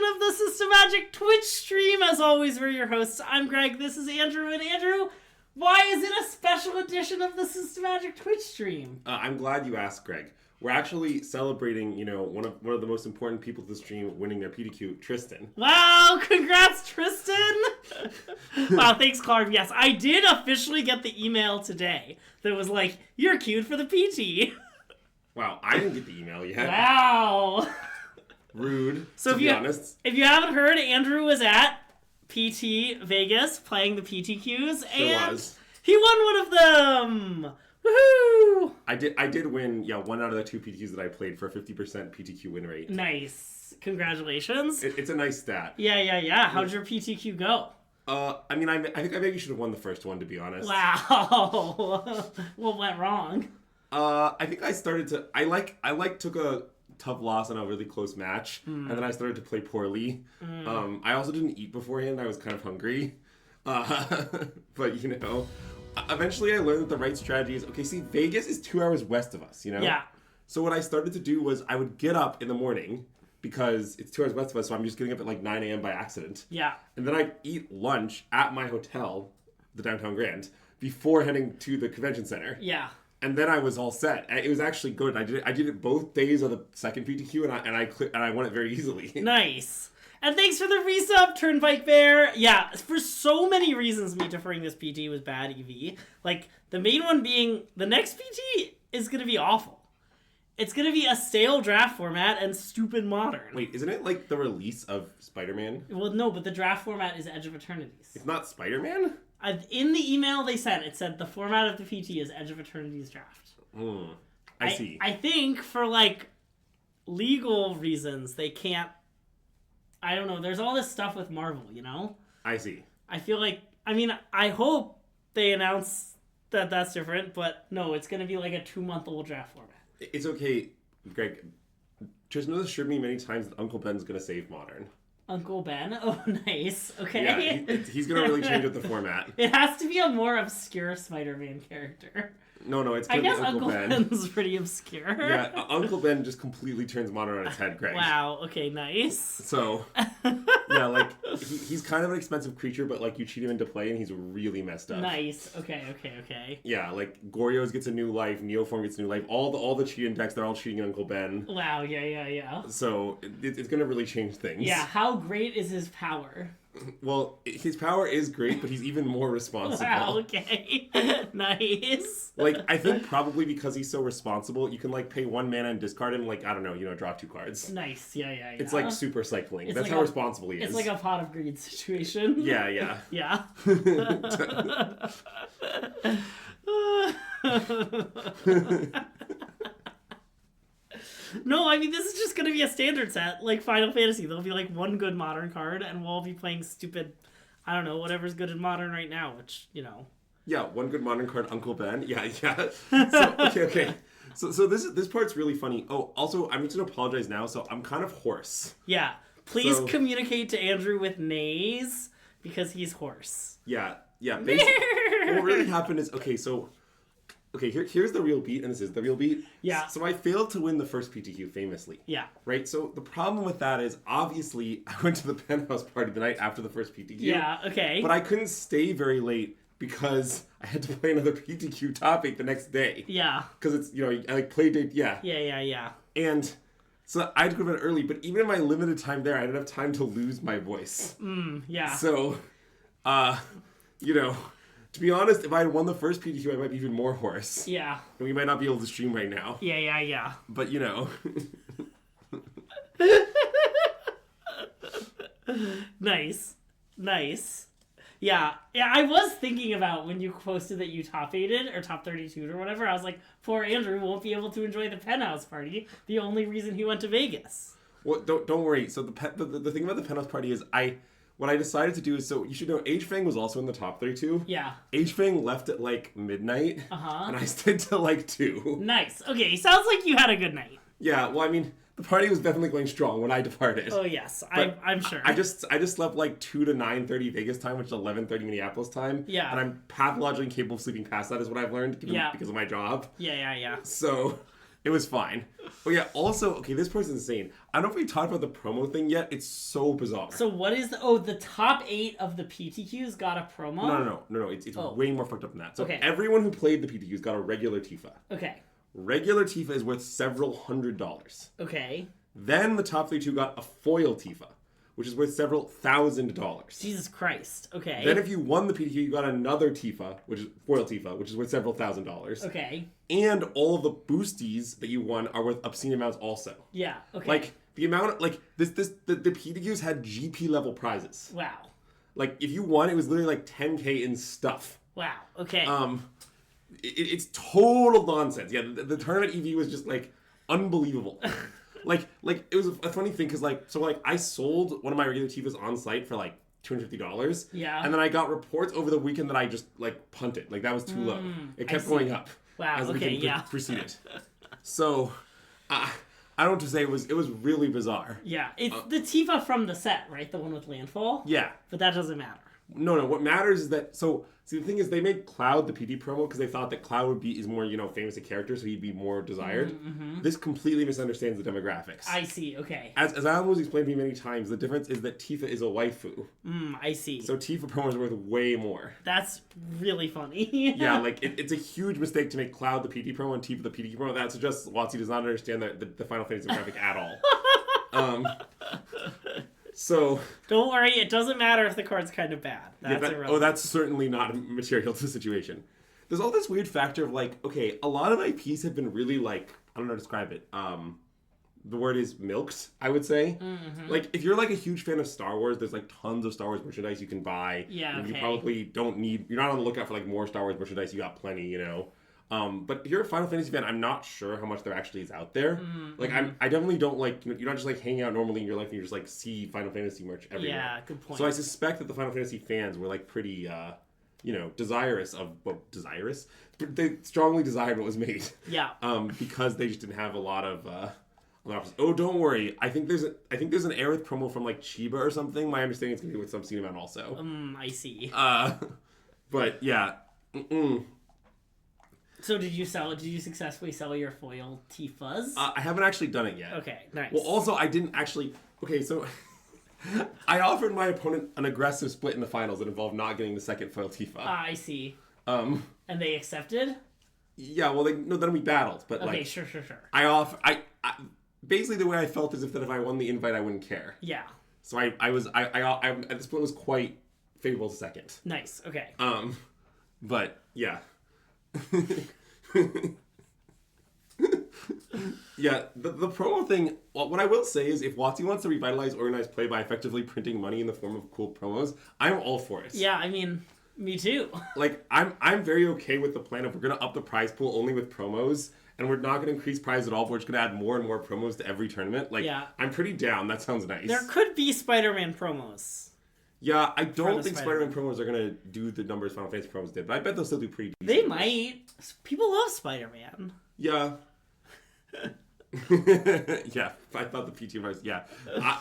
of the SystemMagic Twitch stream. As always, we're your hosts. I'm Greg. This is Andrew. And Andrew, why is it a special edition of the SystemMagic Twitch stream? I'm glad you asked, Greg. We're actually celebrating, one of the most important people to the stream winning their PTQ, Tristan. Wow, congrats, Tristan! Wow, thanks, Clark. Yes, I did officially get the email today that was like, you're queued for the PT. Wow, I didn't get the email yet. Wow. Rude, so to be honest. If you haven't heard, Andrew was at PT Vegas playing the PTQs, and was. He won one of them! Woohoo! I did win, one out of the 2 PTQs that I played for a 50% PTQ win rate. Nice. Congratulations. It's a nice stat. Yeah. How'd your PTQ go? I think I maybe should have won the first one, to be honest. Wow. What went wrong? I think I started to... I took a tough loss in a really close match, and then I started to play poorly. I also didn't eat beforehand. I was kind of hungry. But, eventually I learned that the right strategy is, Vegas is 2 hours west of us, Yeah. So what I started to do was I would get up in the morning because it's 2 hours west of us, so I'm just getting up at like 9 a.m. by accident. Yeah. And then I'd eat lunch at my hotel, the Downtown Grand, before heading to the convention center. Yeah. And then I was all set. It was actually good. I did it both days of the second PTQ, and I won it very easily. Nice. And thanks for the resub, Turnpike Bear. Yeah, for so many reasons, me deferring this PT was bad EV. Like, the main one being, the next PT is going to be awful. It's going to be a stale draft format and stupid modern. Wait, isn't it like the release of Spider-Man? Well, no, but the draft format is Edge of Eternities. It's not Spider-Man? In the email they sent, it said the format of the PT is Edge of Eternities draft. I see. I think for, legal reasons, they can't... I don't know. There's all this stuff with Marvel, I see. I feel like... I hope they announce that that's different, but no, it's going to be like a 2-month-old draft format. It's okay, Greg. Tristan has assured me many times that Uncle Ben's going to save Modern. Uncle Ben? Oh, nice. Okay. Yeah, he's going to really change up the format. It has to be a more obscure Spider-Man character. No, it's going to be Uncle Ben. Ben's pretty obscure. Yeah, Uncle Ben just completely turns Modern on its head, Greg. Wow, okay, nice. So, he's kind of an expensive creature, but, you cheat him into play, and he's really messed up. Nice, okay. Yeah, Goryo's gets a new life, Neoform gets a new life, all the cheating decks, they're all cheating Uncle Ben. Wow, yeah. So, it's going to really change things. Yeah, how great is his power? Well, his power is great, but he's even more responsible. Wow, okay. Nice. I think probably because he's so responsible, you can, pay 1 mana and discard him, draw 2 cards. Nice, yeah. It's super cycling. That's like how responsible he is. It's like a pot of greed situation. Yeah. Yeah. No, this is just going to be a standard set, like Final Fantasy. There'll be, 1 good modern card, and we'll all be playing stupid, I don't know, whatever's good in modern right now, which, Yeah, 1 good modern card, Uncle Ben. Yeah. So, okay. So this part's really funny. Oh, also, I'm just going to apologize now, so I'm kind of hoarse. Yeah. Please communicate to Andrew with nays, because he's hoarse. Yeah. Basically, what really happened is, here's the real beat, and this is the real beat. Yeah. So I failed to win the first PTQ famously. Yeah. Right? So the problem with that is, obviously, I went to the penthouse party the night after the first PTQ. Yeah, okay. But I couldn't stay very late because I had to play another PTQ topic the next day. Yeah. Because it's, I play date, yeah. Yeah. And so I had to go to bed early, but even in my limited time there, I didn't have time to lose my voice. Yeah. So, to be honest, if I had won the first PTQ, I might be even more hoarse. Yeah. And we might not be able to stream right now. Yeah. But, Nice. Yeah, I was thinking about when you posted that you top 8'd or top 32'd or whatever, I was like, poor Andrew won't be able to enjoy the penthouse party. The only reason he went to Vegas. Well, don't worry. So the thing about the penthouse party is what I decided to do is, so you should know, H-Fang was also in the top 32. Yeah. H-Fang left at midnight. And I stayed till 2. Nice. Okay, sounds like you had a good night. Yeah, well, the party was definitely going strong when I departed. Oh yes, I'm sure. I just slept 2 to 9:30 Vegas time, which is 11:30 Minneapolis time. Yeah. And I'm pathologically incapable of sleeping past that, is what I've learned because of my job. Yeah. So, It was fine. Oh yeah, also, okay, this person's insane. I don't know if we talked about the promo thing yet. It's so bizarre. So what is the top 8 of the PTQs got a promo? No. It's way more fucked up than that. So okay. everyone who played the PTQs got a regular Tifa. Okay. Regular Tifa is worth several $100s. Okay. Then the top 32 got a foil Tifa, which is worth several $1,000s. Jesus Christ. Okay. Then if you won the PTQ, you got another Tifa, which is foil Tifa, which is worth several $1,000s. Okay. And all of the boosties that you won are worth obscene amounts also. Yeah. Okay. Like the amount, like the PTQs had GP level prizes. Wow. Like if you won, it was literally like 10K in stuff. Wow. Okay. It's total nonsense. Yeah, the tournament EV was just like unbelievable. like it was a funny thing because I sold one of my regular Tifas on site for like $250. Yeah. And then I got reports over the weekend that I just like punted. Like that was too low. It kept going up. Wow. As the Okay. weekend Yeah. Proceeded. So, I don't know what to say. It was really bizarre. Yeah. It's the Tifa from the set, right? The one with Landfall. Yeah. But that doesn't matter. No. What matters is that see the thing is they made Cloud the PT promo because they thought that Cloud is more famous a character, so he'd be more desired. Mm-hmm. This completely misunderstands the demographics. I see. Okay. As Alan was explained to me many times, the difference is that Tifa is a waifu. I see. So Tifa promo is worth way more. That's really funny. Yeah, like it's a huge mistake to make Cloud the PT promo and Tifa the PT promo. That suggests WotC does not understand the Final Fantasy demographic at all. So don't worry, it doesn't matter if the card's kind of bad. That's irrelevant. That's certainly not material to the situation. There's all this weird factor of like, okay, a lot of IPs have been really like, I don't know how to describe it. The word is milked, I would say. Mm-hmm. Like, if you're like a huge fan of Star Wars, there's like tons of Star Wars merchandise you can buy. Yeah, okay. You probably you're not on the lookout for like more Star Wars merchandise. You got plenty, But if you're a Final Fantasy fan, I'm not sure how much there actually is out there. Mm-hmm. Like, I definitely don't like, you're not just like hanging out normally in your life and you just like see Final Fantasy merch everywhere. Yeah, good point. So I suspect that the Final Fantasy fans were like pretty, desirous of, desirous? They strongly desired what was made. Yeah. Because they just didn't have a lot of, oh, don't worry. I think there's an Aerith promo from like Chiba or something. My understanding is going to be with some scene amount also. I see. But yeah. So did you successfully sell your foil Tifas? I haven't actually done it yet. Okay, nice. Well, also, I didn't actually... Okay, so... I offered my opponent an aggressive split in the finals that involved not getting the second foil Tifa. I see. And they accepted? Yeah, well, then we battled, but okay, like... sure. I basically, the way I felt is if I won the invite, I wouldn't care. Yeah. So I at this point was quite favorable to second. Nice, okay. But, yeah. Yeah, the promo thing, well, what I will say is if WotC wants to revitalize organized play by effectively printing money in the form of cool promos, I'm all for it. Yeah, I mean, me too. Like, I'm very okay with the plan of we're going to up the prize pool only with promos, and we're not going to increase prize at all, but we're just going to add more and more promos to every tournament. Like, yeah. I'm pretty down. That sounds nice. There could be Spider-Man promos. Yeah, I don't think Spider-Man promos are going to do the numbers Final Fantasy promos did, but I bet they'll still do pretty decent. They might. People love Spider-Man. Yeah. Yeah, I thought the PTQ was, yeah.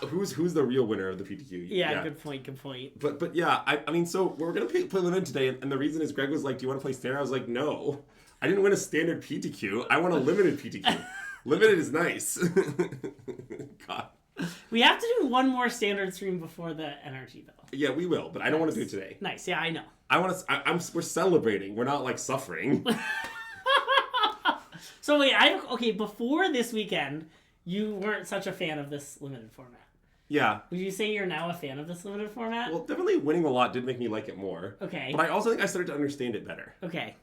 Who's the real winner of the PTQ? Yeah, good point. But yeah, I mean, so we're going to play limited today, and the reason is Greg was like, do you want to play standard? I was like, no. I didn't win a standard PTQ. I want a limited PTQ. Limited is nice. God. We have to do one more standard stream before the NRG, though. Yeah, we will, but I don't want to do it today. Nice, yeah, I know. We're celebrating. We're not, like, suffering. So wait, before this weekend, you weren't such a fan of this limited format. Yeah. Would you say you're now a fan of this limited format? Well, definitely winning a lot did make me like it more. Okay. But I also think I started to understand it better. Okay.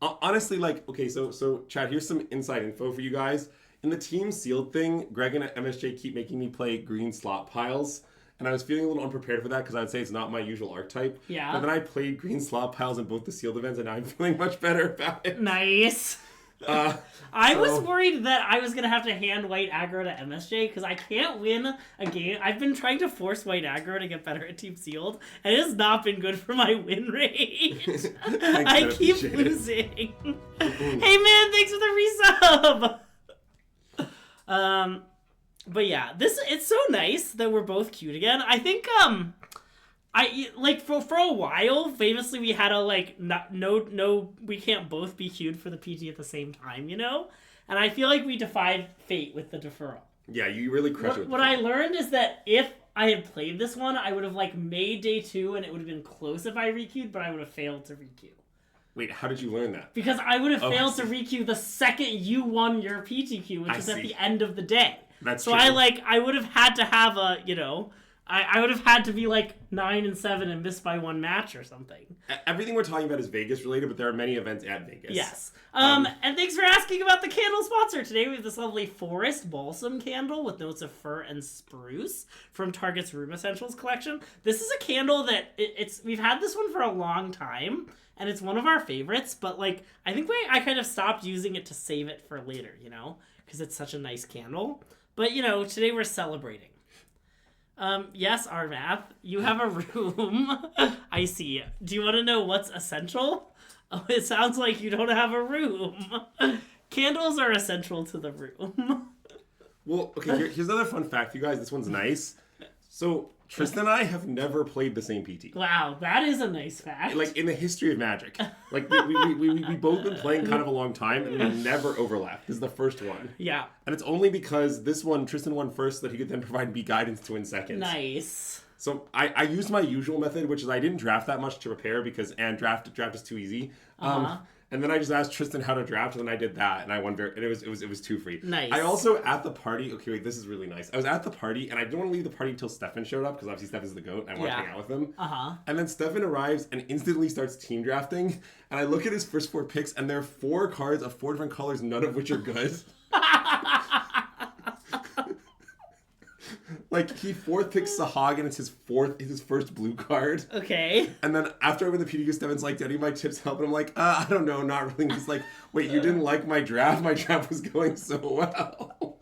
Honestly, like, okay, so Chad, here's some inside info for you guys. In the Team Sealed thing, Greg and MSJ keep making me play green slot piles. And I was feeling a little unprepared for that because I'd say it's not my usual archetype. Yeah. But then I played green slot piles in both the sealed events, and now I'm feeling much better about it. Nice. I was worried that I was going to have to hand white aggro to MSJ because I can't win a game. I've been trying to force white aggro to get better at Team Sealed, and it has not been good for my win rate. I keep losing. Hey man, thanks for the resub! But yeah, it's so nice that we're both cute again. I think, for a while, famously we had a, we can't both be cute for the PT at the same time, And I feel like we defied fate with the deferral. Yeah, you really crushed it. What I learned is that if I had played this one, I would have like made day 2 and it would have been close if I requeued, but I would have failed to requeue. Wait, how did you learn that? Because I would have failed to requeue the second you won your PTQ, which is at the end of the day. That's so true. I would have had to have a, I would have had to be like 9 and 7 and miss by 1 match or something. Everything we're talking about is Vegas related, but there are many events at Vegas. Yes. And thanks for asking about the candle sponsor. Today we have this lovely forest balsam candle with notes of fir and spruce from Target's Room Essentials collection. This is a candle that we've had this one for a long time, and it's one of our favorites, but like I think I kind of stopped using it to save it for later, because it's such a nice candle. But today we're celebrating. Yes, Armath, you have a room. I see. Do you want to know what's essential? Oh, it sounds like you don't have a room. Candles are essential to the room. Well, okay, here's another fun fact for you guys. This one's nice. So, Tristan and I have never played the same PT. Wow, that is a nice fact. Like, in the history of Magic. Like, we both been playing kind of a long time, and we never overlapped. This is the first one. Yeah. And it's only because this one, Tristan won first, so that he could then provide me guidance to win second. Nice. So, I used my usual method, which is I didn't draft that much to prepare, because draft is too easy. And then I just asked Tristan how to draft, and then I did that, and I won and it was too free. Nice. I also, at the party, okay, wait, this is really nice. I was at the party, and I didn't want to leave the party until Stefan showed up, because obviously Stefan's the GOAT, and I want to hang out with him. And then Stefan arrives and instantly starts team drafting, and I look at his first 4 picks, and there are 4 cards of 4 different colors, none of which are good. Like, he 4th picks Sahag, and it's his first blue card. Okay. And then after I win the PTQ, Stefan's like, "Did any of my tips help?" And I'm like, I don't know, not really. And he's like, "Wait, you didn't like my draft? My draft was going so well."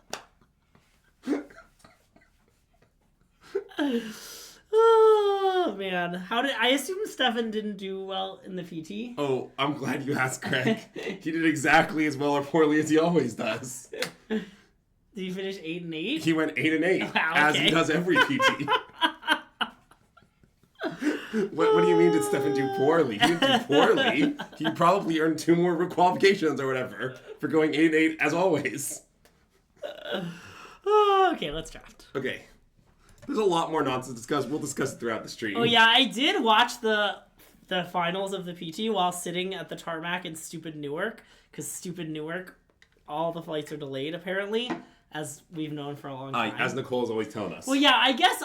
Oh, man. I assume Stefan didn't do well in the PT? Oh, I'm glad you asked, Craig. He did exactly as well or poorly as he always does. Did he finish 8 and 8? He went 8 and 8, wow, as he does every PT. What do you mean did Stefan do poorly? He didn't do poorly. He probably earned 2 more qualifications or whatever for going 8 and 8 as always. Okay, let's draft. Okay. There's a lot more nonsense to discuss. We'll discuss it throughout the stream. Oh yeah, I did watch the finals of the PT while sitting at the tarmac in stupid Newark, because stupid Newark, all the flights are delayed apparently, as we've known for a long time. As Nicole is always telling us. Well, yeah, I guess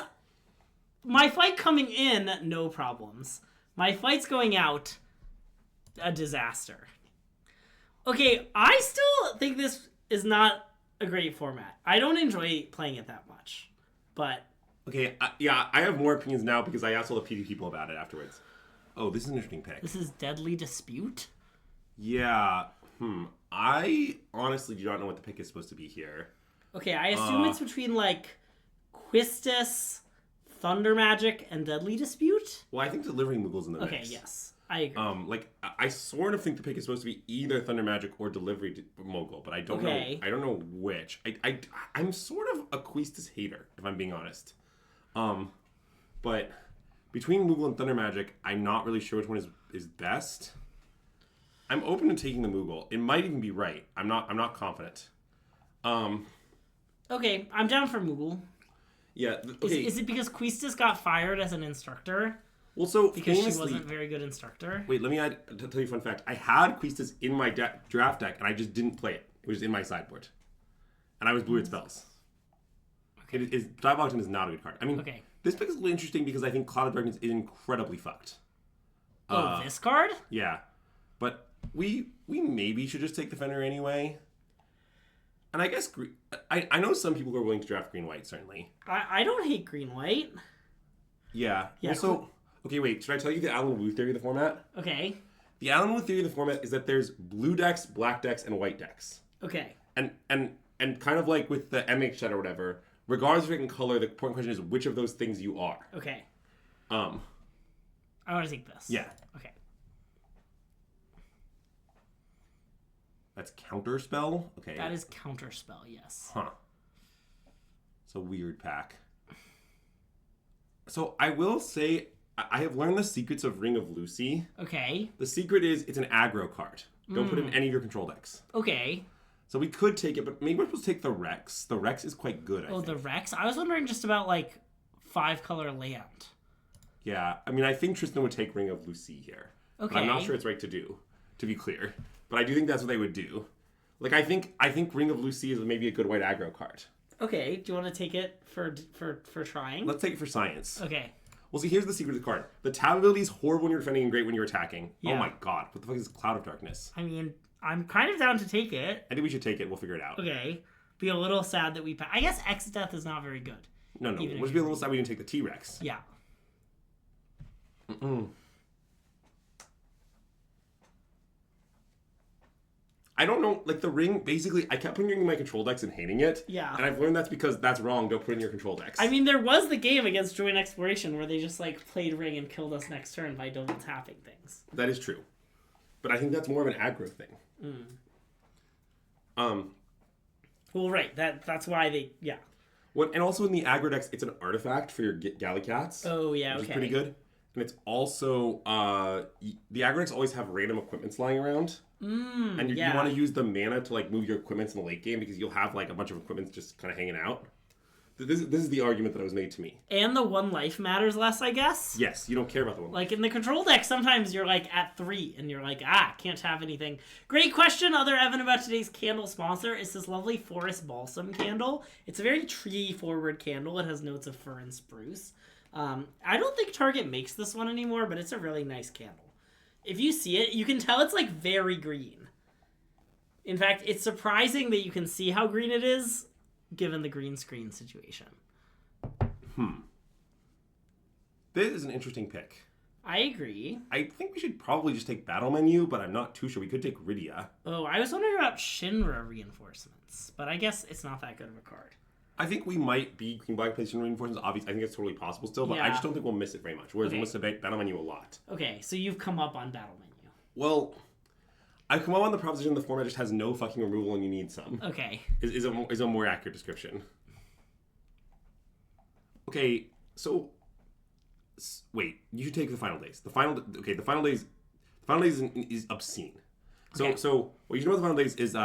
my flight coming in, no problems. My flight's going out, a disaster. Okay, I still think this is not a great format. I don't enjoy playing it that much, but... Okay, I have more opinions now because I asked all the PD people about it afterwards. Oh, this is an interesting pick. This is Deadly Dispute? Yeah, I honestly do not know what the pick is supposed to be here. Okay, I assume it's between, like, Quistis, Thunder Magic, and Deadly Dispute? Well, I think Delivering Moogle's in the mix. Okay, yes. I agree. I sort of think the pick is supposed to be either Thunder Magic or Delivery Mogul, but I don't know. I don't know which. I'm sort of a Quistis hater, if I'm being honest. But between Moogle and Thunder Magic, I'm not really sure which one is best. I'm open to taking the Moogle. It might even be right. I'm not confident. Okay, I'm down for Moogle. Yeah. Okay. Is it because Quistis got fired as an instructor? Well, so because famously, she wasn't a very good instructor. Wait, let me tell you a fun fact. I had Quistis in my draft deck, and I just didn't play it. It was in my sideboard, and I was Blue Red Spells. Okay. Diabolic is not a good card. I mean, this pick is a little interesting because I think Cloud of Darkness is incredibly fucked. This card? Yeah, but we maybe should just take the Fenrir anyway. And I guess I know some people who are willing to draft green-white, certainly. I don't hate green-white. Yeah. Well, so, okay, wait. Should I tell you the Alan Wu theory of the format? Okay. The Alan Wu theory of the format is that there's blue decks, black decks, and white decks. Okay. And kind of like with the MH set or whatever, regardless of your color, the important question is which of those things you are. Okay. I want to take this. Yeah. Okay. That's Counterspell? Okay. That is Counterspell, yes. Huh. It's a weird pack. So I will say, I have learned the secrets of Ring of Lucy. Okay. The secret is it's an aggro card. Don't put it in any of your control decks. Okay. So we could take it, but maybe we're supposed to take the Rex. The Rex is quite good, I think. The Rex? I was wondering just about, like, 5-color land. Yeah, I mean, I think Tristan would take Ring of Lucy here. Okay. But I'm not sure it's right to do, to be clear. But I do think that's what they would do. Like, I think Ring of Lucy is maybe a good white aggro card. Okay, do you want to take it for trying? Let's take it for science. Okay. Well, see, here's the secret of the card. The tab ability is horrible when you're defending and great when you're attacking. Yeah. Oh my god, what the fuck is Cloud of Darkness? I mean, I'm kind of down to take it. I think we should take it. We'll figure it out. Okay. Be a little sad that we... I guess X Death is not very good. No. We'll just be a little sad we didn't take the T-Rex. Yeah. I don't know, like the ring, basically, I kept putting it in my control decks and hating it. Yeah. And I've learned that's because that's wrong. Don't put it in your control decks. I mean, there was the game against Joint Exploration where they just, like, played ring and killed us next turn by double tapping things. That is true. But I think that's more of an aggro thing. Well, right. That's why they... Yeah. And also in the aggro decks, it's an artifact for your Galley Cats. Oh, yeah, which okay. is pretty good. And it's also... the aggro decks always have random equipments lying around. And you want to use the mana to like move your equipments in the late game because you'll have like a bunch of equipments just kind of hanging out. This is the argument that was made to me. And the 1 life matters less, I guess? Yes, you don't care about the 1 life. Like in the control deck, sometimes you're like at 3 and you're like, can't have anything. Great question, other Evan, about today's candle sponsor. It's this lovely Forest Balsam candle. It's a very tree forward candle. It has notes of fir and spruce. I don't think Target makes this one anymore, but it's a really nice candle. If you see it, you can tell it's like very green. In fact, it's surprising that you can see how green it is given the green screen situation. This is an interesting pick. I agree. I think we should probably just take Battle Menu, but I'm not too sure. We could take Rydia. Oh, I was wondering about Shinra reinforcements, but I guess it's not that good of a card. I think we might be green-black placing reinforcements. Obviously, I think it's totally possible still, but I just don't think we'll miss it very much. Whereas we'll miss the Battle Menu a lot. Okay, so you've come up on Battle Menu. Well, I've come up on the proposition the format just has no fucking removal and you need some. Okay. Is a more accurate description. Okay, so... Wait, you should take the Final Days. The Final Days is obscene. So what you should know about the Final Days is...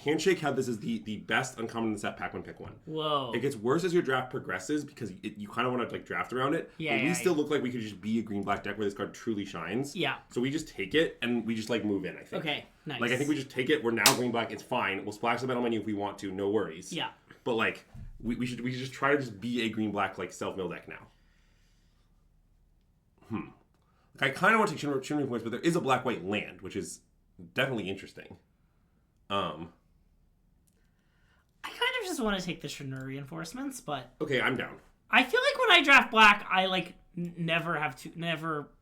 Handshake had this as the best uncommon in the set pack when pick 1. Whoa. It gets worse as your draft progresses because you kind of want to like draft around it. Yeah. But we still look like we could just be a green-black deck where this card truly shines. Yeah. So we just take it and we just like move in, I think. Okay, nice. Like I think we just take it. We're now green-black. It's fine. We'll splash the Battle Menu if we want to. No worries. Yeah. But like we should just try to just be a green-black like self-mill deck now. Like I kind of want to take Shinra points, but there is a black-white land, which is definitely interesting. I kind of just want to take the Shinra reinforcements, but... Okay, I'm down. I feel like when I draft black, I, like,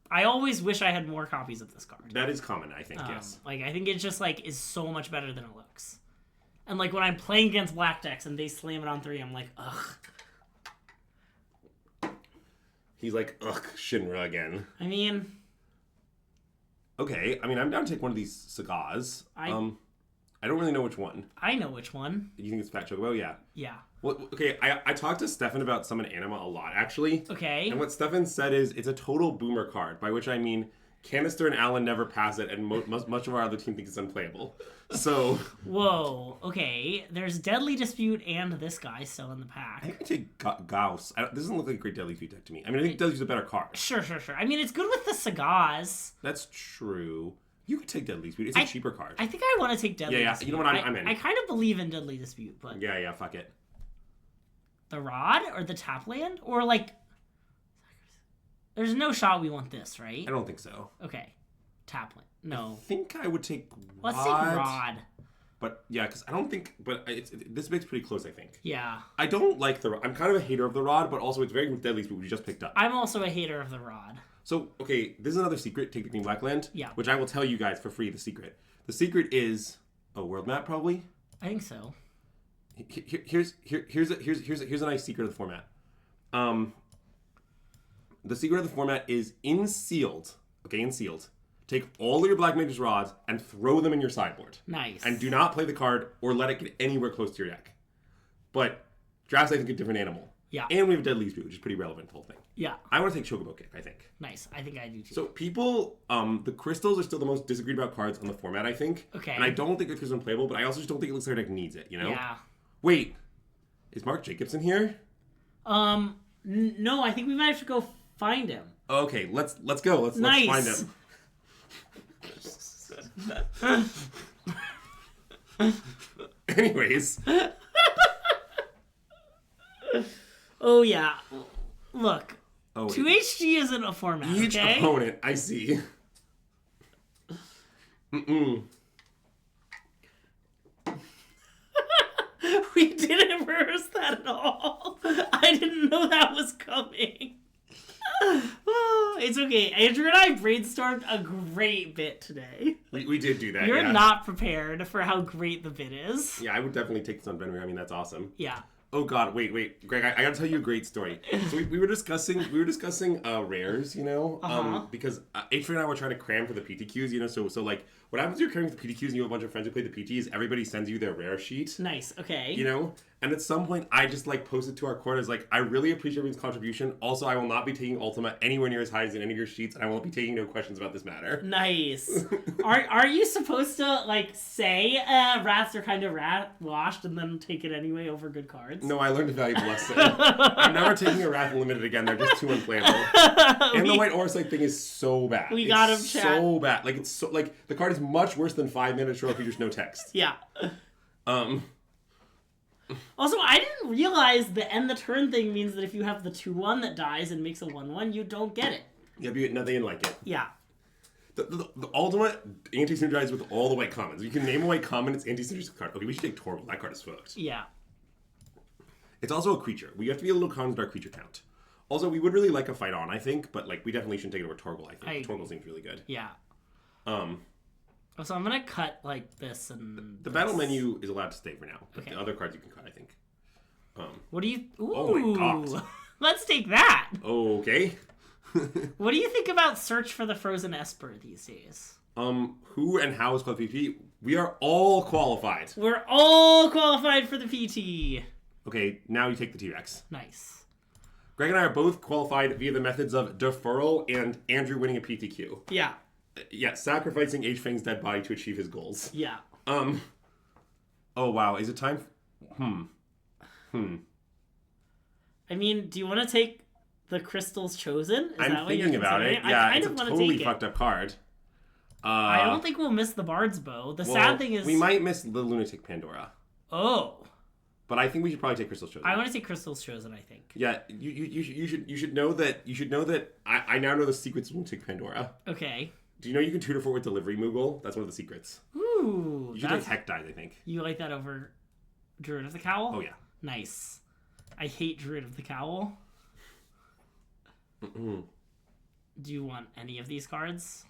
I always wish I had more copies of this card. That is common, I think, yes. Like, I think it just, like, is so much better than it looks. And, like, when I'm playing against black decks and they slam it on 3, I'm like, ugh. He's like, ugh, Shinra again. I mean... Okay, I mean, I'm down to take one of these cigars. I don't really know which one. I know which one. You think it's Fat Chocobo? Yeah. Yeah. Well, okay, I talked to Stefan about Summon Anima a lot, actually. Okay. And what Stefan said is it's a total boomer card, by which I mean Canister and Allen never pass it, and much of our other team thinks it's unplayable. So... Whoa. Okay. There's Deadly Dispute and this guy still in the pack. I think I take Gauss. This doesn't look like a great Deadly Dispute deck to me. I mean, I think Deadly Dispute's a better card. Sure. I mean, it's good with the cigars. That's true. You could take Deadly Dispute. It's a cheaper card. I think I want to take Deadly Dispute. You know what? I'm in. I kind of believe in Deadly Dispute, but... Yeah, fuck it. The Rod or the tap land? Or, like... There's no shot we want this, right? I don't think so. Okay. Tap land. No. I think I would take Rod. Let's take Rod. But, yeah, because I don't think... But this makes pretty close, I think. Yeah. I don't like the Rod. I'm kind of a hater of the Rod, but also it's very good Deadly Dispute, which we just picked up. I'm also a hater of the Rod. So, okay, this is another secret. Take the Green Black Land. Yeah. Which I will tell you guys for free, the secret. The secret is a world map, probably. I think so. Here's a nice secret of the format. The secret of the format is in sealed. Okay, in sealed. Take all of your Black Mage's rods and throw them in your sideboard. Nice. And do not play the card or let it get anywhere close to your deck. But draft's, I think, a different animal. Yeah. And we have Deadly Speed, which is pretty relevant to the whole thing. Yeah. I want to take Chocobo Kick, I think. Nice. I think I do too. So people, the crystals are still the most disagreed about cards on the format, I think. Okay. And I don't think the crystals are unplayable, but I also just don't think it looks like our deck needs it, you know? Yeah. Wait, is Mark Jacobson here? No, I think we might have to go find him. Okay, let's go. Let's find him. Anyways. Oh yeah. Look. Oh, 2HG isn't a format. Each okay? opponent, I see. We didn't rehearse that at all. I didn't know that was coming. It's okay. Andrew and I brainstormed a great bit today. We did do that. You're yeah. not prepared for how great the bit is. Yeah, I would definitely take this on Benry. I mean, that's awesome. Yeah. Oh God, wait, Greg, I gotta tell you a great story. So we were discussing rares, you know, because H3 and I were trying to cram for the PTQs, you know. So like, what happens if you're cramming for the PTQs and you have a bunch of friends who play the PTs? Everybody sends you their rare sheet. Nice. Okay. You know, and at some point, I just like posted to our corners like, I really appreciate everyone's contribution. Also, I will not be taking Ultima anywhere near as high as in any of your sheets, and I won't be taking no questions about this matter. Nice. Are you supposed to like say rats are kind of rat washed and then take it anyway over good cards? No, I learned a valuable lesson. I'm never taking a Wrath Unlimited again. They're just too unplayable. And the White Orsite thing is so bad. We got him, chat. So bad. Like it's so like the card is much worse than 5 minutes show features no text. Yeah. Also, I didn't realize the end the turn thing means that if you have the 2/1 that dies and makes a 1/1, you don't get it. Yeah, but nothing like it. Yeah. The ultimate anti-synergize with all the white commons. You can name a white common, it's anti-synergize card. Okay, we should take Torval. That card is fucked. Yeah. It's also a creature. We have to be a little conscious of our creature count. Also, we would really like a fight on, I think, but like we definitely shouldn't take it over Torgal, I think. Torgal seems really good. Yeah. So I'm gonna cut like this and the battle menu is allowed to stay for now, but okay. the other cards you can cut, I think. What do you? Ooh, oh my God! Let's take that. Okay. What do you think about Search for the Frozen Esper these days? Who and how is called PT? We are all qualified. We're all qualified for the PT. Okay, now you take the T-Rex. Nice. Greg and I are both qualified via the methods of deferral and Andrew winning a PTQ. Yeah. Yeah, sacrificing H-Fang's dead body to achieve his goals. Yeah. Oh wow, is it time? I mean, do you want to take the Crystals Chosen? I'm thinking about it. Yeah, it's a totally fucked up card. I don't think we'll miss the Bard's Bow. The sad thing is we might miss the Lunatic Pandora. Oh. But I think we should probably take Crystal's Chosen. I want to take Crystal's Chosen, I think. Yeah, you should know that I now know the secrets of Lunatic Pandora. Okay. Do you know you can tutor for with Delivery Moogle? That's one of the secrets. Ooh. You should take Heck Dies, I think. You like that over Druid of the Cowl? Oh yeah. Nice. I hate Druid of the Cowl. Do you want any of these cards?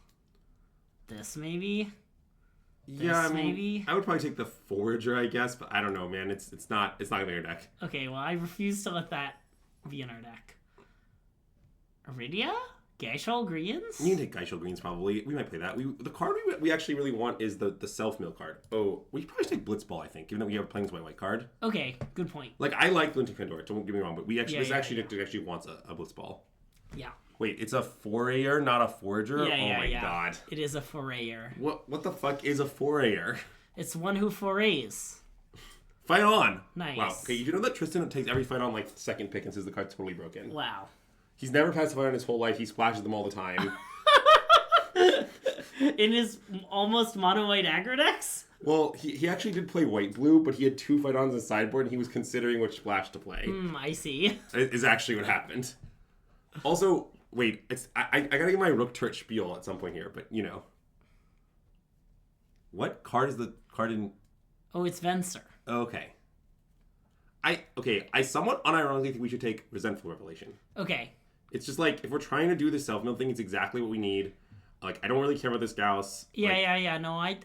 This maybe? Yeah, maybe. I would probably take the Forager, I guess, but I don't know, man. It's not gonna be our deck. Okay, well I refuse to let that be in our deck. Iridia? Geishal Greens? You can take Geishal Greens probably. We might play that. The card we actually really want is the self-mill card. Oh, we should probably take Blitzball, I think, given that we have a Plains White card. Okay, good point. Like I like Lunatic Pandora, don't get me wrong, but deck actually wants a Blitzball. Yeah. Wait, it's a forayer, not a forager? Yeah, oh my God. It is a forayer. What the fuck is a forayer? It's one who forays. Fight on! Nice. Wow. Okay, you know that Tristan takes every fight on like second pick and says the card's totally broken. Wow. He's never passed a fight on his whole life. He splashes them all the time. In his almost mono-white aggro decks? Well, he actually did play white-blue, but he had 2 fight ons in sideboard and he was considering which splash to play. I see. Is actually what happened. Also, wait, I gotta get my Rook Turret spiel at some point here, but you know. What card is the card in? Oh, it's Venser. Okay. I somewhat unironically think we should take Resentful Revelation. Okay. It's just like, if we're trying to do the self-mill thing, it's exactly what we need. Like, I don't really care about this Gauss. Yeah. No, I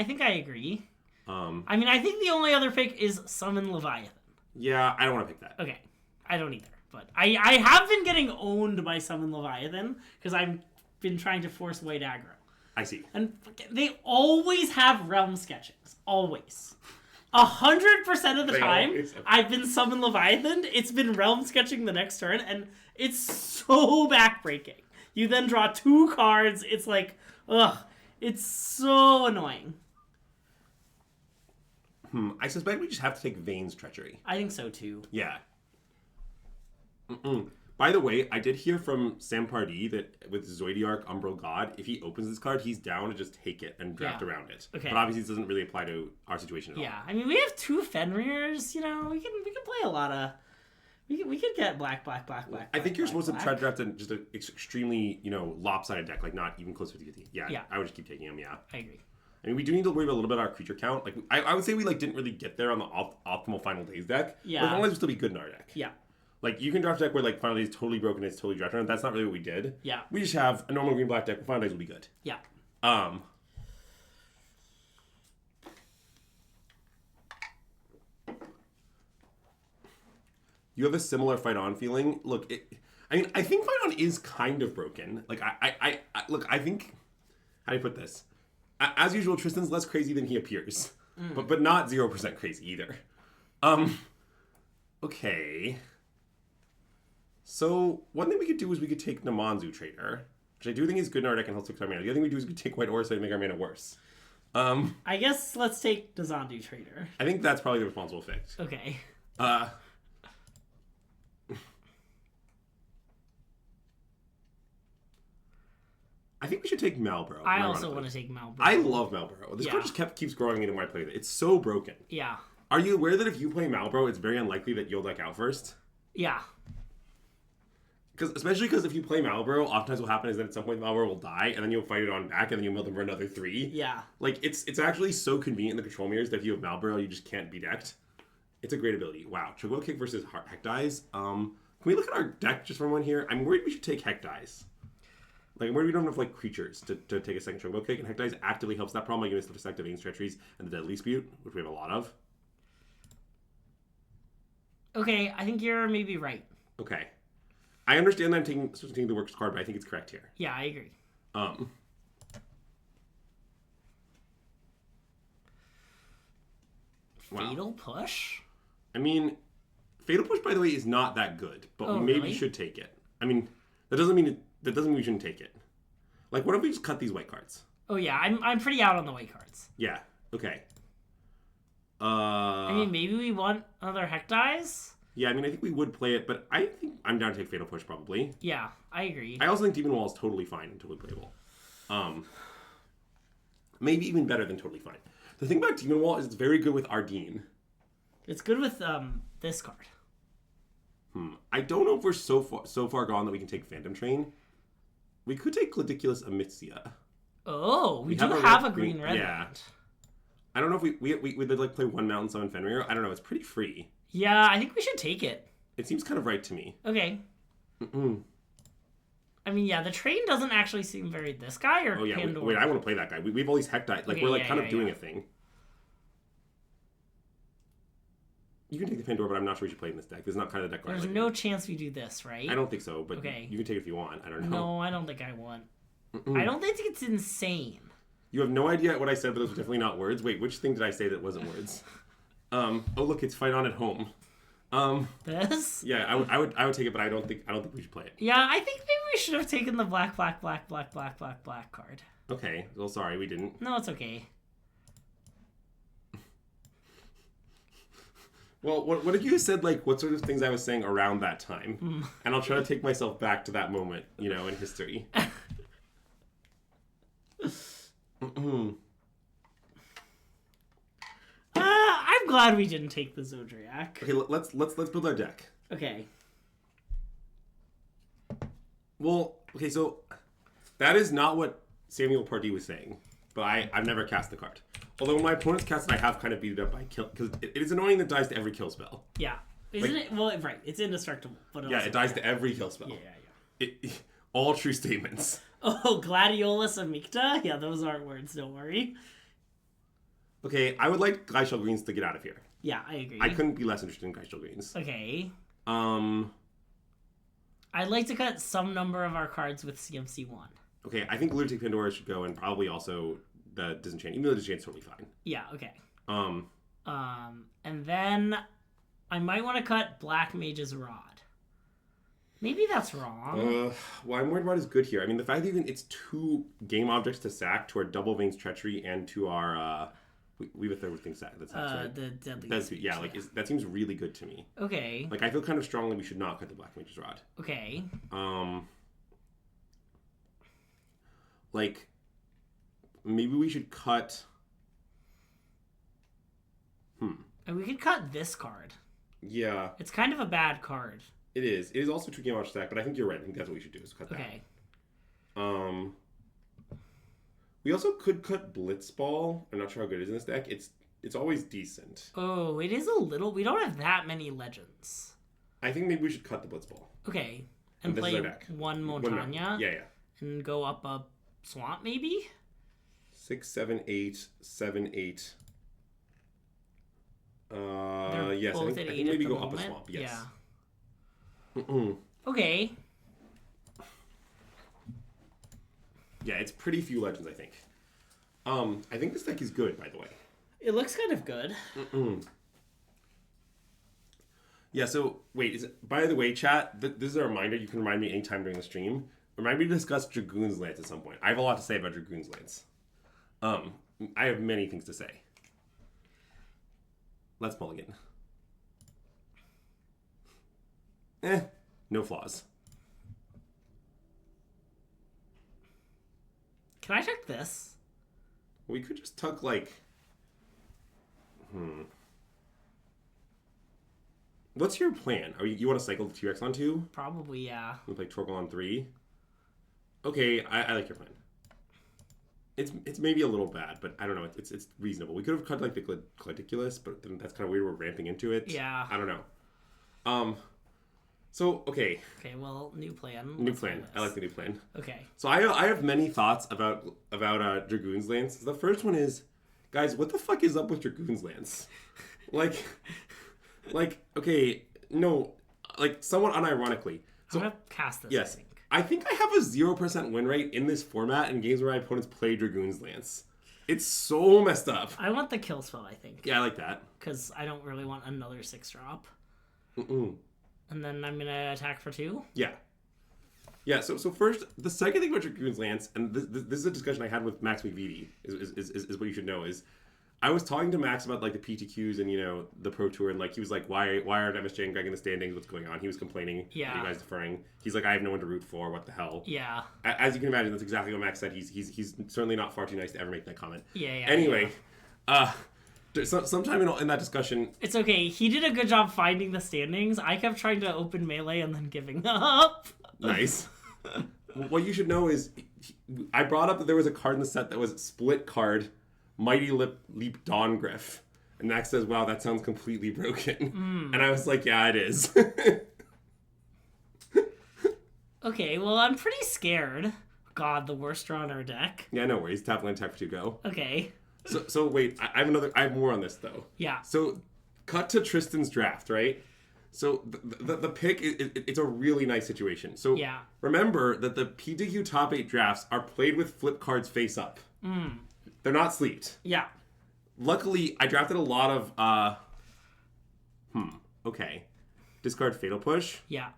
think I agree. I mean, I think the only other pick is Summon Leviathan. Yeah, I don't want to pick that. Okay. I don't either. But I have been getting owned by Summon Leviathan because I've been trying to force white aggro. I see. And they always have realm sketchings. Always. 100% of the They time, always have. I've been Summon Leviathan, it's been Realm Sketching the next turn, and it's so backbreaking. You then draw 2 cards, it's like, ugh, it's so annoying. I suspect we just have to take Vane's Treachery. I think so too. Yeah. By the way, I did hear from Sam Pardee that with Zoidiarch Umbral God, if he opens this card, he's down to just take it and draft around it. Okay. But obviously, this doesn't really apply to our situation at all. Yeah, I mean, we have 2 Fenrirs, you know, we can play a lot of... We could get black. I think you're supposed to try to draft just an extremely, lopsided deck, like not even close to 50-50. Yeah, I would just keep taking them, yeah. I agree. I mean, we do need to worry about a little bit of our creature count. Like, I would say we didn't really get there on the optimal Final Days deck. Yeah. But Final Days would still be good in our deck. Yeah. Like, you can draft a deck where, Final Days is totally broken and it's totally drafted around. That's not really what we did. Yeah. We just have a normal green-black deck where Final Days will be good. Yeah. You have a similar Fight On feeling. Look, I think Fight On is kind of broken. Like, I think... How do you put this? As usual, Tristan's less crazy than he appears. But not 0% crazy either. Okay. So, one thing we could do is we could take Namanzu Trader, which I do think is good in our deck and helps fix our mana. The other thing we do is we could take White Orsa and make our mana worse. I guess let's take Dazandu Trader. I think that's probably the responsible fix. Okay. I think we should take Malboro. I also want to take Malboro. I love Malboro. This card just keeps growing me the more I play it. It's so broken. Yeah. Are you aware that if you play Malboro, it's very unlikely that you'll deck out first? Yeah. Especially because if you play Malboro, oftentimes what will happen is that at some point Malboro will die, and then you'll fight it on back, and then you'll mill them for another 3. Yeah. Like, it's actually so convenient in the control mirrors that if you have Malboro, you just can't be decked. It's a great ability. Wow. Chocobo Kick versus Hekdies. Can we look at our deck just for one here? I'm worried we should take Hekdies. Like, I'm worried we don't have enough, creatures to take a second Chocobo Kick, and Hekdies actively helps that problem by giving us the effect of Vane's Treacheries and the Deadly Dispute, which we have a lot of. Okay, I think you're maybe right. Okay. I understand that I'm taking the worst card, but I think it's correct here. Yeah, I agree. Wow. Fatal Push? I mean, Fatal Push, by the way, is not that good, but we maybe should take it. I mean, that doesn't mean we shouldn't take it. Like, what if we just cut these white cards? Oh yeah, I'm pretty out on the white cards. Yeah. Okay. I mean, maybe we want another Hekdies? Yeah, I mean, I think we would play it, but I think I'm down to take Fatal Push, probably. Yeah, I agree. I also think Demon Wall is totally fine and totally playable. Maybe even better than totally fine. The thing about Demon Wall is it's very good with Ardeen. It's good with this card. I don't know if we're so far gone that we can take Phantom Train. We could take Gladiculus Amicia. Oh, we do have a green red. Yeah. I don't know if we would play one Mountain Summon Fenrir. I don't know. It's pretty free. Yeah, I think we should take it. It seems kind of right to me. Okay. I mean, yeah, the train doesn't actually seem very this guy or Pandora. Wait, I want to play that guy. We have all these Hekdies. Like, we're kind of doing a thing. You can take the Pandora, but I'm not sure we should play in this deck. This is not kind of the deck. There's no chance we do this, right? I don't think so, but you can take it if you want. I don't know. No, I don't think I want. I don't think it's insane. You have no idea what I said, but those were definitely not words. Wait, which thing did I say that wasn't words? Oh, look, it's Fight On at Home. This? Yeah, I would take it, but I don't think we should play it. Yeah, I think maybe we should have taken the black card. Okay, well, sorry, we didn't. No, it's okay. Well, what if you said, what sort of things I was saying around that time? And I'll try to take myself back to that moment, in history. I'm glad we didn't take the Zodriak. Okay, let's build our deck. Okay. Well, okay, so that is not what Samuel Pardee was saying, but I've never cast the card. Although when my opponents cast it, I have kind of beat it up by kill, because it is annoying that it dies to every kill spell. Yeah. Isn't it? Well, right. It's indestructible. But yeah, it dies to every kill spell. Yeah. All true statements. Oh, Gladiolus Amicta? Yeah, those aren't words, don't worry. Okay, I would like Glacial Greens to get out of here. Yeah, I agree. I couldn't be less interested in Glacial Greens. Okay. I'd like to cut some number of our cards with CMC 1. Okay, I think Lunatic Pandora should go, and probably also the Disenchant, even though the Disenchant's totally fine. Yeah, okay. And then I might want to cut Black Mage's Rod. Maybe that's wrong. What I'm worried about is good here. I mean, the fact that it's 2 game objects to sack to our Double Veins Treachery and to our... we have a third thing that's right? The Deadly Speech. Yeah, like, that seems really good to me. Okay. Like, I feel kind of strongly we should not cut the Black Mage's Rod. Okay. Like, maybe we should cut... And we could cut this card. Yeah. It's kind of a bad card. It is. It is also 2 game object stack, but I think you're right. I think that's what we should do, is cut that. Okay. We also could cut Blitzball. I'm not sure how good it is in this deck. It's always decent. Oh, it is a little... We don't have that many legends. I think maybe we should cut the Blitzball. Okay. And this play is our deck. one Montagna. Yeah. And go up a swamp, maybe? 6, 7, 8, 7, 8. Yes. I think maybe go up a swamp. Yes. Yeah. Okay. Yeah, it's pretty few legends, I think. I think this deck is good, by the way. It looks kind of good. Yeah, so, wait, by the way, chat, this is a reminder. You can remind me anytime during the stream. Remind me to discuss Dragoon's Lance at some point. I have a lot to say about Dragoon's Lance. I have many things to say. Let's mulligan. No flaws. Can I check this? We could just tuck, like... What's your plan? You want to cycle the T-Rex on 2? Probably, yeah. We play Torgal on 3? Okay, I like your plan. It's maybe a little bad, but I don't know. It's reasonable. We could have cut, like, the Gladiculus, but then that's kind of weird. We're ramping into it. Yeah. I don't know. So, okay. Okay, well, new plan. New plan. I like the new plan. Okay. So I have many thoughts about Dragoon's Lance. The first one is, guys, what the fuck is up with Dragoon's Lance? Like, okay, no, like, somewhat unironically. So, I'm gonna cast this, yes, I think. I have a 0% win rate in this format in games where my opponents play Dragoon's Lance. It's so messed up. I want the kill spell, I think. Yeah, I like that. Because I don't really want another 6-drop. And then I'm gonna attack for 2? Yeah. Yeah, so first, the second thing about Dragoon's Lance, and this is a discussion I had with Max McVitie, is what you should know, is I was talking to Max about, like, the PTQs and, you know, the Pro Tour, and, like, he was like, why aren't MSJ and Greg in the standings? What's going on? He was complaining. Yeah. You guys deferring. He's like, I have no one to root for. What the hell? Yeah. As you can imagine, that's exactly what Max said. He's certainly not far too nice to ever make that comment. Yeah. Anyway, sometime in that discussion... It's okay. He did a good job finding the standings. I kept trying to open Melee and then giving up. Nice. What you should know is, I brought up that there was a card in the set that was split card, Mighty Leap Dawngriff. And Max says, wow, that sounds completely broken. And I was like, yeah, it is. Okay, well, I'm pretty scared. God, the worst draw in our deck. Yeah, no worries. Tap land, attack for 2, go. Okay. So wait, I have more on this, though. Yeah. So, cut to Tristan's draft, right? So, the pick, it's a really nice situation. So, yeah. Remember that the PTQ top 8 drafts are played with flip cards face up. They're not sleeved. Yeah. Luckily, I drafted a lot of, okay. Discard Fatal Push. Yeah.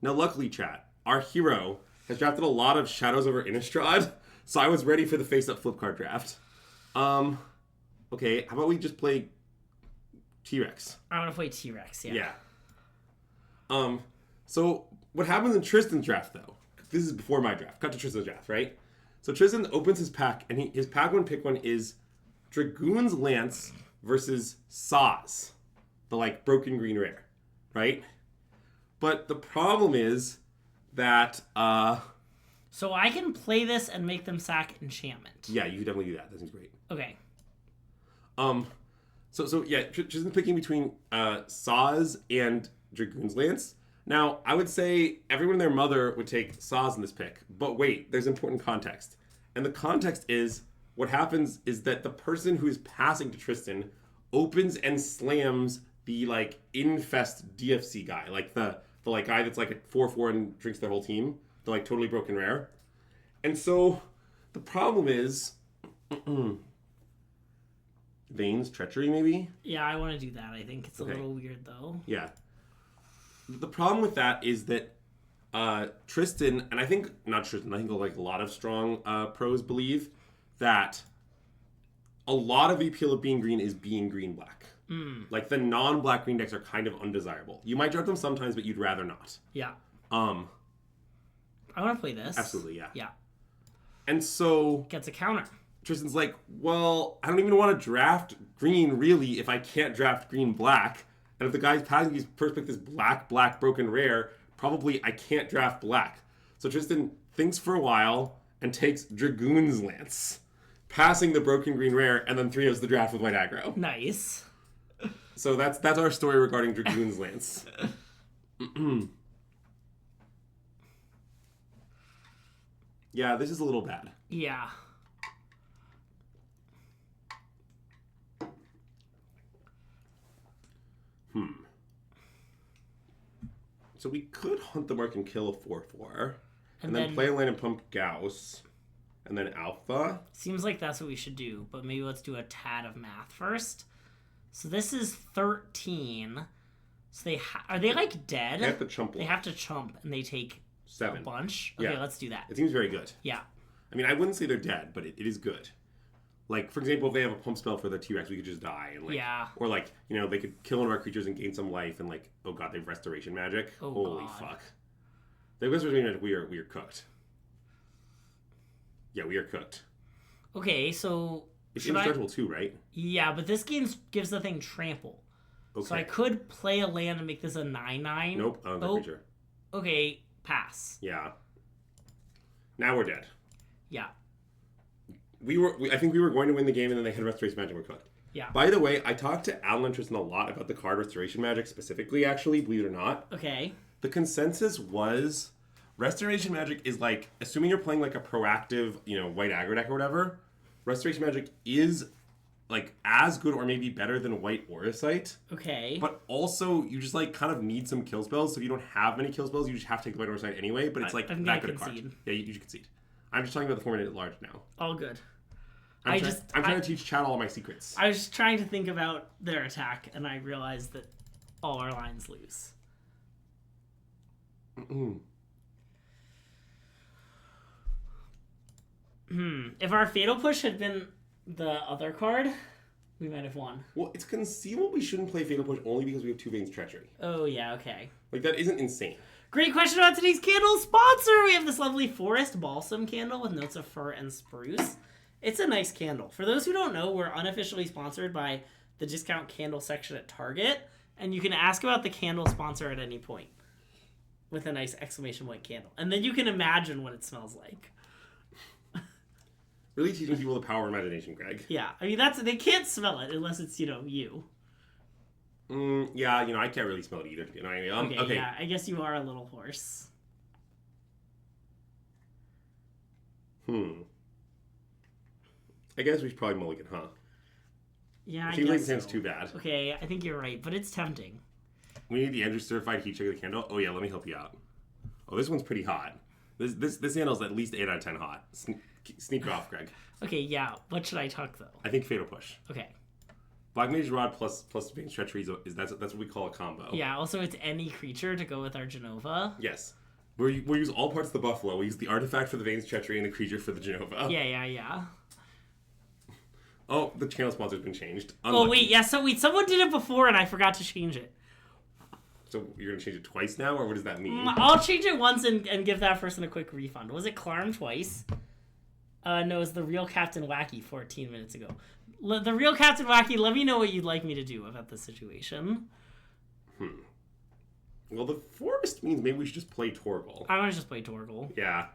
Now, luckily, chat, our hero has drafted a lot of Shadows over Innistrad, so I was ready for the face-up flip card draft. Okay, how about we just play T-Rex? I want to play T-Rex, yeah. Yeah. So, what happens in Tristan's draft, though? This is before my draft. Cut to Tristan's draft, right? So Tristan opens his pack, and his pack one pick one is Dragoon's Lance versus Saz, the, like, broken green rare, right? But the problem is that, So I can play this and make them sack enchantment. Yeah, you can definitely do that. That seems great. Okay. So yeah, Tristan picking between Saz and Dragoon's Lance. Now, I would say everyone and their mother would take Saz in this pick. But wait, there's important context. And the context is, what happens is that the person who is passing to Tristan opens and slams the, like, Infest DFC guy. Like, the like, guy that's, like, a 4/4 and drinks their whole team. The, like, totally broken rare. And so, the problem is, Veins, treachery, maybe? Yeah, I want to do that. I think it's a Okay. little weird, though. Yeah. The problem with that is that Tristan, and I think, not Tristan, I think like a lot of strong pros believe that a lot of the appeal of being green is being green-black. Like, the non-black green decks are kind of undesirable. You might draft them sometimes, but you'd rather not. Yeah. I want to play this. Absolutely, yeah. Yeah. And so Gets a counter. Tristan's like, well, I don't even want to draft green, really, if I can't draft green-black. And if the guy's passing these first pick this black broken rare, probably I can't draft black. So Tristan thinks for a while and takes Dragoon's Lance, passing the broken green rare, and then 3-0s the draft with white aggro. Nice. So that's our story regarding Dragoon's Lance. Yeah, this is a little bad. Yeah. So we could hunt the mark and kill a 4/4, and then then play a land and pump Gauss, and then Alpha. Seems like that's what we should do, but maybe let's do a tad of math first. So this is 13. So are they like dead? They have to chump They one. have to chump, and they take 7. a bunch. Okay, Yeah. let's do that. It seems very good. Yeah. I mean, I wouldn't say they're dead, but it is good. Like, for example, if they have a pump spell for the T-Rex, we could just die. And like, Yeah. Or like, you know, they could kill one of our creatures and gain some life, and like, oh god, they have restoration magic. Oh, Holy God. fuck. They have restoration magic, we are cooked. Yeah, we are cooked. Okay, so It's should I? indestructible too, right? Yeah, but this gives the thing trample. Okay. So I could play a land and make this a 9/9. Nope, I don't have a creature. Okay, pass. Yeah. Now we're dead. Yeah. I think we were going to win the game, and then they had restoration magic. We're cooked. Yeah. By the way, I talked to Alan and Tristan a lot about the card restoration magic specifically. Actually, believe it or not, Okay. the consensus was restoration magic is like, assuming you're playing like a proactive, you know, white aggro deck or whatever. Restoration magic is like as good or maybe better than white Auracite. Okay. But also, you just like kind of need some kill spells. So if you don't have many kill spells, you just have to take the white Auracite anyway. But it's like I'm that gonna good a card. concede. Yeah, you should concede. I'm just talking about the format at large now. All good. I'm trying to teach Chad all my secrets. I was just trying to think about their attack, and I realized that all our lines lose. If our Fatal Push had been the other card, we might have won. Well, it's conceivable we shouldn't play Fatal Push only because we have 2 Veins Treachery. Oh, yeah, okay. Like, that isn't insane. Great question about today's candle sponsor! We have this lovely Forest Balsam candle with notes of fir and spruce. It's a nice candle. For those who don't know, we're unofficially sponsored by the discount candle section at Target, and you can ask about the candle sponsor at any point with a nice exclamation point candle. And then you can imagine what it smells like. Really teaching people the power of imagination, Greg. Yeah, I mean, they can't smell it unless it's, you. Yeah, I can't really smell it either. You know what I mean? Okay, yeah, I guess you are a little hoarse. I guess we should probably mulligan, huh? Yeah, I Seems guess like it sounds so. too bad. Okay, I think you're right, but it's tempting. We need the Andrew certified heat check of the candle. Oh yeah, let me help you out. Oh, this one's pretty hot. This candle's at least 8 out of 10 hot. Sneak off, Greg. Okay, yeah. What should I tuck though? I think Fatal Push. Okay. Black Mage Rod plus Veins Treachery that's what we call a combo. Yeah. Also, it's any creature to go with our Genova. Yes. We'll use all parts of the Buffalo. We use the artifact for the Veins Treachery and the creature for the Genova. Yeah. Oh, the channel sponsor's been changed. Oh wait, yeah. So someone did it before and I forgot to change it. So you're gonna change it twice now, or what does that mean? I'll change it once and give that person a quick refund. Was it Clarm twice? No, it was the Real Captain Wacky 14 minutes ago. The Real Captain Wacky, let me know what you'd like me to do about this situation. Well, the forest means maybe we should just play Torgal. I want to just play Torgal. Yeah.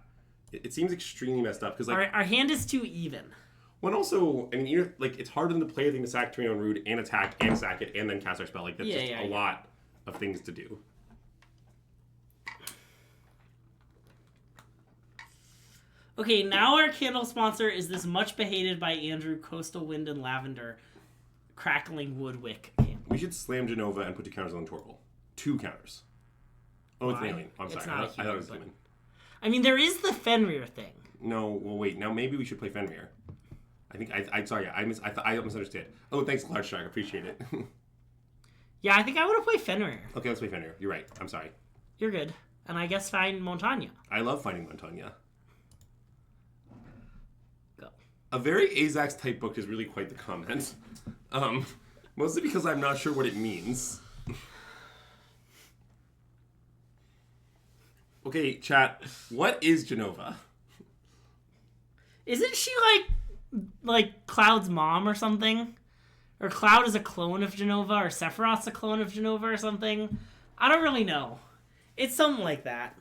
It seems extremely messed up because like Our hand is too even. when also, I mean, it's hard for them to play a thing to sack Tornado and Rude and attack and sack it and then cast our spell. Like that's a lot of things to do. Okay, now our candle sponsor is this much behated by Andrew Coastal Wind and Lavender Crackling Wood Wick candle. We should slam Genova and put 2 counters on Torgal. 2 counters. Oh, it's an alien. I'm sorry. I thought it was human. I mean, there is the Fenrir thing. No, well, wait. Now maybe we should play Fenrir. I'm sorry. Yeah, I misunderstood. Oh, thanks, Cloud Shark. Appreciate it. Yeah, I think I want to play Fenrir. Okay, let's play Fenrir. You're right. I'm sorry. You're good. And I guess find Montaña. I love finding Montaña. Go. A very Azax type book is really quite the comment. Mostly because I'm not sure what it means. Okay, chat. What is Genova? Isn't she like Cloud's mom or something? Or Cloud is a clone of Genova, or Sephiroth's a clone of Genova or something? I don't really know. It's something like that.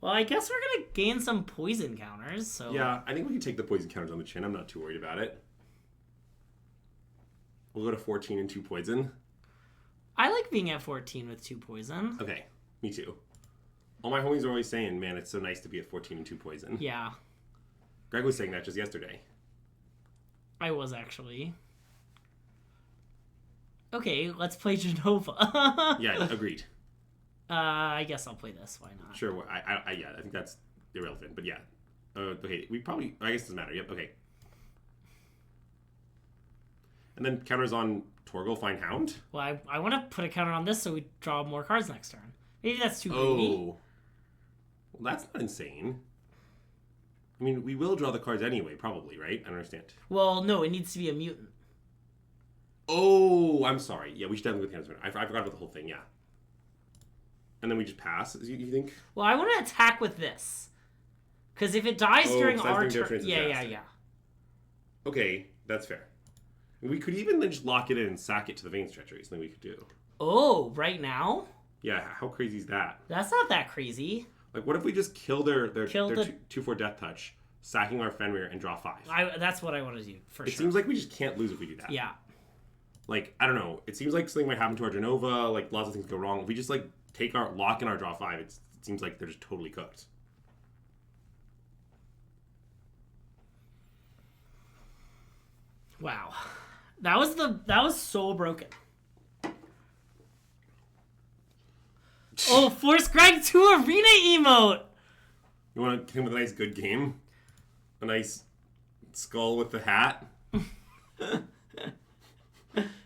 Well, I guess we're gonna gain some poison counters, so... Yeah, I think we can take the poison counters on the chin. I'm not too worried about it. We'll go to 14 and 2 poison. I like being at 14 with 2 poison. Okay, me too. All my homies are always saying, man, it's so nice to be at 14 and 2 poison. Yeah. Greg was saying that just yesterday. I was actually. Okay, let's play Genova. Yeah, agreed. I guess I'll play this. Why not? Sure. I think that's irrelevant. But yeah. Okay, I guess it doesn't matter. Yep, okay. And then counters on Torgal, find Hound? Well, I want to put a counter on this so we draw more cards next turn. Maybe that's too greedy. Oh. Well, that's not insane. I mean, we will draw the cards anyway, probably, right? I don't understand. Well, no, it needs to be a mutant. Oh, I'm sorry. Yeah, we should definitely go with I forgot about the whole thing, yeah. And then we just pass, you think? Well, I want to attack with this. Because if it dies during our turn... Yeah. Okay, that's fair. We could even then just lock it in and sack it to the Vein Stretcher. Something we could do. Oh, right now? Yeah, how crazy is that? That's not that crazy. Like, what if we just kill their 2/4 Death Touch, sacking our Fenrir, and draw 5? That's what I want to do, for sure. It seems like we just can't lose if we do that. Yeah. Like, I don't know. It seems like something might happen to our Genova. Like, lots of things go wrong. If we just, like, lock in our draw 5, it seems like they're just totally cooked. Wow. That was so broken. Oh, force Greg to arena emote! You want to hit him with a nice good game? A nice skull with the hat?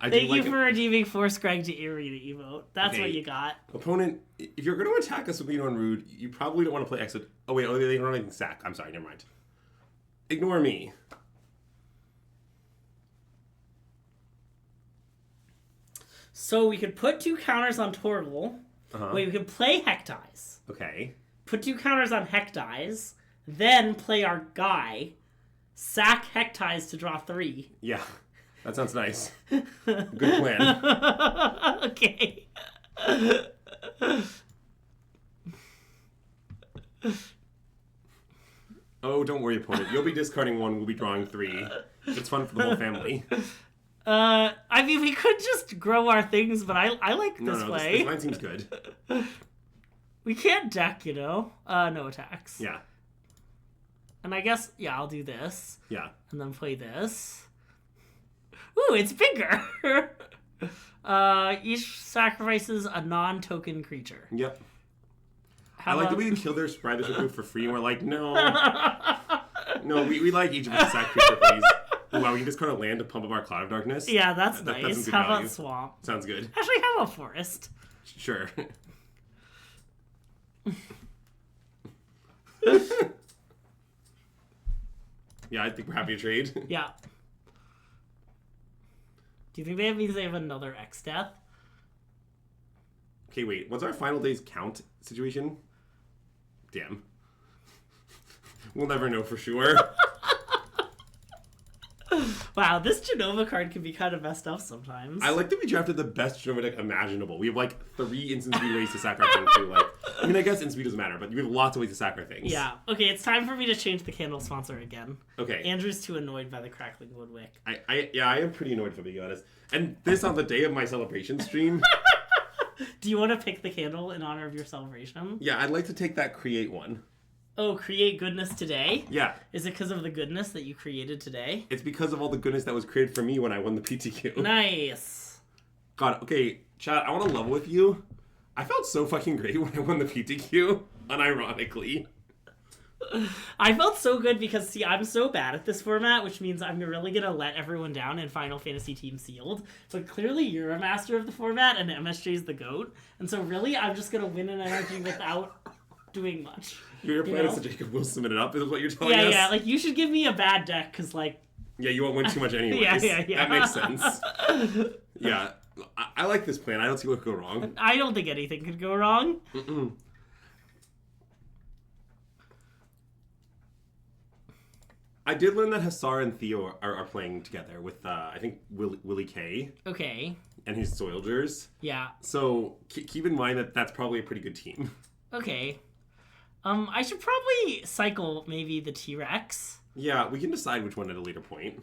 Thank you for redeeming Force Greg to arena emote. That's what you got. Opponent, if you're going to attack us with Beat on Rude, you probably don't want to play Exit. Oh, wait, they don't have anything sack. I'm sorry, never mind. Ignore me. So we could put 2 counters on Torgal. Wait, we could play Hectize. Okay. Put 2 counters on Hectize. Then play our guy. Sack Hectize to draw 3. Yeah, that sounds nice. Good plan. Okay. Oh, don't worry, opponent. You'll be discarding 1, we'll be drawing 3. It's fun for the whole family. I mean, we could just grow our things, but I like this way. This line seems good. We can't deck, no attacks. Yeah. And I guess, I'll do this. Yeah. And then play this. Ooh, it's bigger! Each sacrifices a non-token creature. Yep. I like that we can kill their Sprite for free, and we're like, no. No, we like each of us to sack creature, please. Wow, we can just kind of land to pump up our Cloud of Darkness. Yeah, that's nice. How about Swamp? Sounds good. Actually, how about Forest? Sure. Yeah, I think we're happy to trade. Yeah. Do you think that means they have another X death? Okay, wait. What's our final days count situation? Damn. We'll never know for sure. Wow, this Genova card can be kind of messed up sometimes. I like that we drafted the best Genova deck imaginable. We have like 3 instant speed ways to sack our thing too. Like, I mean, I guess instant speed doesn't matter, but you have lots of ways to sack our things. Yeah. Okay, it's time for me to change the candle sponsor again. Okay. Andrew's too annoyed by the crackling wood wick. I am pretty annoyed, if I'm being honest. And this on the day of my celebration stream. Do you want to pick the candle in honor of your celebration? Yeah, I'd like to take that create one. Oh, create goodness today? Yeah. Is it because of the goodness that you created today? It's because of all the goodness that was created for me when I won the PTQ. Nice. God, okay, chat, I want to level with you. I felt so fucking great when I won the PTQ, unironically. I felt so good because, see, I'm so bad at this format, which means I'm really going to let everyone down in Final Fantasy Team Sealed. But clearly you're a master of the format and MSJ is the GOAT. And so really, I'm just going to win an energy without doing much. Your plan is to Jacob will submit it up, is what you're telling us? Yeah, like, you should give me a bad deck, because, like... Yeah, you won't win too much anyways. Yeah. That makes sense. Yeah, I like this plan. I don't see what could go wrong. I don't think anything could go wrong. Mm-mm. I did learn that Hassar and Theo are playing together with, I think, Willie K. Okay. And his Soilders. Yeah. So keep in mind that that's probably a pretty good team. Okay. I should probably cycle maybe the T-Rex. Yeah, we can decide which one at a later point.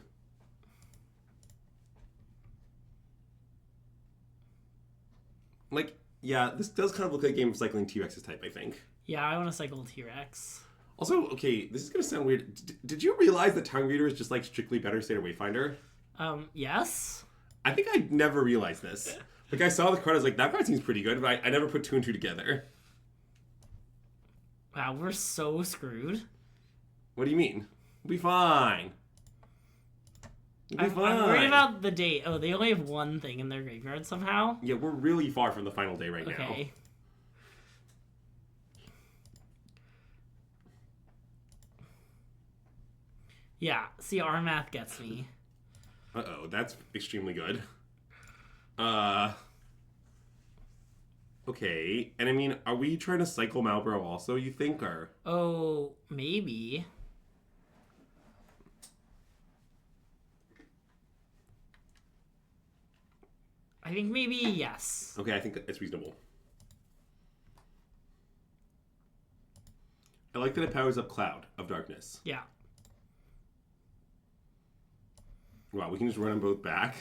Like, yeah, this does kind of look like a game of cycling T-Rex's type, I think. Yeah, I want to cycle T-Rex. Also, okay, this is going to sound weird. Did you realize that Town Greeter is just like strictly Better State or Wayfinder? Yes. I think I never realized this. Like, I saw the card, I was like, that card seems pretty good, but I never put two and two together. Wow, we're so screwed. What do you mean? We'll be fine. I'm worried about the date. Oh, they only have one thing in their graveyard somehow? Yeah, we're really far from the final day right now. Okay. Yeah, see, our math gets me. Uh-oh, that's extremely good. Okay, and I mean, are we trying to cycle Malboro also, you think, or? Oh, maybe. I think maybe yes. Okay, I think it's reasonable. I like that it powers up Cloud of Darkness. Yeah. Wow, we can just run them both back.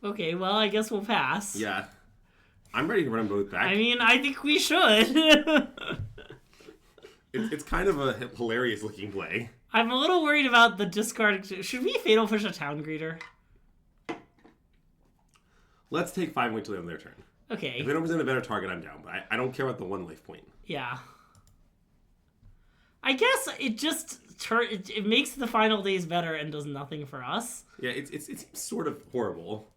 Okay, well, I guess we'll pass. Yeah. I'm ready to run them both back. I mean, I think we should. It's kind of a hilarious looking play. I'm a little worried about the discard. Should we Fatal Push a Town Greeter? Let's take 5 and wait till they're on their turn. Okay. If they don't present a better target, I'm down. But I don't care about the 1 life point. Yeah. I guess it just it makes the final days better and does nothing for us. Yeah, it's sort of horrible.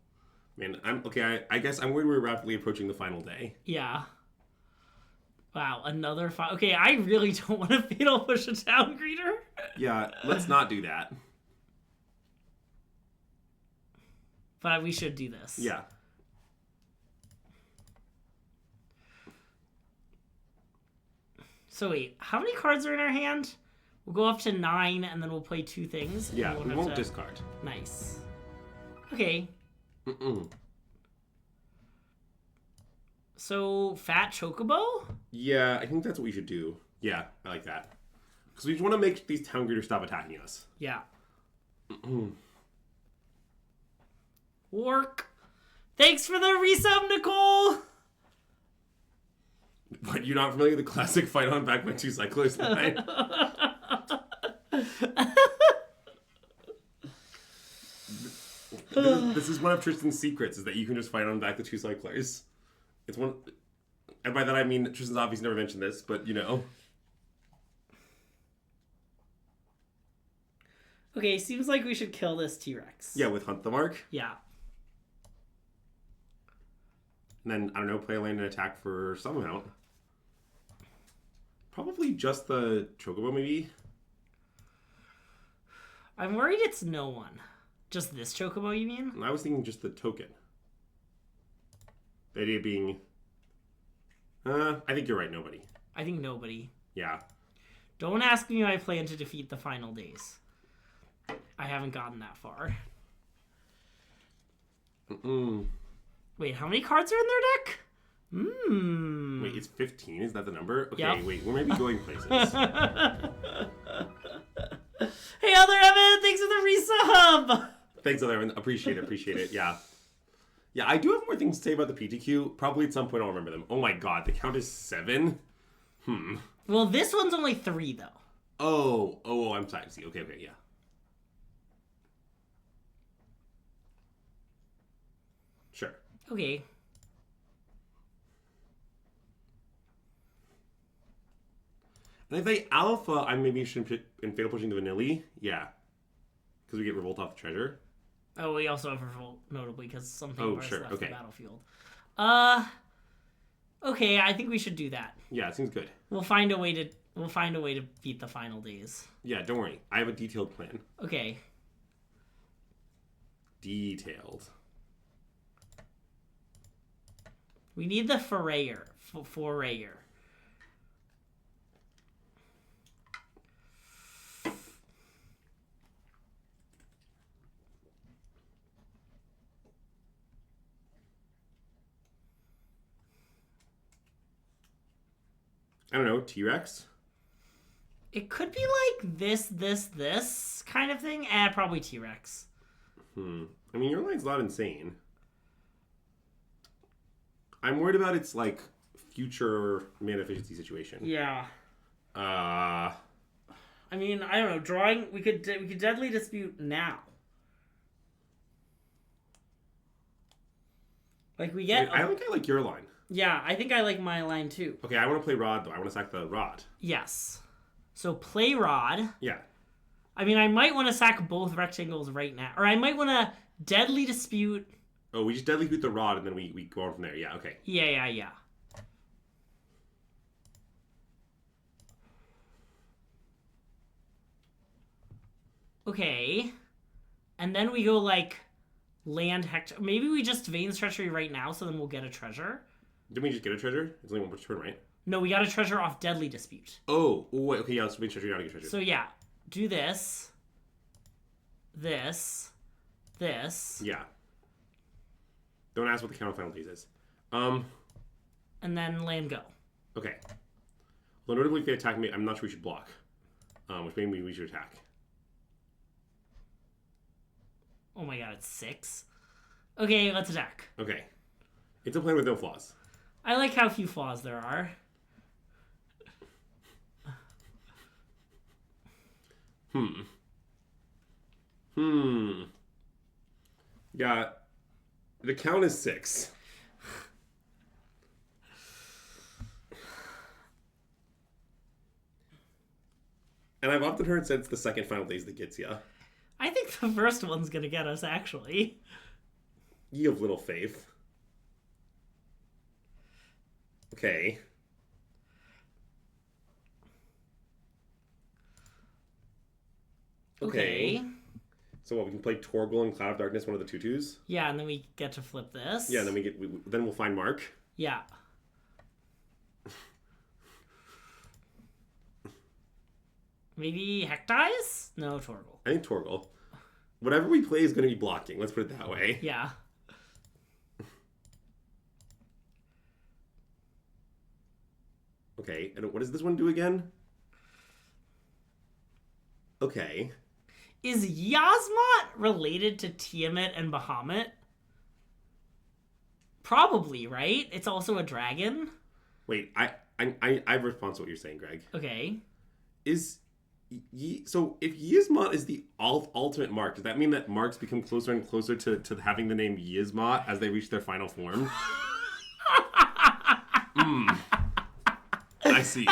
Man, I'm okay. I guess I'm worried we're rapidly approaching the final day. Yeah. Wow, another okay, I really don't want to Fatal Push a Town Greeter. Yeah, let's not do that. But we should do this. Yeah. So wait, how many cards are in our hand? We'll go up to 9, and then we'll play 2 things. Yeah, we won't discard. Nice. Okay. So, Fat Chocobo? Yeah, I think that's what we should do. Yeah, I like that. Because we just want to make these Town Greeters stop attacking us. Yeah. Work. Thanks for the resub, Nicole! What, you're not familiar with the classic fight on back by 2 cyclers line? This is one of Tristan's secrets, is that you can just fight on back the 2 cyclers. It's one... And by that I mean, Tristan's obviously never mentioned this, but you know. Okay, seems like we should kill this T-Rex. Yeah, with Hunt the Mark. Yeah. And then, I don't know, play a land and attack for some amount. Probably just the Chocobo, maybe? I'm worried it's no one. Just this Chocobo, you mean? I was thinking just the token. The idea being... I think you're right, nobody. I think nobody. Yeah. Don't ask me my plan to defeat the final days. I haven't gotten that far. Wait, how many cards are in their deck? Wait, it's 15? Is that the number? Okay, yep. Wait, we're maybe going places. Hey, Other Evan, thanks for the resub! Thanks, Other Evan. Appreciate it, yeah. Yeah, I do have more things to say about the PTQ. Probably at some point I'll remember them. Oh my god, the count is 7? Well, this one's only 3, though. Oh, I'm sorry. See, okay, yeah. Sure. Okay. And if they alpha, I'm maybe interested in fatal pushing the Vanilli. Yeah. Because we get Revolt off the treasure. Oh, we also have Revolt, notably, because something left the battlefield. Okay, I think we should do that. Yeah, it seems good. We'll find a way to beat the final days. Yeah, don't worry. I have a detailed plan. Okay. Detailed. We need the Forayer. Forayer. I don't know, T-Rex? It could be like this kind of thing. Probably T-Rex. I mean, your line's not insane. I'm worried about its, like, future mana efficiency situation. Yeah. I mean, I don't know. Drawing, we could Deadly Dispute now. Like, we get... I think I like your line. Yeah, I think I like my line, too. Okay, I want to play Rod, though. I want to sack the Rod. Yes. So, play Rod. Yeah. I mean, I might want to sack both rectangles right now. Or I might want to Deadly Dispute... Oh, we just Deadly Dispute the Rod, and then we go on from there. Yeah, okay. Yeah. Okay. And then we go, like, land Hector. Maybe we just Veins Treachery right now, so then we'll get a treasure. Didn't we just get a treasure? It's only one per turn, right? No, we got a treasure off Deadly Dispute. Oh, wait, okay, yeah, let's Veins Treachery, gotta get treasure. So, yeah. Do this. This. Yeah. Don't ask what the count final days is. And then land go. Okay. Well, notably, if they attack me, I'm not sure we should block. Which maybe we should attack. Oh my god, it's 6. Okay, let's attack. Okay. It's a plan with no flaws. I like how few flaws there are. Yeah. The count is 6. And I've often heard said it's the second final days that gets ya. I think the first one's gonna get us, actually. Ye of little faith. Okay. Okay. So what, we can play Torgal and Cloud of Darkness, one of the 2/2s? Yeah, and then we get to flip this. Yeah, and then then we'll find Mark. Yeah. Maybe Hectize? No, Torgal. I think Torgal. Whatever we play is going to be blocking. Let's put it that way. Yeah. Okay, and what does this one do again? Okay. Is Yasmat related to Tiamat and Bahamut? Probably, right? It's also a dragon. Wait, I respond to what you're saying, Greg. Okay. So if Yizmot is the ultimate mark, does that mean that marks become closer and closer to having the name Yizmot as they reach their final form? I see.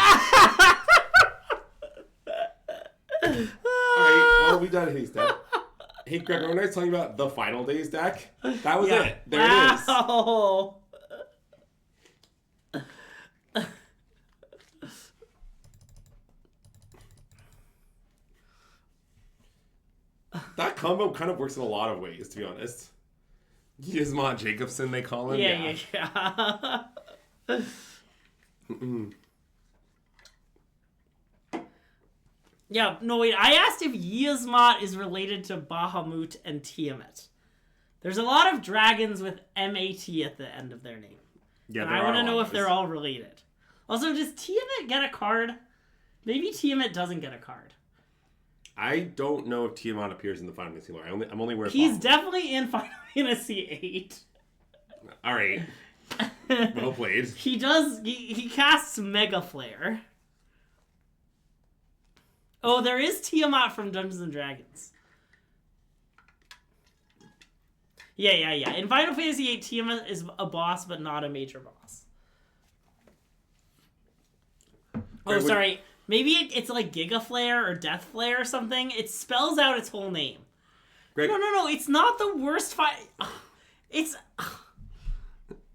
Alright, well, we done Haze deck. Hey, Greg, remember I was telling you about the final days deck? That was it. There it is. That combo kind of works in a lot of ways, to be honest. Gizmot Jacobson, they call him. Yeah. Yeah, no, wait. I asked if Yizmot is related to Bahamut and Tiamat. There's a lot of dragons with M-A-T at the end of their name. Yeah, and I want to know if they're all related. Also, does Tiamat get a card? Maybe Tiamat doesn't get a card. I don't know if Tiamat appears in the Final Fantasy lore. I'm only aware of He's definitely in Final Fantasy VIII. All right. Well played. He does. He casts Mega Flare. Oh, there is Tiamat from Dungeons and Dragons. Yeah. In Final Fantasy VIII, Tiamat is a boss, but not a major boss. Oh, sorry. Maybe it's like Giga Flare or Death Flare or something. It spells out its whole name. Greg, No. It's not the worst It's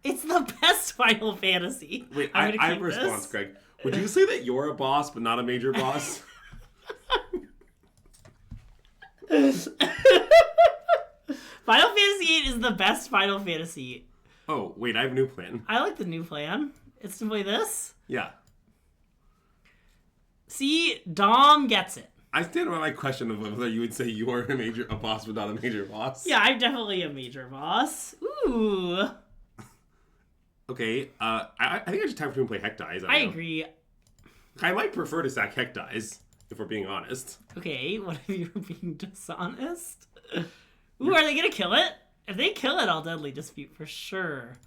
the best Final Fantasy. Wait, I have a response, Greg. Would you say that you're a boss but not a major boss? Final Fantasy VIII is the best Final Fantasy. Oh, wait, I have a new plan. I like the new plan. It's to play this. Yeah. See, Dom gets it. I stand by my question of whether you would say you're a boss but not a major boss. Yeah, I'm definitely a major boss. Ooh. Okay, I think I should time for him to play Heck Dies. I agree. I might prefer to sack Heck Dies, if we're being honest. Okay, what if you're being dishonest? Ooh, are they gonna kill it? If they kill it, I'll Deadly Dispute for sure.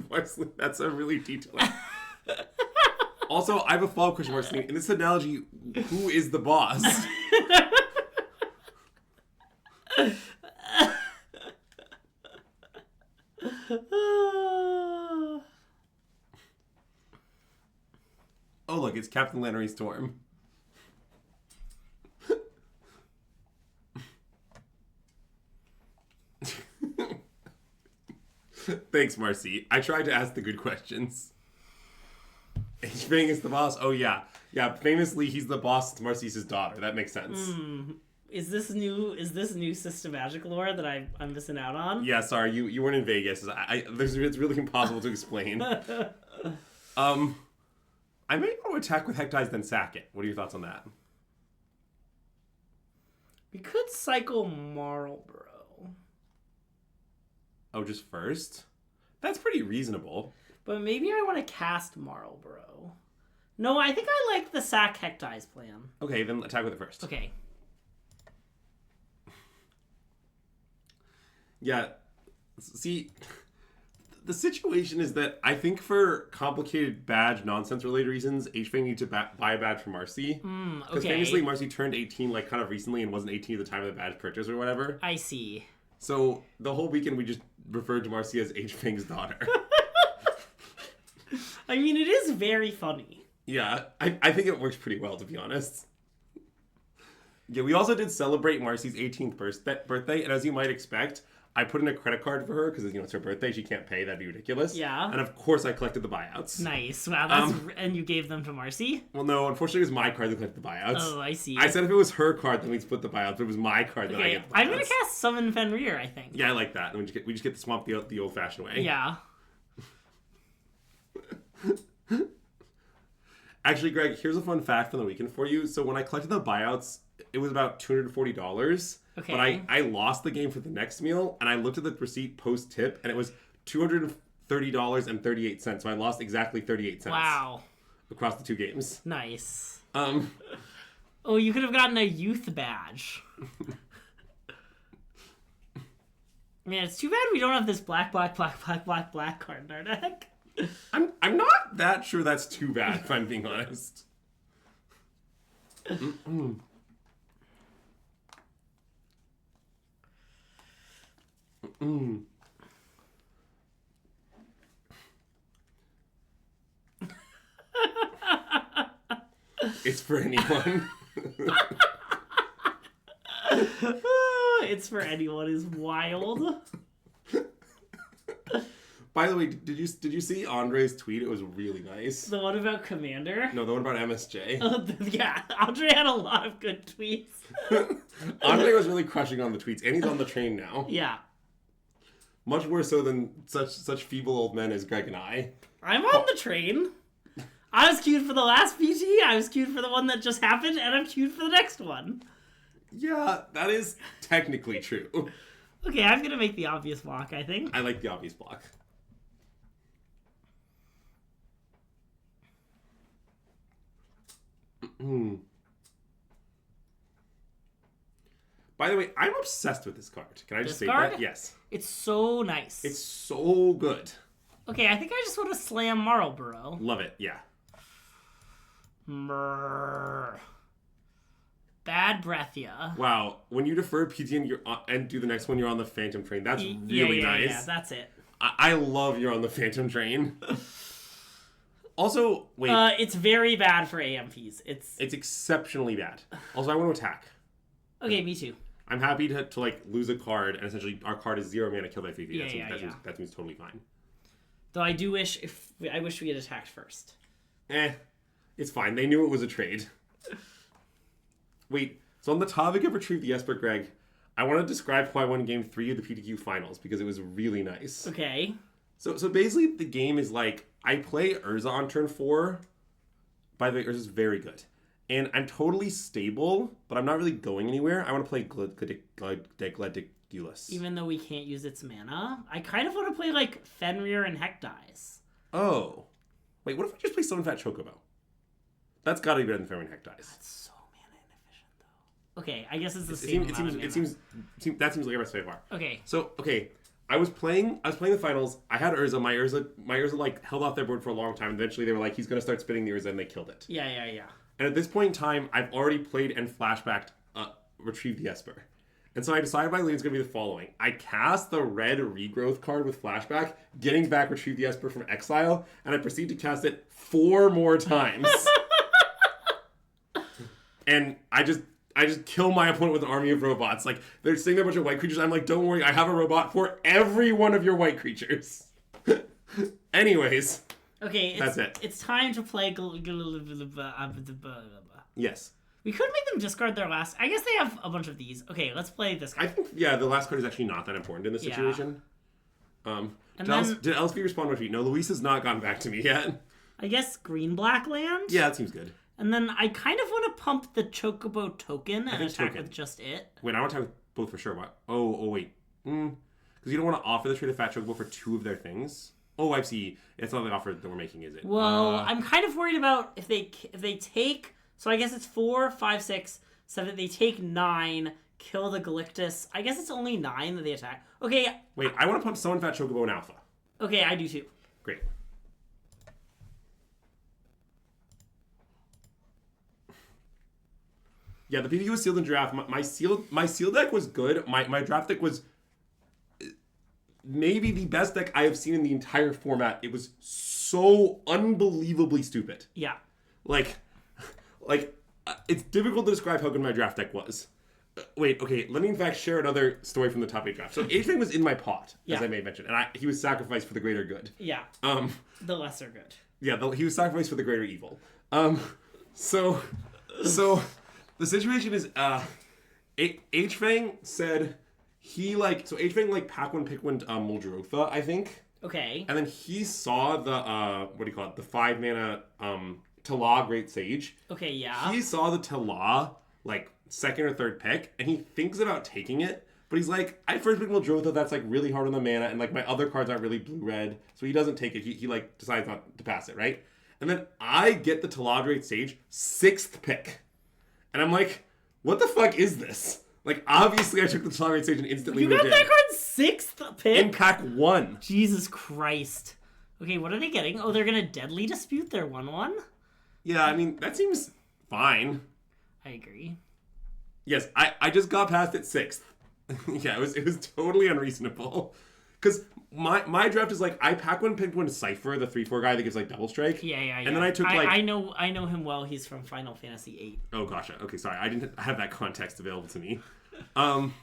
Marceline, that's a really detailed. Also, I have a follow-up question, Marceline. In this analogy, who is the boss? Oh, look, it's Captain Lannery Storm. Thanks, Marcy. I tried to ask the good questions. H-Fang is the boss? Oh, yeah. Yeah, famously, he's the boss. Marcy's his daughter. That makes sense. Is this new SystemMagic lore that I'm missing out on? Yeah, sorry. You weren't in Vegas. It's really impossible to explain. I may want to attack with Heck Dies, then sack it. What are your thoughts on that? We could cycle Marlboro. Oh, just first? That's pretty reasonable. But maybe I want to cast Marlboro. No, I think I like the sack Heck Dies plan. Okay, then attack with it first. Okay. Yeah. See, the situation is that I think for complicated badge nonsense related reasons, H-Fang needs to buy a badge for Marcy. Because famously, Marcy turned 18 like kind of recently and wasn't 18 at the time of the badge purchase or whatever. I see. So the whole weekend we just referred to Marcy as H-Fang's daughter. I mean, it is very funny. Yeah, I think it works pretty well, to be honest. Yeah, we also did celebrate Marcy's 18th birthday, and as you might expect, I put in a credit card for her because, it's her birthday. She can't pay. That'd be ridiculous. Yeah. And of course, I collected the buyouts. Nice. Wow. And you gave them to Marcy? Well, no. Unfortunately, it was my card that collected the buyouts. Oh, I see. I said if it was her card, then we'd split the buyouts. But it was my card that I get the buyouts. I'm going to cast Summon Fenrir, I think. Yeah, I like that. And we just get to swamp the old-fashioned way. Yeah. Actually, Greg, here's a fun fact from the weekend for you. So when I collected the buyouts, it was about $240. Okay. But I lost the game for the next meal, and I looked at the receipt post-tip, and it was $230.38. So I lost exactly 38 cents. Wow. Across the two games. Nice. Oh, you could have gotten a youth badge. Man, it's too bad we don't have this black card in our deck. I'm not that sure that's too bad, if I'm being honest. It's for anyone. It's for anyone is wild. By the way, did you see Andre's tweet? It was really nice. The one about Commander? No, the one about MSJ. Yeah, Andre had a lot of good tweets. Andre was really crushing on the tweets, and he's on the train now. Yeah. Much more so than such feeble old men as Greg and I. I'm on the train. I was queued for the last PT, I was queued for the one that just happened, and I'm queued for the next one. Yeah, that is technically true. Okay, I'm gonna make the obvious block, I think. I like the obvious block. By the way, I'm obsessed with this card. Can I just say that? Yes. It's so nice. It's so good. Okay, I think I just want to slam Marlboro. Love it, yeah. Bad breath, yeah. Wow, when you defer PT and do the next one, you're on the Phantom Train. That's really nice. Yeah, that's it. I love you're on the Phantom Train. Also, wait. It's very bad for AMPs. It's exceptionally bad. Also, I want to attack. Okay, me too. I'm happy to like lose a card, and essentially our card is 0 mana killed by 3/3. That seems totally fine. Though I do wish we had attacked first. It's fine. They knew it was a trade. Wait, so on the topic of Retrieve the Esper, Greg, I want to describe how I won Game 3 of the PTQ Finals, because it was really nice. Okay. So basically, the game is like, I play Urza on turn 4. By the way, Urza's very good. And I'm totally stable, but I'm not really going anywhere. I want to play Gladiculus. Even though we can't use its mana? I kind of want to play, like, Fenrir and Hekdies. Oh. Wait, what if I just play Summon Fat Chocobo? That's gotta be better than Fenrir and Hekdies. That's so mana inefficient, though. Okay, I guess it's the same amount of mana. That seems like a best way far. Okay. So, okay. I was playing the finals. I had Urza. My Urza like held off their board for a long time. Eventually, they were like, he's gonna start spinning the Urza, and they killed it. Yeah. And at this point in time, I've already played and flashbacked Retrieve the Esper. And so I decided my lane is going to be the following. I cast the red regrowth card with flashback, getting back Retrieve the Esper from exile, and I proceed to cast it 4 more times. And I just kill my opponent with an army of robots. Like, they're sitting there a bunch of white creatures. I'm like, don't worry, I have a robot for every one of your white creatures. Anyways. Okay, that's it. It's time to play. Yes. We could make them discard their last. I guess they have a bunch of these. Okay, let's play this guy. I think the last card is actually not that important in this situation. Did LSP respond to my tweet? No, Luis has not gotten back to me yet. I guess green-black land? Yeah, that seems good. And then I kind of want to pump the Chocobo token and attack with just it. Wait, I want to attack with both for sure. What? Oh, wait. Because you don't want to offer the trade of Fat Chocobo for 2 of their things. Oh, I see. It's not the offer that we're making, is it? Well, I'm kind of worried about if they take... So I guess it's 4, 5, 6, 7. They take 9, kill the Galactus. I guess it's only 9 that they attack. Okay. Wait, I want to pump Summon Fat Chocobo in Alpha. Okay, I do too. Great. Yeah, the PTQ was sealed in draft. My seal deck was good. My draft deck was maybe the best deck I have seen in the entire format. It was so unbelievably stupid. Yeah. Like, it's difficult to describe how good my draft deck was. Wait, okay, let me in fact share another story from the top 8 draft. So H-Fang was in my pot, as I may mention, and he was sacrificed for the greater good. Yeah. The lesser good. Yeah, he was sacrificed for the greater evil. So the situation is, H-Fang said H-Fang pack one, pick one Muldrotha, I think. Okay. And then he saw the 5 mana Tala Great Sage. Okay, yeah. He saw the Tala, second or third pick, and he thinks about taking it, but he's like, I first picked Muldrotha, that's really hard on the mana, and my other cards aren't really blue-red, so he doesn't take it. He decides not to pass it, right? And then I get the Tala Great Sage 6th pick. And I'm like, what the fuck is this? Obviously I took the Tala Great Sage and instantly moved in. You got that card 6th pick? In pack 1. Jesus Christ. Okay, what are they getting? Oh, they're gonna Deadly Dispute their 1/1? Yeah, I mean, that seems fine. I agree. Yes, I just got past it 6th. Yeah, it was totally unreasonable. Because my draft is I pack one, picked one Cypher, the 3/4 guy that gives double strike. Yeah. And then I took I know him well. He's from Final Fantasy VIII. Oh gotcha. Okay, sorry, I didn't have that context available to me. Wow,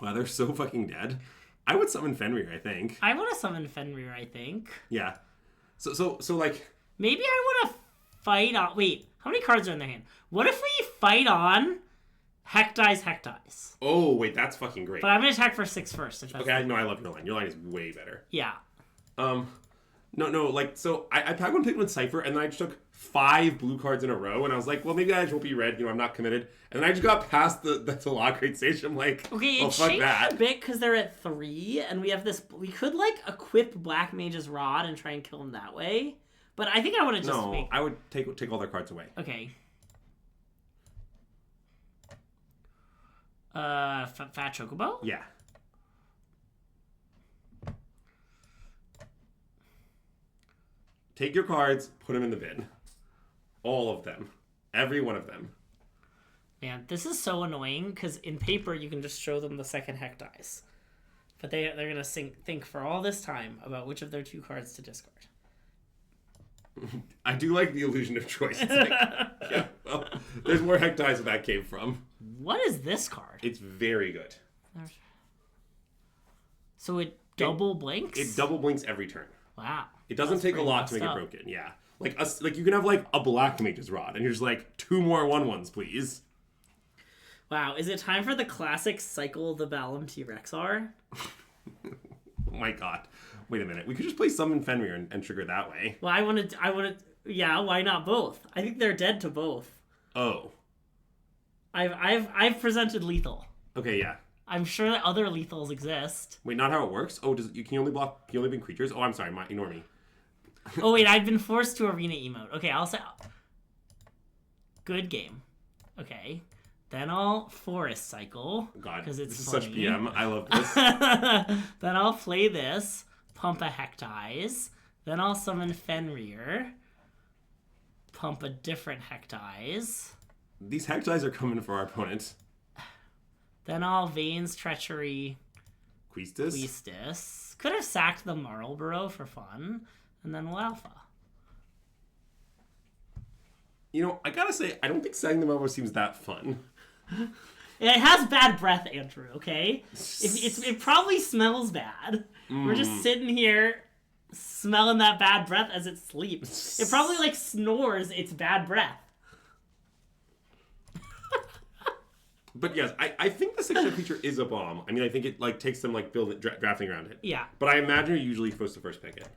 they're so fucking dead. I would summon Fenrir, I think. I want to summon Fenrir, I think. Yeah. So maybe I want to fight on. Wait, how many cards are in their hand? What if we fight on Hekdies? Oh, wait, that's fucking great. But I'm going to attack for 6 first. Okay, no, I love your line. Your line is way better. Yeah. No, so I packed one, picked one Cypher, and then I just took 5 blue cards in a row, and I was like, well, maybe I just won't be red, I'm not committed. And then I just got past the Tala Great Sage. I'm like, okay, it fuck changed that. a bit because they're at 3, and we have this. We could equip Black Mage's Rod and try and kill him that way. But I think I want to just No, I would take all their cards away. Okay. Fat Chocobo? Yeah. Take your cards, put them in the bin. All of them. Every one of them. Man, this is so annoying because in paper you can just show them the second Hekdies. But they're going to think for all this time about which of their 2 cards to discard. I do like the illusion of choice. It's like, yeah, well, there's more hectides where that came from. What is this card? It's very good. So it double blinks? It double blinks every turn. Wow. It doesn't take a lot to make it broken. Yeah. Like you can have like a black mage's rod and you're just like 2 more 1/1s, please. Wow, is it time for the classic cycle the Balam T-Rexar? Oh my god. Wait a minute. We could just play Summon Fenrir and trigger that way. Well, I want to, yeah, why not both? I think they're dead to both. Oh. I've presented lethal. Okay, yeah. I'm sure that other lethals exist. Wait, not how it works? Oh, can you only bring creatures? Oh, I'm sorry, ignore me. Oh wait, I've been forced to arena emote. Okay, I'll say good game. Okay. Then I'll forest cycle. God, because it's this funny. is such PM. I love this. Then I'll play this, pump a Hectize. Then I'll summon Fenrir, pump a different Hectize. These Hectize are coming for our opponent. Then I'll Vane's Treachery, Quistis. Could have sacked the Marlborough for fun, and then we'll Alpha. You know, I gotta say, I don't think sacking the Marlborough seems that fun. It has bad breath, Andrew, okay? It probably smells bad. We're just sitting here smelling that bad breath as it sleeps. It probably, like, snores its bad breath. But yes, I think the 6-shot feature is a bomb. I mean, I think it like takes them like drafting around it. Yeah. But I imagine you're usually supposed to first pick it.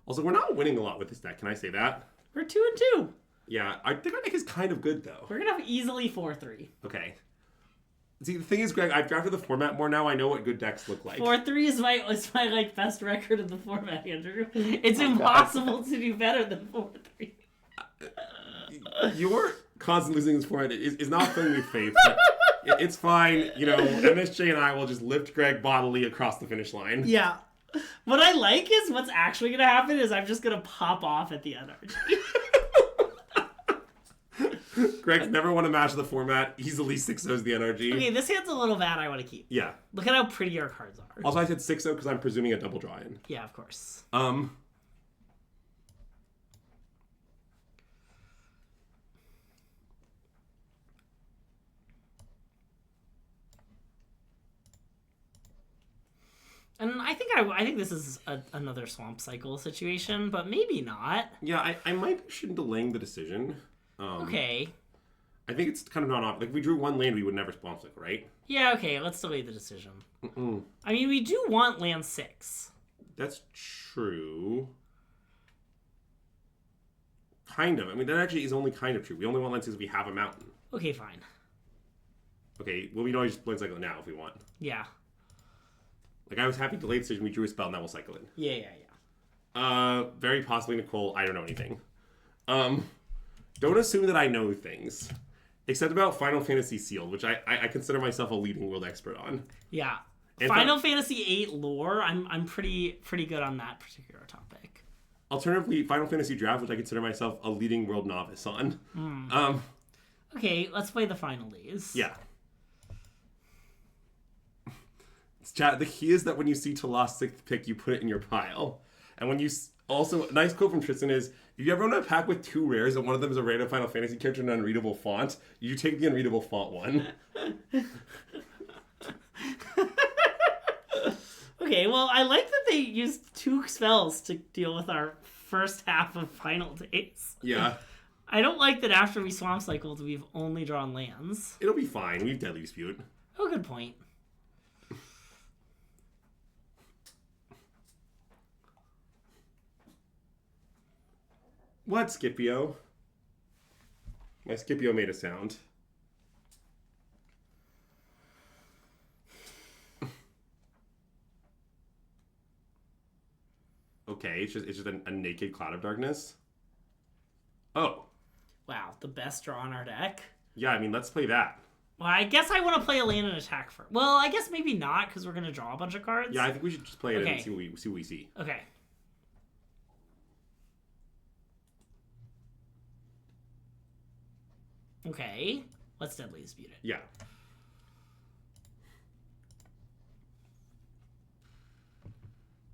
Also, we're not winning a lot with this deck. Can I say that? We're 2-2. Yeah, I think our deck is kind of good though. We're gonna have easily 4-3. Okay. See, the thing is, Greg, I've drafted the format more now. I know what good decks look like. 4-3 is my like best record in the format, Andrew. It's impossible to do better than 4-3. You're constantly losing this format is not filling me with faith. It's fine. You know, MSJ and I will just lift Greg bodily across the finish line. Yeah. What I like is what's actually gonna happen is I'm just gonna pop off at the NRG. Greg's never won a match of the format. Easily 6-0's the NRG. Okay, this hand's a little bad. I want to keep. Yeah. Look at how pretty our cards are. Also, I said 6-0 because I'm presuming a double draw in. Yeah, of course. And I think this is another swamp cycle situation, but maybe not. Yeah, I might be delaying the decision. Okay. I think it's kind of not like if we drew one land, we would never swamp cycle, right? Yeah, okay, let's delay the decision. I mean, we do want land 6. That's true. Kind of. I mean, that actually is only kind of true. We only want land 6 if we have a mountain. Okay, fine. Okay, well, we can always just land cycle now if we want. Yeah. Like, I was happy to delay the decision. We drew a spell, and now we'll cycle in. Yeah. Very possibly Nicole. I don't know anything. Don't assume that I know things. Except about Final Fantasy Sealed, which I consider myself a leading world expert on. Yeah. Final Fantasy VIII lore, I'm pretty good on that particular topic. Alternatively, Final Fantasy Draft, which I consider myself a leading world novice on. Okay, let's play the final days. Yeah. Chat, the key is that when you see Talas 6th pick, you put it in your pile. And when you... Also, a nice quote from Tristan is, if you ever run a pack with 2 rares and one of them is a random Final Fantasy character in an unreadable font, you take the unreadable font one. Okay, well, I like that they used 2 spells to deal with our first half of Final Days. Yeah. I don't like that after we swamp cycled, we've only drawn lands. It'll be fine. We have Deadly Dispute. Oh, good point. What, Scipio? My Scipio made a sound. Okay, it's just a naked cloud of darkness. Oh. Wow, the best draw on our deck. Yeah, I mean, let's play that. Well, I guess I want to play a land and attack first. Well, I guess maybe not, because we're going to draw a bunch of cards. Yeah, I think we should just play it and see what we see. Okay. Okay. Let's Deadly Dispute it. Yeah.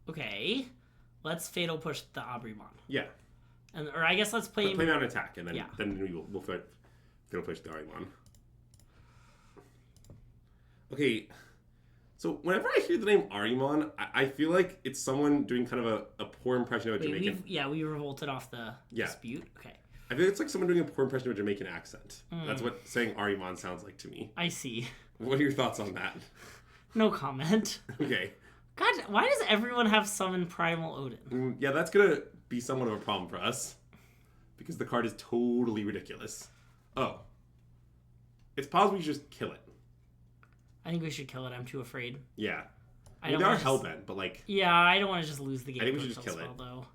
Okay. Let's Fatal Push the Abribon. Yeah. or I guess let's play... Play Mountain Attack, and then, Yeah. then we'll fiddle push the Arimon. Okay, so whenever I hear the name Arimon, I feel like it's someone doing kind of a poor impression of a Jamaican. We revolted off the dispute. Okay. I feel it's like someone doing a poor impression of a Jamaican accent. That's what saying Arimon sounds like to me. I see. What are your thoughts on that? No comment. Okay. God, why does everyone have summon Primal Odin? Yeah, that's gonna be somewhat of a problem for us. Because the card is totally ridiculous. Oh. It's possible we should just kill it. I think we should kill it. I'm too afraid. Yeah. I don't they are wanna just- hellbent, but like... Yeah, I don't want to just lose the game. I think we should just kill it. Spell, though.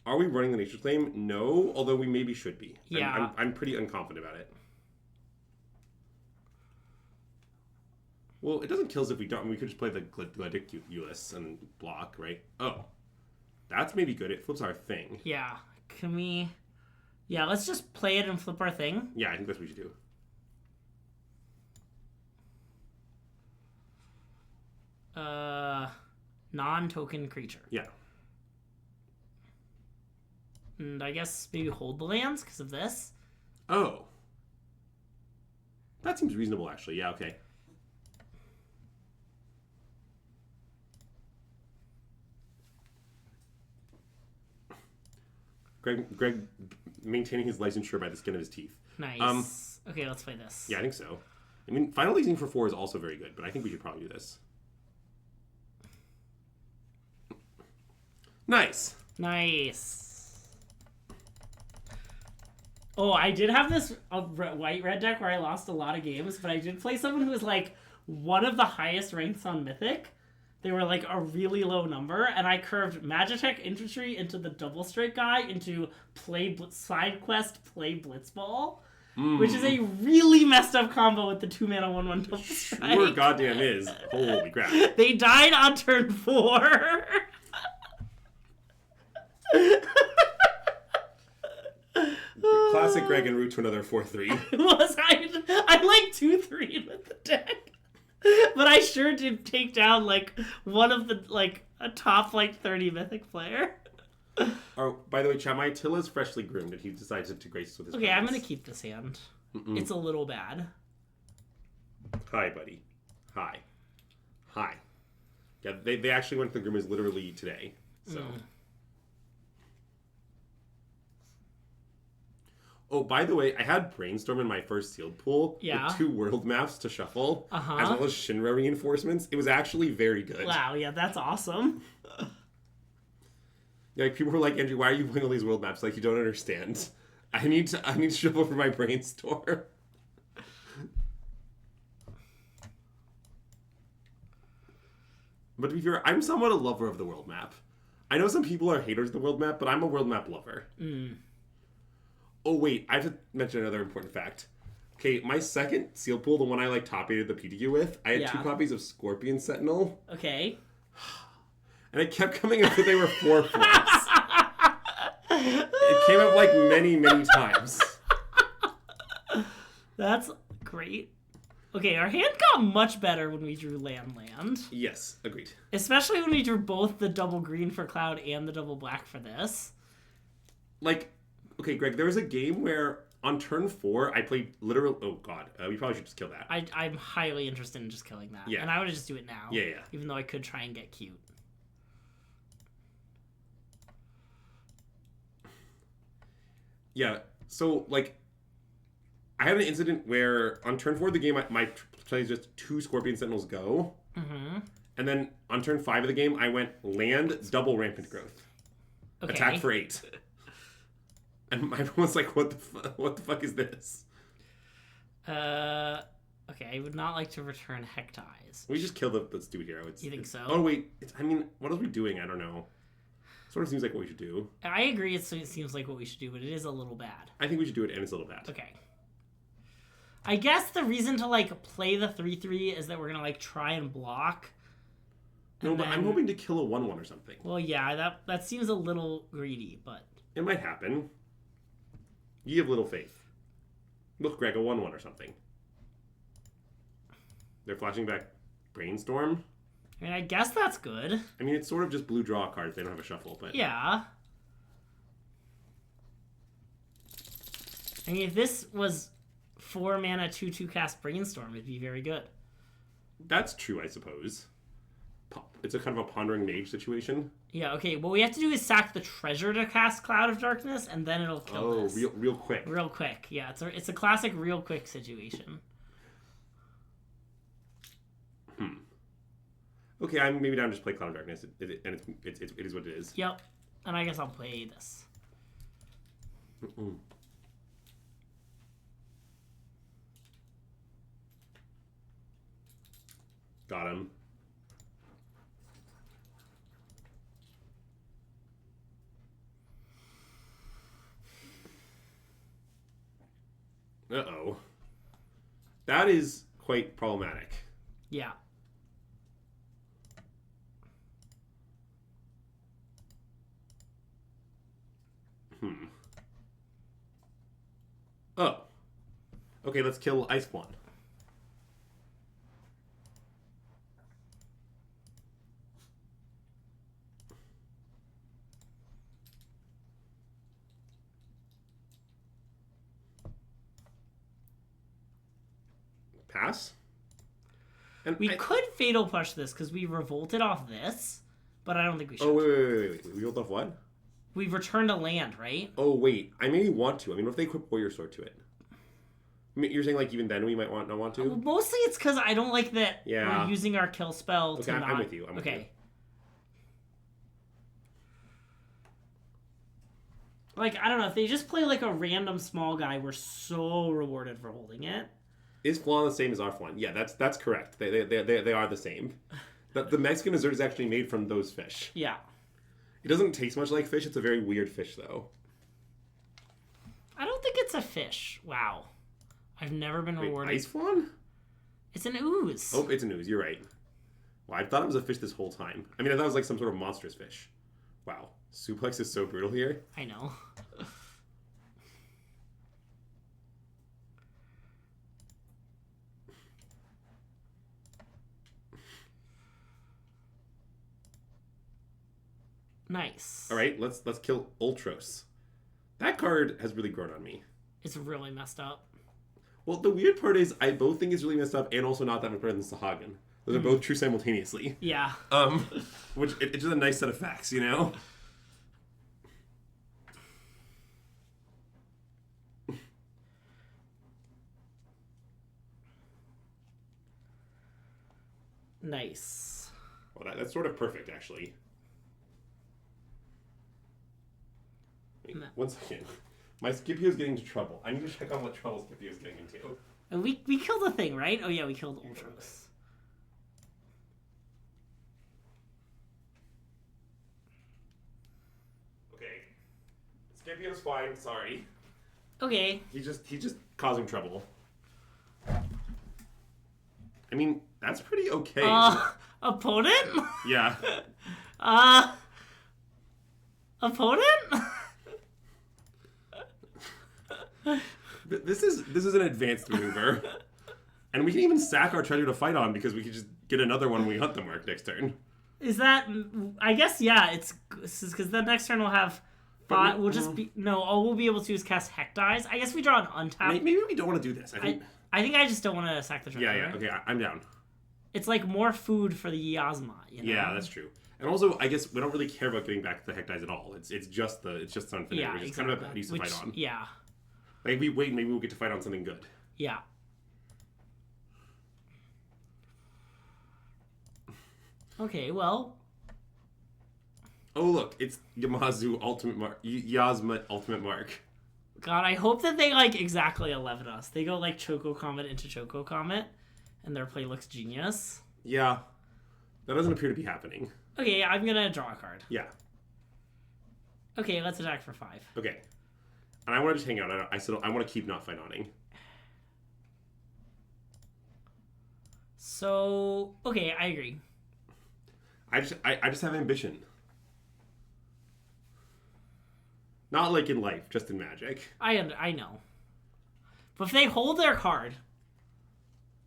Are we running the Nature Claim? No, although we maybe should be. Yeah. I'm pretty unconfident about it. Well, it doesn't kill us if we don't. We could just play the Gladiculus and block, right? Oh. That's maybe good. It flips our thing. Yeah. Can we... Yeah, let's just play it and flip our thing. Yeah, I think that's what we should do. Non-token creature. Yeah. And I guess maybe hold the lands because of this. Oh. That seems reasonable, actually. Yeah, okay. Greg maintaining his licensure by the skin of his teeth. Nice. Okay, let's play this. Yeah, I think so. I mean, Final Leasing for 4 is also very good, but I think we should probably do this. Nice. Nice. Oh, I did have this white-red deck where I lost a lot of games, but I did play someone who was like one of the highest ranks on Mythic. They were like a really low number, and I curved Magitech Infantry into the double strike guy into side quest, play Blitzball, which is a really messed up combo with the 2-mana 1/1 double strike. Sure goddamn is. Holy crap. They died on turn 4. Classic Greg en route to another 4-3. I like 2-3 with the deck. But I sure did take down like one of the a top 30 Mythic player. Oh, by the way, chat, my Tilla's freshly groomed and he decided to grace us with his Okay, I'm presence. gonna keep this hand. It's a little bad. Hi, buddy. Hi. Yeah, they actually went to the groomers literally today. So. Oh, by the way, I had Brainstorm in my first sealed pool with 2 world maps to shuffle, as well as Shinra reinforcements. It was actually very good. Wow, yeah, that's awesome. Yeah, like people were like, Andrew, why are you playing all these world maps? Like, you don't understand. I need to shuffle for my Brainstorm. But to be fair, I'm somewhat a lover of the world map. I know some people are haters of the world map, but I'm a world map lover. Oh, wait, I have to mention another important fact. Okay, my second seal pool, the one I top-aided the PTQ with, I had 2 copies of Scorpion Sentinel. Okay. And it kept coming up that they were 4/4s. It came up many, many times. That's great. Okay, our hand got much better when we drew land. Yes, agreed. Especially when we drew both the double green for Cloud and the double black for this. Okay, Greg, there was a game where on turn 4, I played literal... Oh, God. We probably should just kill that. I'm highly interested in just killing that. Yeah. And I want to just do it now. Yeah. Even though I could try and get cute. Yeah, so, I had an incident where on turn 4 of the game, my plays just 2 Scorpion Sentinels go. Mm-hmm. And then on turn 5 of the game, I went land, double Rampant Growth. Okay. Attack for 8. And everyone's like, what the fuck is this? Okay, I would not like to return Hectize. We just kill the stupid hero. You think so? Oh, wait. What are we doing? I don't know. Sort of seems like what we should do. I agree it seems like what we should do, but it is a little bad. I think we should do it, and it's a little bad. Okay. I guess the reason to, play the 3/3 is that we're gonna, try and block. No, but I'm hoping to kill a 1/1 or something. Well, yeah, that seems a little greedy, but... It might happen. You have little faith. Look, Greg, a 1/1 or something. They're flashing back Brainstorm. I mean, I guess that's good. I mean, it's sort of just blue draw cards. They don't have a shuffle, but... Yeah. I mean, if this was 4 mana 2/2 cast Brainstorm, it'd be very good. That's true, I suppose. It's a kind of a Pondering Mage situation. Yeah, okay. What we have to do is sack the treasure to cast Cloud of Darkness, and then it'll kill this. Real quick. Real quick, yeah. It's a classic real quick situation. Okay, I'm maybe down to just play Cloud of Darkness, and it is what it is. Yep. And I guess I'll play this. Got him. Uh-oh. That is quite problematic. Yeah. Oh. Okay, let's kill Ice Blonde. Pass? And We could Fatal Push this because we revolted off this, but I don't think we should. Oh, wait. We rolled off what? We've returned a land, right? Oh, wait. I maybe want to. I mean, what if they equip Warrior Sword to it? I mean, you're saying, like, even then we might not want to? Well, mostly it's because I don't like that Yeah. we're using our kill spell to not... I'm with you. I'm with you. Like, I don't know. If they just play, like, a random small guy, we're so rewarded for holding it. Is Flan the same as our Flan? Yeah, that's correct. They are the same. The Mexican dessert is actually made from those fish. Yeah. It doesn't taste much like fish. It's a very weird fish, though. I don't think it's a fish. Wow. I've never been rewarded. Ice Flan? It's an ooze. Oh, it's an ooze. You're right. Well, I thought it was a fish this whole time. I mean, I thought it was like some sort of monstrous fish. Wow. Suplex is so brutal here. I know. Nice. All right, let's kill Ultros. That card has really grown on me. It's really messed up. Well, the weird part is I both think it's really messed up and also not that much better than Sahagin. Those are both true simultaneously. Yeah. Which it's just a nice set of facts, you know? Nice. Well, that's sort of perfect, actually. Wait, 1 second. My Scipio's getting into trouble. I need to check on what trouble Scipio's getting into. And we killed a thing, right? Oh yeah, we killed Ultros. Okay. Scipio's fine, sorry. Okay. He's just causing trouble. I mean, that's pretty okay. Opponent? Yeah. Opponent? This is an advanced maneuver. And we can even sack our treasure to fight on because we can just get another one when we hunt the mark next turn. Is that... I guess, yeah, it's because the next turn we'll have... we'll just be... No, all we'll be able to do is cast Heck Dies. I guess we draw an untap. Maybe we don't want to do this. I think I just don't want to sack the treasure. Yeah, okay, I'm down. It's like more food for the Miasma, you know? Yeah, that's true. And also, I guess we don't really care about getting back the Heck Dies at all. It's just Sunfiner, yeah, which is exactly. kind of a bad use to fight on. Yeah. Like, if we wait, maybe we'll get to fight on something good. Yeah. Okay, well... Oh, look, it's Yamazu Ultimate Mark. Yasma Ultimate Mark. God, I hope that they, like, exactly 11 us. They go, like, Choco Comet into Choco Comet, and their play looks genius. Yeah. That doesn't appear to be happening. Okay, I'm gonna draw a card. Yeah. Okay, let's attack for 5. Okay. And I want to just hang out. I want to keep not fight oning. So, okay, I agree. I just have ambition. Not like in life, just in Magic. I know. But if they hold their card,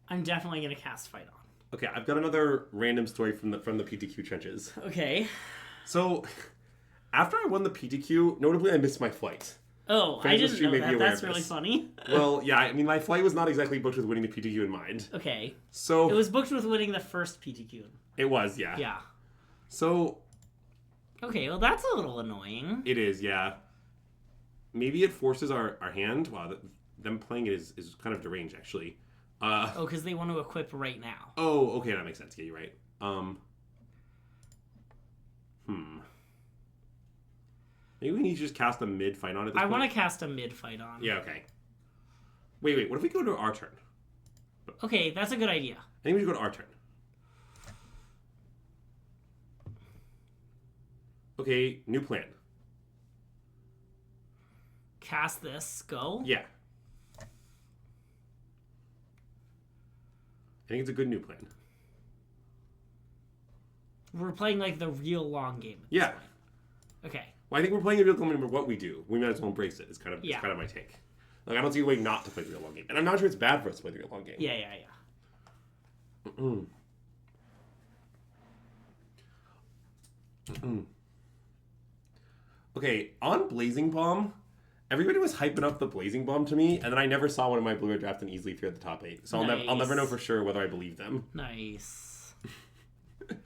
I'm definitely gonna cast Fight On. Okay, I've got another random story from the PTQ trenches. Okay. So, after I won the PTQ, notably I missed my flight. Oh, I didn't know that. That's really funny. Well, yeah, I mean, my flight was not exactly booked with winning the PTQ in mind. Okay. So it was booked with winning the first PTQ. It was, yeah. Yeah. So. Okay, well, that's a little annoying. It is, yeah. Maybe it forces our hand. Wow, them playing it is kind of deranged, actually. Because they want to equip right now. Oh, okay, that makes sense. Yeah, you're right. Maybe we need to just cast a mid fight on it. I want to cast a mid fight on. Yeah, okay. Wait. What if we go to our turn? Okay, that's a good idea. I think we should go to our turn. Okay, new plan. Cast this. Go. Yeah. I think it's a good new plan. We're playing like the real long game. Yeah. Point. Okay. Well, I think we're playing the real long game, but what we do, we might as well embrace it. It's kind of my take. Like, I don't see a way not to play the real long game, and I'm not sure it's bad for us to play the real long game. Yeah. Okay, on Blazing Bomb, everybody was hyping up the Blazing Bomb to me, and then I never saw one of my blue draft and easily cleared the top 8. So I'll never know for sure whether I believe them. Nice.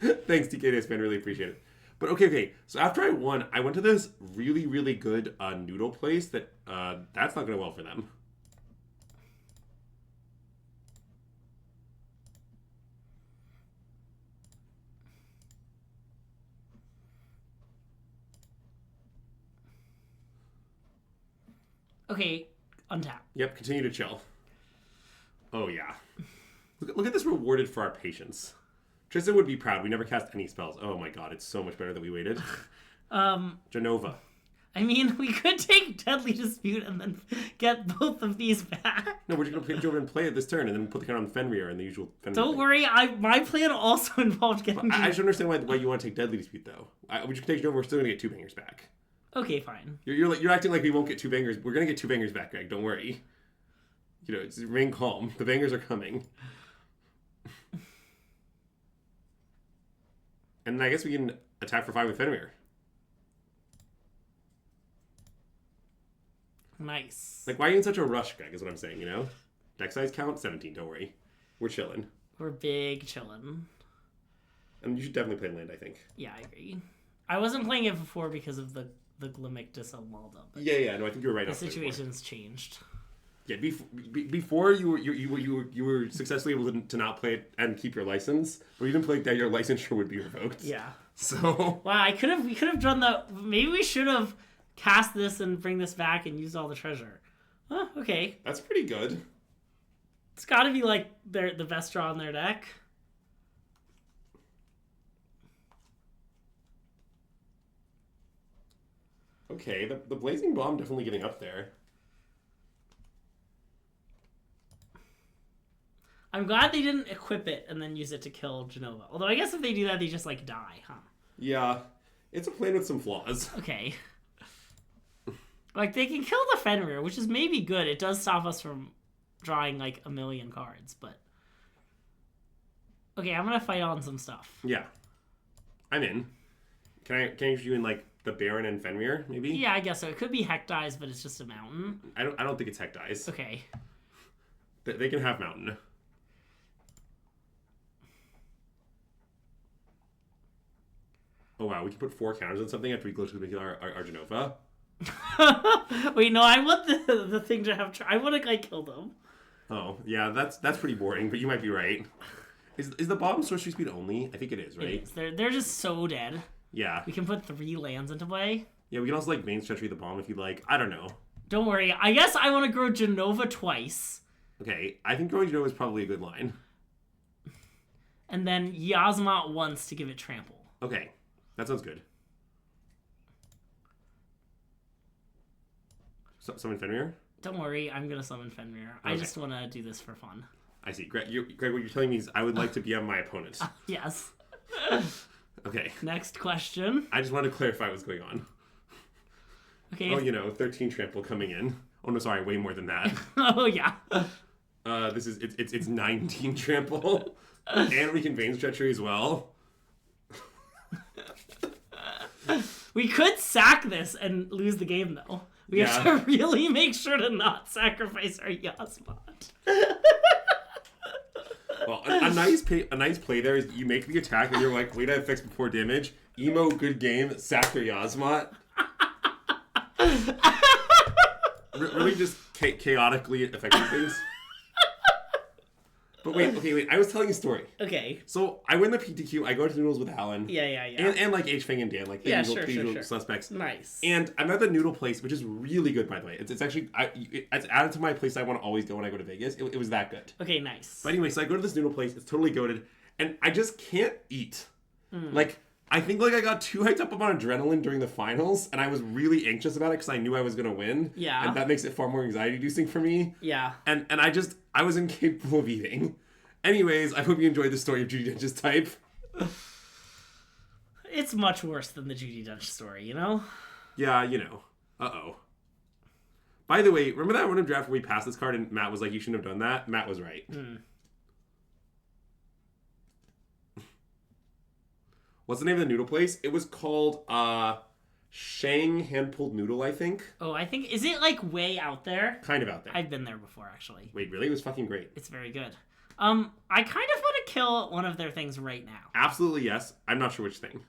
Thanks, TKDS man, really appreciate it. But okay. So after I won, I went to this really, really good noodle place that's not going to well for them. Okay, untap. Yep, continue to chill. Oh, yeah. Look at this rewarded for our patience. Tristan would be proud. We never cast any spells. Oh my god, it's so much better that we waited. Genova. I mean, we could take Deadly Dispute and then get both of these back. No, we're just going to go over and play it this turn and then put the count on Fenrir and the usual Fenrir Don't worry, my plan also involved getting... I just understand why you want to take Deadly Dispute, though. We just take Genova, we're still going to get 2 bangers back. Okay, fine. You're acting like we won't get 2 bangers. We're going to get 2 bangers back, Greg. Don't worry. Remain calm. The bangers are coming. And I guess we can attack for 5 with Fenrir. Nice. Like, why are you in such a rush, Greg, is what I'm saying, Deck size count, 17, don't worry. We're chilling. We're big chillin'. And you should definitely play land, I think. Yeah, I agree. I wasn't playing it before because of the Glimmick Disalmalda. Yeah, no, I think you were right. The situation's changed. Yeah, before you were successfully able to not play it and keep your license, but even playing that, your licensure would be revoked. Yeah. So. Wow, we could have done that. Maybe we should have cast this and bring this back and used all the treasure. Huh, okay. That's pretty good. It's got to be like the best draw in their deck. Okay, the Blazing Bomb definitely getting up there. I'm glad they didn't equip it and then use it to kill Genova. Although I guess if they do that, they just like die, huh? Yeah, it's a plan with some flaws. Okay. Like they can kill the Fenrir, which is maybe good. It does stop us from drawing like a million cards, but okay, I'm gonna fight on some stuff. Yeah, I'm in. Can I use you in like the Baron and Fenrir, maybe? Yeah, I guess so. It could be Heck Dies, but it's just a mountain. I don't think it's Heck Dies. Okay. They can have mountain. Oh wow, we can put 4 counters on something after we glitch with our Genova. Wait, no, I want the thing to have. I want to like kill them. Oh yeah, that's pretty boring, but you might be right. Is the bottom sorcery speed only? I think it is, right? It is. They're just so dead. Yeah. We can put 3 lands into play. Yeah, we can also like main treachery the bomb if you'd like. I don't know. Don't worry. I guess I want to grow Genova twice. Okay, I think growing Genova is probably a good line. And then Yasmat once to give it trample. Okay, that sounds good. Summon Fenrir? Don't worry, I'm going to summon Fenrir. Okay. I just want to do this for fun. I see. Greg, what you're telling me is I would like to be on my opponent. Yes. Okay. Next question. I just wanted to clarify what's going on. Okay. Oh, 13 trample coming in. Oh, no, sorry, way more than that. Oh, yeah. It's 19 trample. And we can Veins Treachery as well. We could sack this and lose the game, though. We have to really make sure to not sacrifice our Yasmod. Well, a nice play there is you make the attack and you're like, wait, I have fix before damage. Emo, good game, sack your Yasmot. Really just chaotically affecting things. But wait, I was telling a story. Okay. So I win the PTQ, I go to Noodles with Alan. Yeah. And like H-Fang and Dan, like the usual suspects. Nice. And I'm at the noodle place, which is really good, by the way. It's actually, it's added to my place I want to always go when I go to Vegas. It was that good. Okay, nice. But anyway, so I go to this noodle place, it's totally goated, and I just can't eat. Like, I think like I got too hyped up on adrenaline during the finals, and I was really anxious about it because I knew I was going to win. Yeah. And that makes it far more anxiety-inducing for me. Yeah. And I was incapable of eating. Anyways, I hope you enjoyed the story of Judy Dench's type. It's much worse than the Judi Dench story, you know? Yeah, you know. Uh-oh. By the way, remember that random draft where we passed this card and Matt was like, you shouldn't have done that? Matt was right. What's the name of the noodle place? It was called Shang Hand-Pulled Noodle, I think. Oh, I think... Is it, like, way out there? Kind of out there. I've been there before, actually. Wait, really? It was fucking great. It's very good. I kind of want to kill one of their things right now. Absolutely, yes. I'm not sure which thing.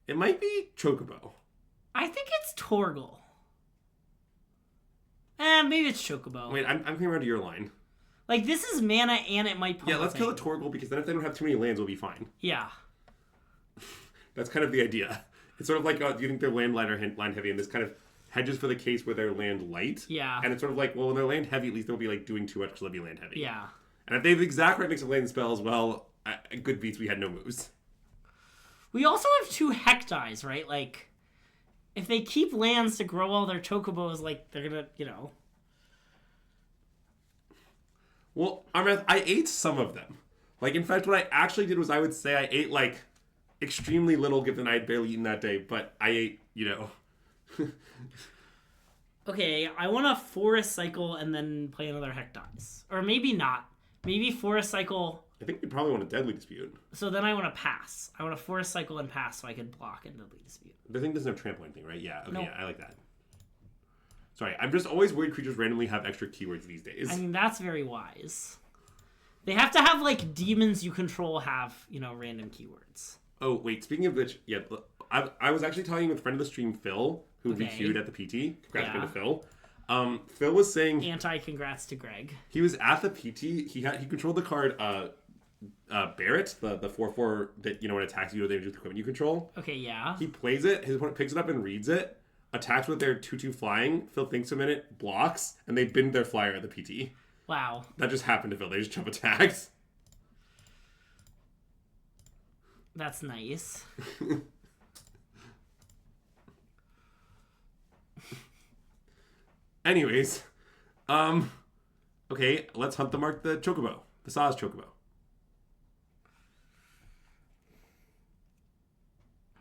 It might be Chocobo. I think it's Torgal. Maybe it's Chocobo. Wait, I'm coming around to your line. Like, this is mana and it might pull Yeah, let's kill the Torgal because then if they don't have too many lands, we'll be fine. Yeah. That's kind of the idea. It's sort of like, do you think they're land light or land heavy? And this kind of hedges for the case where they're land light. Yeah. And it's sort of like, well, when they're land heavy, at least they'll be like doing too much because they'll be land heavy. Yeah. And if they have the exact right mix of land and spells, well, good beats, we had no moves. We also have 2 Hecties, right? Like, if they keep lands to grow all their Chocobos, like, they're gonna, you know. Well, I ate some of them. Like, in fact, what I actually did was I would say I ate, like, extremely little given I had barely eaten that day, but I ate, you know... Okay, I want to Forest Cycle and then play another Hecties. Or maybe not. Maybe Forest Cycle... I think we probably want a Deadly Dispute. So then I want to pass. I want to Forest Cycle and pass so I can block and Deadly Dispute. The thing doesn't have trample or anything, right? Yeah, okay, Nope. Yeah, I like that. Sorry, I'm just always worried creatures randomly have extra keywords these days. I mean, that's very wise. They have to have, like, demons you control have, you know, random keywords. Oh, wait, speaking of which, yeah, I was actually talking with a friend of the stream, Phil, who Okay. VQ'd at the PT. Congrats Yeah. to Phil. Phil was saying... Anti-congrats to Greg. He was at the PT. He controlled the card Barrett, the 4/4 that, you know, when it attacks you with the equipment you control. Okay, yeah. He plays it, his opponent picks it up and reads it, attacks with their 2/2 flying, Phil thinks a minute, blocks, and they binned their flyer at the PT. Wow. That just happened to Phil. They just jump attacks. That's nice. Anyways, okay, let's hunt the Chocobo. The Saz Chocobo.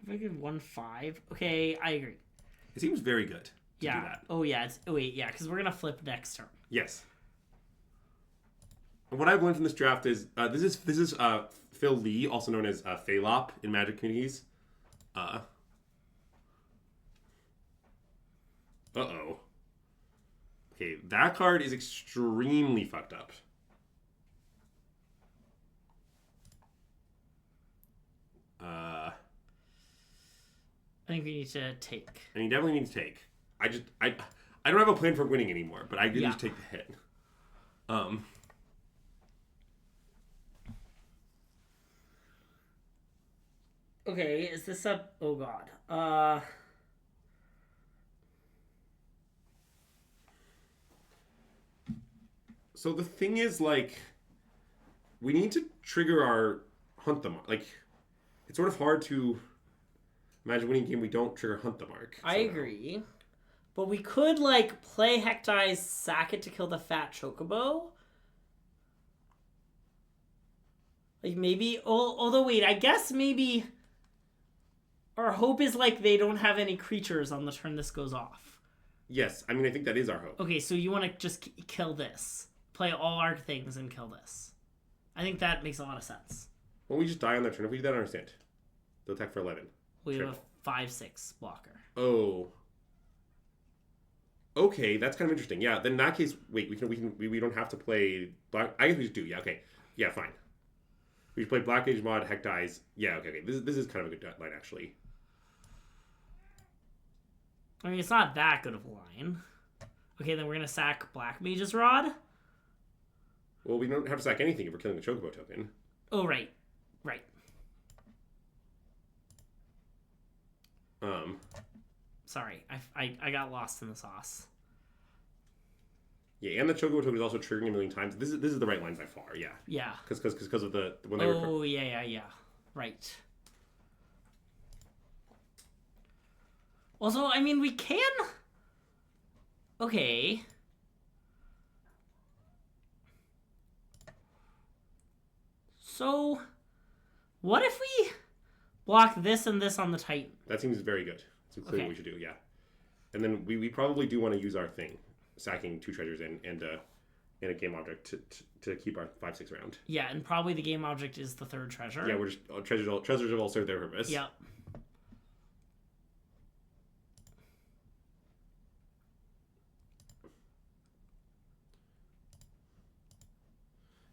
If I could 1/5. Okay, I agree. It seems very good to do Yeah. that. Oh, yeah. Wait, yeah, because we're going to flip next turn. Yes. And what I've learned from this draft is this is Phil Lee, also known as Phalop in Magic communities. Uh-oh. Okay, that card is extremely fucked up. I think we need to take. And you definitely need to take. I don't have a plan for winning anymore, but I do need to take the hit. Okay, is this a... Oh, God. So the thing is, like, we need to trigger our hunt the mark. Like, it's sort of hard to imagine winning a game we don't trigger hunt the mark. I agree. But we could, like, play Hectize, sack it to kill the fat Chocobo. Like, maybe... Although, wait, I guess maybe... Our hope is, like, they don't have any creatures on the turn this goes off. Yes, I mean, I think that is our hope. Okay, so you want to just kill this. Play all our things and kill this. I think that makes a lot of sense. Won't we just die on their turn? If we do that, I don't understand. They'll attack for 11. We Sure. have a 5/6 blocker. Oh. Okay, that's kind of interesting. Yeah, then in that case, wait, we don't have to play black. I guess we just do. Yeah, okay, yeah, fine. We should play Black Age mod, Heck Dies. Yeah, okay. This is kind of a good line actually. I mean, it's not that good of a line. Okay, then we're gonna sack Black Mage's Rod. Well, we don't have to sack anything if we're killing the Chocobo token. Oh, right. Right. Sorry, I got lost in the sauce. Yeah, and the Chocobo token is also triggering a million times. This is the right line by far. Yeah. Yeah. Because of the when they were. Oh yeah. Right. Also, I mean, we can. Okay. So, what if we block this and this on the Titan? That seems very good. That's clearly what we should do, yeah. And then we probably do want to use our thing, sacking 2 treasures and a game object to keep our 5/6 round. Yeah, and probably the game object is the 3rd treasure. Yeah, we're just treasures have all served their purpose. Yep.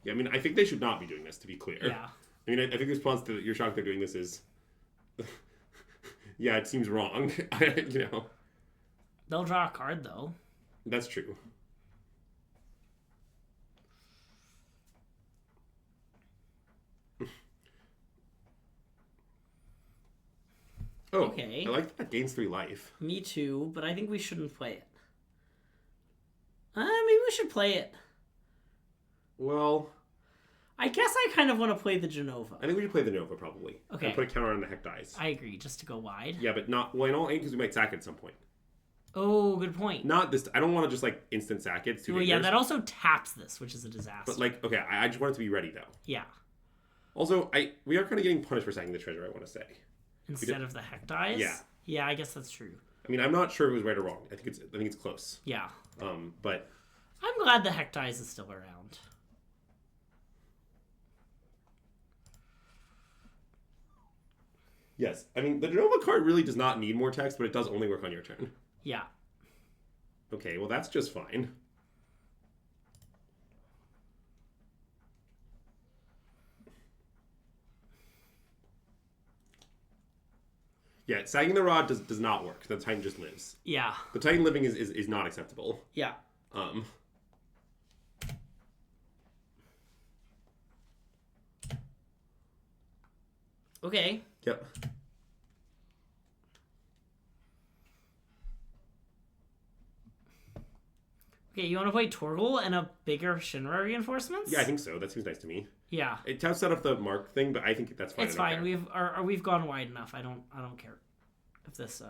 Yeah, I mean, I think they should not be doing this, to be clear. Yeah. I mean, I think the response to you're shocked they're doing this is, yeah, it seems wrong. You know. They'll draw a card, though. That's true. Oh, okay. I like that gains 3 life. Me too, but I think we shouldn't play it. Maybe we should play it. Well, I guess I kind of want to play the Genova. I think we should play the Nova, probably. Okay. And put a counter on the Heck Dies. I agree, just to go wide. Yeah, but not... Well, I don't because we might sack it at some point. Oh, good point. Not this... I don't want to just, like, instant sack it. It's too dangerous. Yeah, that also taps this, which is a disaster. But, like, okay, I just want it to be ready, though. Yeah. Also, we are kind of getting punished for sacking the treasure, I want to say. Instead of the Heck Dies? Yeah. Yeah, I guess that's true. I mean, I'm not sure if it was right or wrong. I think it's close. Yeah. But... I'm glad the Heck Dies is still around. Yes. I mean, the Genova card really does not need more text, but it does only work on your turn. Yeah. Okay, well, that's just fine. Yeah, sagging the rod does not work. The Titan just lives. Yeah. The Titan living is not acceptable. Yeah. Okay. Yep. Okay, you want to play Torgal and a bigger Shinra reinforcements? Yeah, I think so. That seems nice to me. Yeah. It taps set up the mark thing, but I think that's fine. It's fine. We've gone wide enough. I don't care if this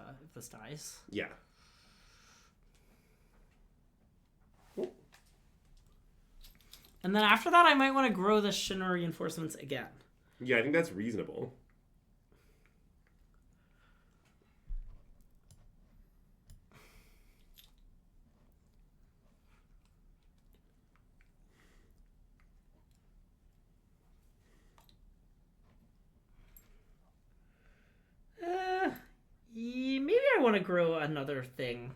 dies. Yeah. And then after that, I might want to grow the Shinra reinforcements again. Yeah, I think that's reasonable. Maybe I want to grow another thing.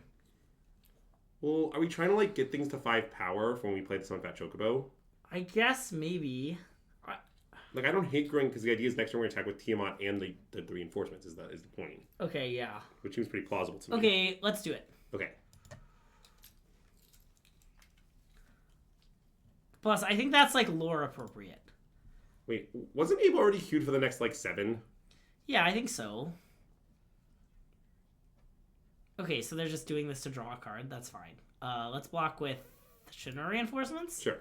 Well, are we trying to like get things to 5 power from when we played this on Fat Chocobo? I guess maybe. Like, I don't hate growing because the idea is next turn we're going to attack with Tiamat and the reinforcements is the point. Okay, yeah. Which seems pretty plausible to me. Okay, let's do it. Okay. Plus, I think that's like lore appropriate. Wait, wasn't Abe already queued for the next like 7? Yeah, I think so. Okay, so they're just doing this to draw a card. That's fine. Let's block with Shinra reinforcements. Sure.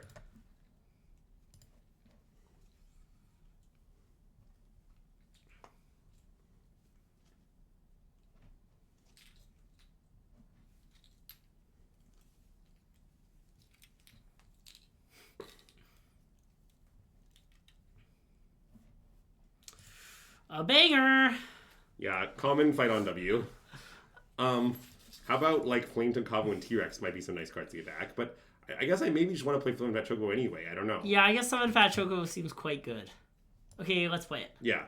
A banger! Yeah, common fight on W. How about like Flame to Kavo and T-Rex might be some nice cards to get back, but I guess I maybe just want to play Flame Fat Chocobo anyway. I don't know. Yeah, I guess Summon Fat Chocobo seems quite good. Okay, let's play it. Yeah,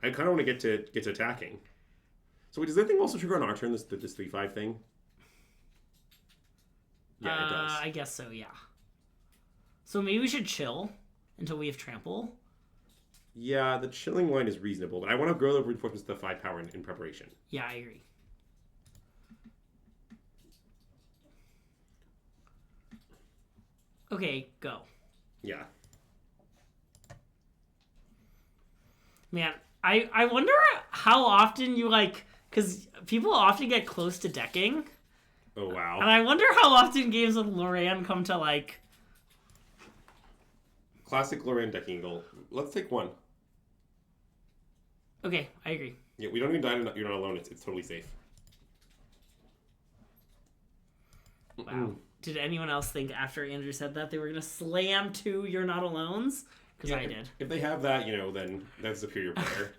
I kind of want to get to attacking. So wait, does that thing also trigger on our turn? This 3/5 thing? Yeah, it does. I guess so, yeah. So maybe we should chill until we have trample. Yeah, the chilling line is reasonable, but I want to grow the reinforcements to 5 power in preparation. Yeah, I agree. Okay, go. Yeah. Man, I wonder how often you, like... Because people often get close to decking. Oh, wow. And I wonder how often games with Loran come to, like... Classic Loran decking angle. Let's take one. Okay, I agree. Yeah, we don't even die. You're not alone. It's totally safe. Wow. Did anyone else think after Andrew said that they were going to slam 2 You're Not Alones? Because I did. If they have that, then that's a superior player.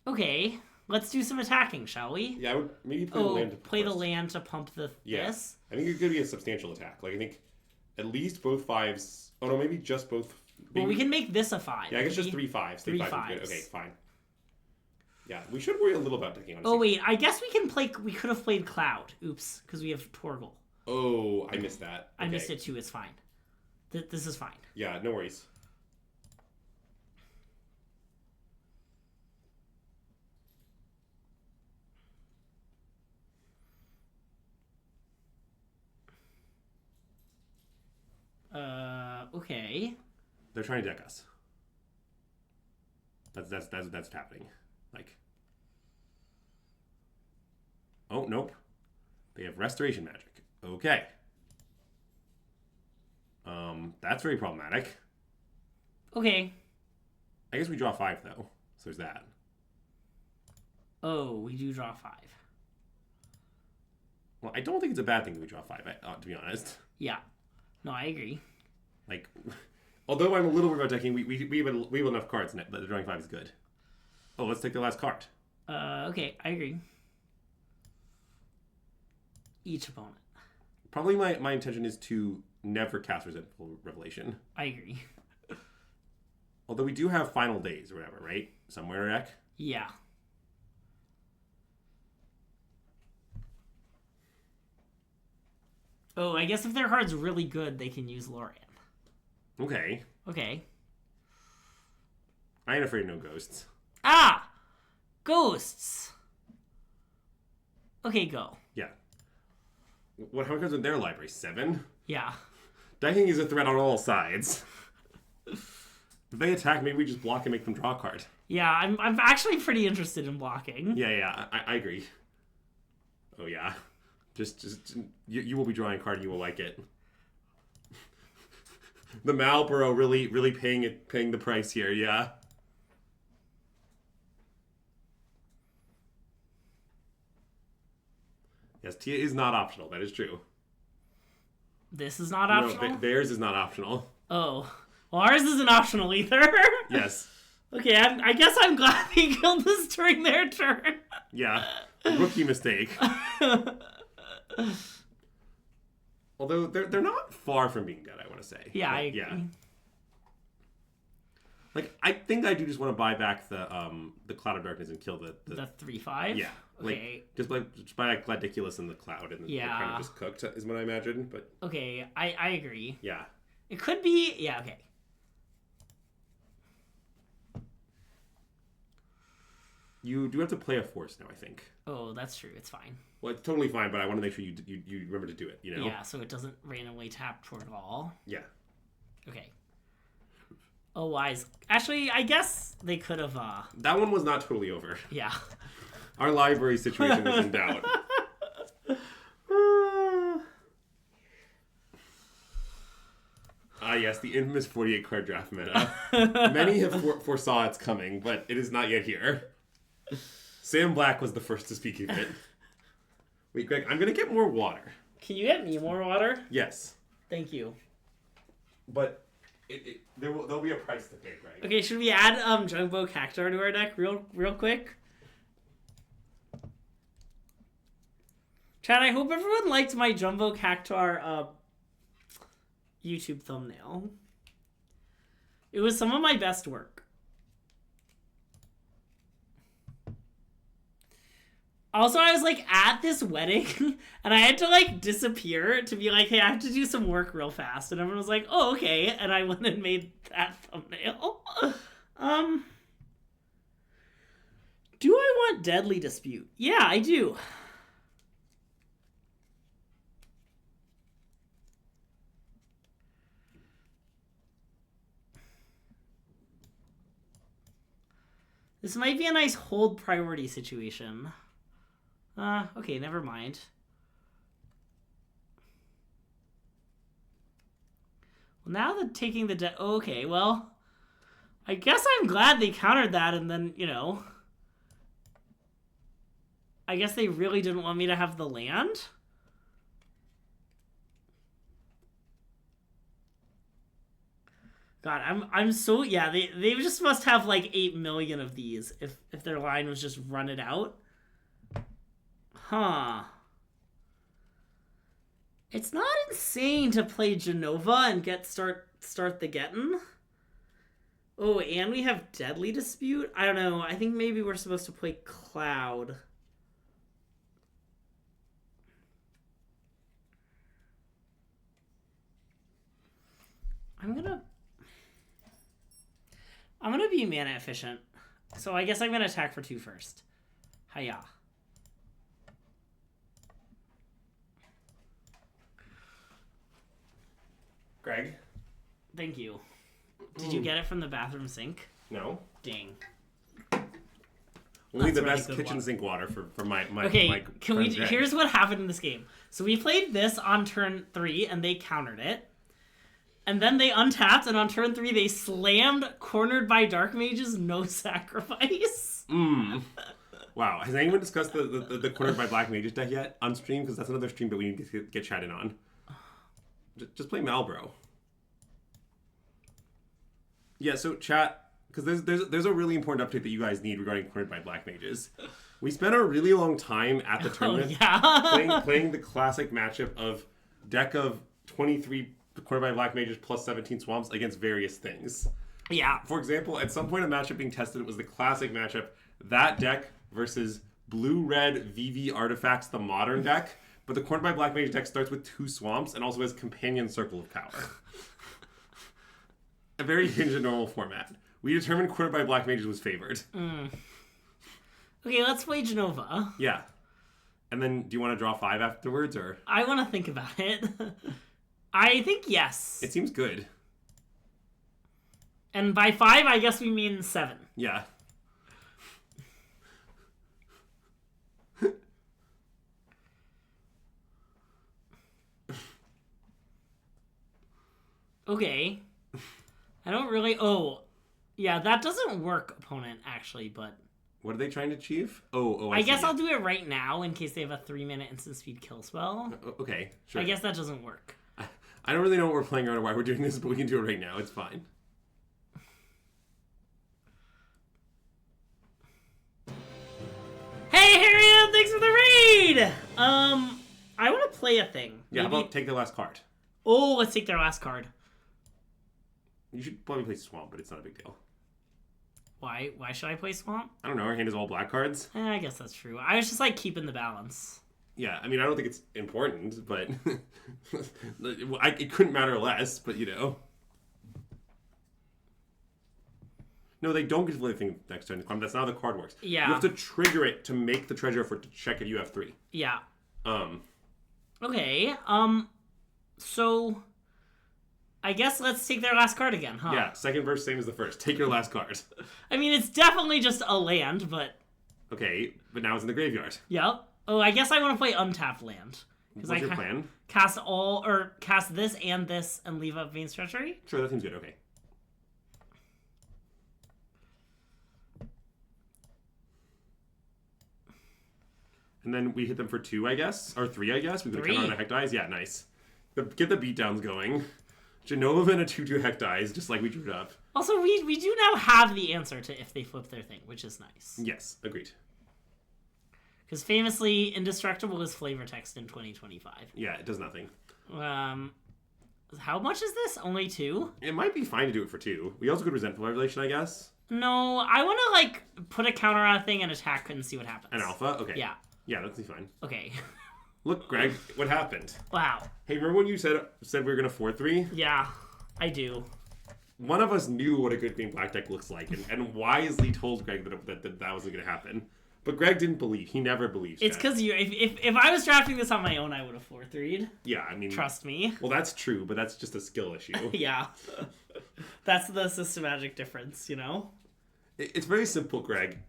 Okay, let's do some attacking, shall we? Yeah, I would maybe play the land to play first. the land to pump this. I think it's going to be a substantial attack. Like, I think at least both 5s... Oh, no, maybe just both... Maybe... Well, we can make this a 5. Yeah, I guess just 3 5s. 3 5s. 5s. Okay, fine. Yeah, we should worry a little about decking on. Oh, wait, I guess we can play... We could have played Cloud. Oops, because we have Torgal. Oh, I missed that. Okay. I missed it too, it's fine. This is fine. Yeah, no worries. Okay. They're trying to deck us. That's happening. Like, oh nope, they have Restoration Magic. Okay. That's very problematic. Okay. I guess we draw 5 though, so there's that. Oh, we do draw 5. Well, I don't think it's a bad thing that we draw 5. To be honest. Yeah. No, I agree. Like, although I'm a little worried about decking, we have enough cards that the drawing 5 is good. Oh, let's take the last card. Okay, I agree. Each opponent. Probably my intention is to never cast Resentful Revelation. I agree. Although we do have Final Days or whatever, right? Somewhere in our deck? Yeah. Oh, I guess if their card's really good, they can use Lorian. Okay. Okay. I ain't afraid of no ghosts. Ah! Ghosts! Okay, go. Yeah. How many cards in their library? 7? Yeah. Decking is a threat on all sides. If they attack, maybe we just block and make them draw a card. Yeah, I'm actually pretty interested in blocking. Yeah, I agree. Oh, yeah. Just you will be drawing a card and you will like it. The Marlboro really paying the price here, yeah. Yes, Tia is not optional. That is true. This is not optional? No, theirs is not optional. Oh. Well, ours isn't optional either. Yes. Okay, I guess I'm glad they killed this during their turn. Yeah. Rookie mistake. Although they're not far from being dead, I want to say. Yeah, but, I agree. Yeah. Like, I think I do just want to buy back the Cloud of Darkness and kill the 3/5? Yeah. Okay. Like, just buy like Gladiculus in the Cloud and they're kind of just cooked, is what I imagine. But Okay, I agree. yeah. It could be... Yeah, okay. You do have to play a force now, I think. Oh, that's true. It's fine. Well, it's totally fine, but I want to make sure you remember to do it, you know? Yeah, so it doesn't randomly tap toward all. Yeah. Okay. Oh, wise. Actually, I guess they could have, That one was not totally over. Yeah. Our library situation was in doubt. Yes, the infamous 48 card draft meta. Many have foresaw its coming, but it is not yet here. Sam Black was the first to speak of it. Wait, Greg, I'm going to get more water. Can you get me more water? Yes. Thank you. But there'll be a price to pay, Greg. Okay, should we add Jumbo Cactuar to our deck real quick? Chad, I hope everyone liked my Jumbo Cactuar YouTube thumbnail. It was some of my best work. Also, I was, like, at this wedding, and I had to, like, disappear to be like, hey, I have to do some work real fast. And everyone was like, oh, okay. And I went and made that thumbnail. Do I want Deadly Dispute? Yeah, I do. This might be a nice hold priority situation. Okay, never mind. Well, now that taking the okay, well, I guess I'm glad they countered that, and then, you know, I guess they really didn't want me to have the land. God, I'm so, yeah, they just must have like 8 million of these if their line was just run it out. Huh. It's not insane to play Genova and start the gettin'. Oh, and we have Deadly Dispute? I don't know. I think maybe we're supposed to play Cloud. I'm gonna be mana efficient. So I guess I'm gonna attack for 2 first. Hiya. Greg? Thank you. Did you get it from the bathroom sink? No. Dang. Only That's the really best good kitchen water. sink water for my Okay, my can we? friend Greg. Here's what happened in this game. So we played this on turn 3, and they countered it. And then they untapped, and on turn 3, they slammed Cornered by Dark Mages, no sacrifice. Wow. Has anyone discussed the Cornered by Black Mages deck yet on stream? Because that's another stream that we need to get chatted on. Just play Malbro. Yeah, so chat, because there's a really important update that you guys need regarding Cornered by Black Mages. We spent a really long time at the tournament playing the classic matchup of deck of 23 Cornered by Black Mages plus 17 Swamps against various things. Yeah. For example, at some point a matchup being tested, it was the classic matchup, that deck versus blue-red VV Artifacts, the modern deck. But the Cornered by Black Mage deck starts with 2 Swamps and also has Companion Circle of Power. A very hinge and normal format. We determined Cornered by Black Mages was favored. Okay, let's play Genova. Yeah. And then, do you want to draw 5 afterwards, or? I want to think about it. I think yes. It seems good. And by 5, I guess we mean 7. Yeah. Okay. I don't really... Oh. Yeah, that doesn't work, opponent, actually, but... What are they trying to achieve? I guess see. I'll do it right now in case they have a 3-minute instant speed kill spell. Okay, sure. I guess that doesn't work. I don't really know what we're playing around or why we're doing this, but we can do it right now. It's fine. Hey, Harriet! Thanks for the raid! I want to play a thing. Yeah, Maybe... how about take the last card? Oh, let's take their last card. You should probably play Swamp, but it's not a big deal. Why? Why should I play Swamp? I don't know, our hand is all black cards. I guess that's true. I was just, like, keeping the balance. Yeah, I mean, I don't think it's important, but... it couldn't matter less, but, you know. No, they don't get to play the thing next turn. That's not how the card works. Yeah. You have to trigger it to make the treasure effort to check if you have 3. Yeah. Okay, so... I guess let's take their last card again, huh? Yeah, second verse, same as the first. Take your last card. I mean, it's definitely just a land, but... Okay, but now it's in the graveyard. Yep. Oh, I guess I want to play untapped land. What's your plan? Cast this and leave up Vein's Treachery? Sure, that seems good, okay. And then we hit them for 2, I guess? Or 3, I guess? We can count on a Heck Dice? Yeah, nice. Get the beatdowns going. Genova and a 2/2 Heck Dice, just like we drew it up. Also, we do now have the answer to if they flip their thing, which is nice. Yes, agreed. Because famously, indestructible is flavor text in 2025. Yeah, it does nothing. How much is this? Only 2? It might be fine to do it for 2. We also could Resentful Revelation, I guess. No, I want to, like, put a counter on a thing and attack and see what happens. An alpha? Okay. Yeah. Yeah, that'd be fine. Okay. Look, Greg, what happened? Wow. Hey, remember when you said we were gonna 4-3? Yeah, I do. One of us knew what a good game black deck looks like, and wisely told Greg that wasn't gonna happen. But Greg didn't believe. He never believes. It's because if I was drafting this on my own, I would have 4-3'd. Yeah, I mean... Trust me. Well, that's true, but that's just a skill issue. Yeah. That's the SystemMagic difference, you know? It's very simple, Greg.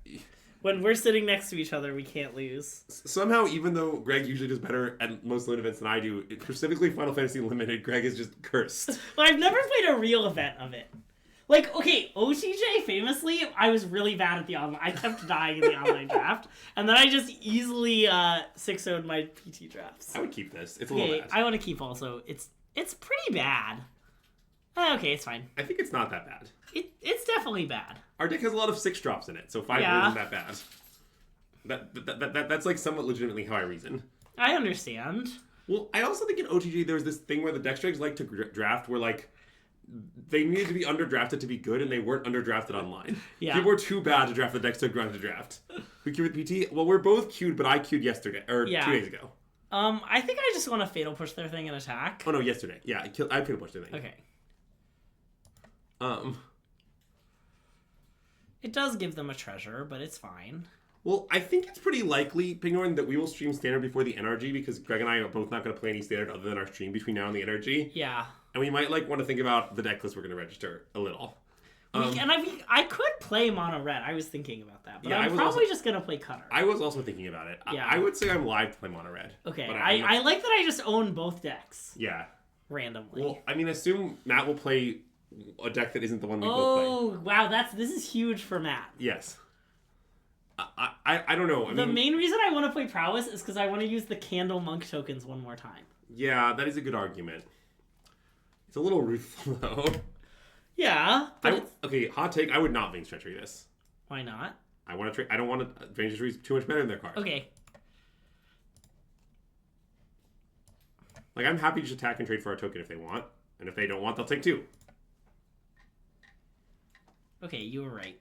When we're sitting next to each other, we can't lose. Somehow, even though Greg usually does better at most limited events than I do, specifically Final Fantasy Limited, Greg is just cursed. Well, I've never played a real event of it. Like, okay, OTJ, famously, I was really bad at the online. I kept dying in the online draft. And then I just easily 6-0'd my PT drafts. I would keep this. It's a little bad. I want to keep also. It's pretty bad. Okay, it's fine. I think it's not that bad. It's definitely bad. Our deck has a lot of 6 drops in it, so 5 isn't that bad. That's like somewhat legitimately how I reason. I understand. Well, I also think in OTG there was this thing where the deck strikes like to draft where like they needed to be underdrafted to be good, and they weren't underdrafted online. Yeah. People were too bad to draft the decks to ground to draft. We queued with PT. Well, we're both queued, but I queued yesterday or 2 days ago. I think I just want to fatal push their thing and attack. Oh no, yesterday. Yeah, I fatal pushed their thing. Okay. It does give them a treasure, but it's fine. Well, I think it's pretty likely, Pignorn, that we will stream Standard before the NRG, because Greg and I are both not going to play any Standard other than our stream between now and the NRG. Yeah. And we might want to think about the deck list we're going to register a little. And I could play mono red. I was thinking about that, but Yeah, I'm probably just going to play Cutter. I was also thinking about it. Yeah. I would say I'm live to play mono red. Okay, but I like that I just own both decks. Yeah. Randomly. Well, I mean, assume Matt will play a deck that isn't the one we both Oh, wow, this is huge for Matt. play. Yes. I don't know. The main reason I want to play Prowess is because I want to use the Candle Monk tokens one more time. Yeah, that is a good argument. It's a little ruthful, though. Yeah. Okay, hot take. I would not Veins Treachery this. Why not? I want to trade. I don't want to. Veins Treachery is too much better than their card. Okay. Like, I'm happy to just attack and trade for a token if they want. And if they don't want, they'll take 2. Okay, you were right.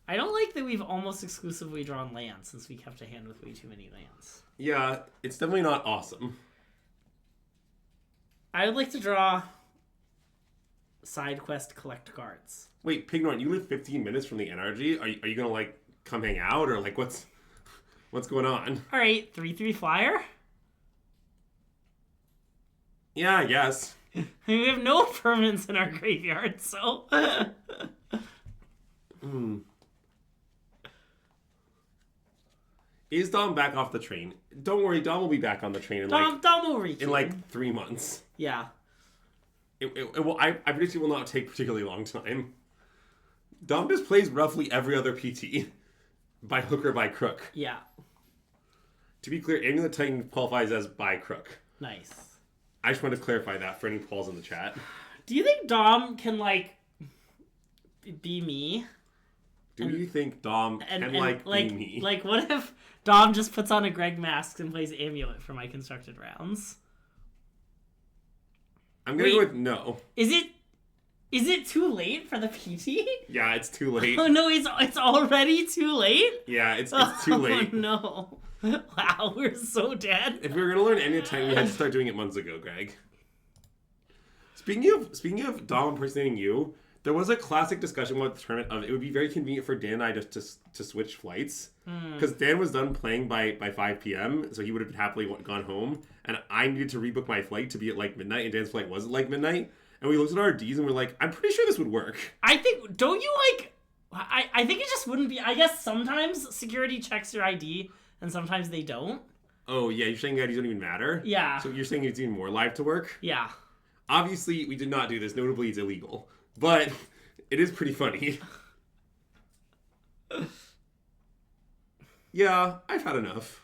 I don't like that we've almost exclusively drawn lands since we kept a hand with way too many lands. Yeah, it's definitely not awesome. I would like to draw side quest collect cards. Wait, Pignorn, you live 15 minutes from the NRG? Are you gonna, like, come hang out? Or, like, what's going on? Alright, 3/3 flyer? Yeah, I guess. We have no permanents in our graveyard, so... Is Dom back off the train? Don't worry, Dom will be back on the train in Dom will reach in like 3 months. Yeah. It will. I predict it will not take particularly long time. Dom just plays roughly every other PT, by hook or by crook. Yeah. To be clear, Amulet Titan qualifies as by crook. Nice. I just want to clarify that for any polls in the chat. Do you think Dom can, like, be me? Do you think Dom can, be me? Like, what if Dom just puts on a Greg mask and plays Amulet for my constructed rounds? I'm going to go with no. Is it too late for the PT? Yeah, it's too late. Oh, no, it's already too late? Yeah, it's too late. Oh, no. Wow, we're so dead. If we were going to learn any time, we had to start doing it months ago, Greg. Speaking of Dom impersonating you, there was a classic discussion about the tournament of it would be very convenient for Dan and I just to switch flights. Because Dan was done playing by 5 p.m., so he would have happily gone home. And I needed to rebook my flight to be at like midnight, and Dan's flight was at like midnight. And we looked at our Ds and we're like, I'm pretty sure this would work. I think, don't you like... I think it just wouldn't be... I guess sometimes security checks your ID, and sometimes they don't. Oh, yeah, you're saying IDs don't even matter? Yeah. So you're saying it's even more live to work? Yeah. Obviously, we did not do this. Notably, it's illegal. But it is pretty funny. Yeah, I've had enough.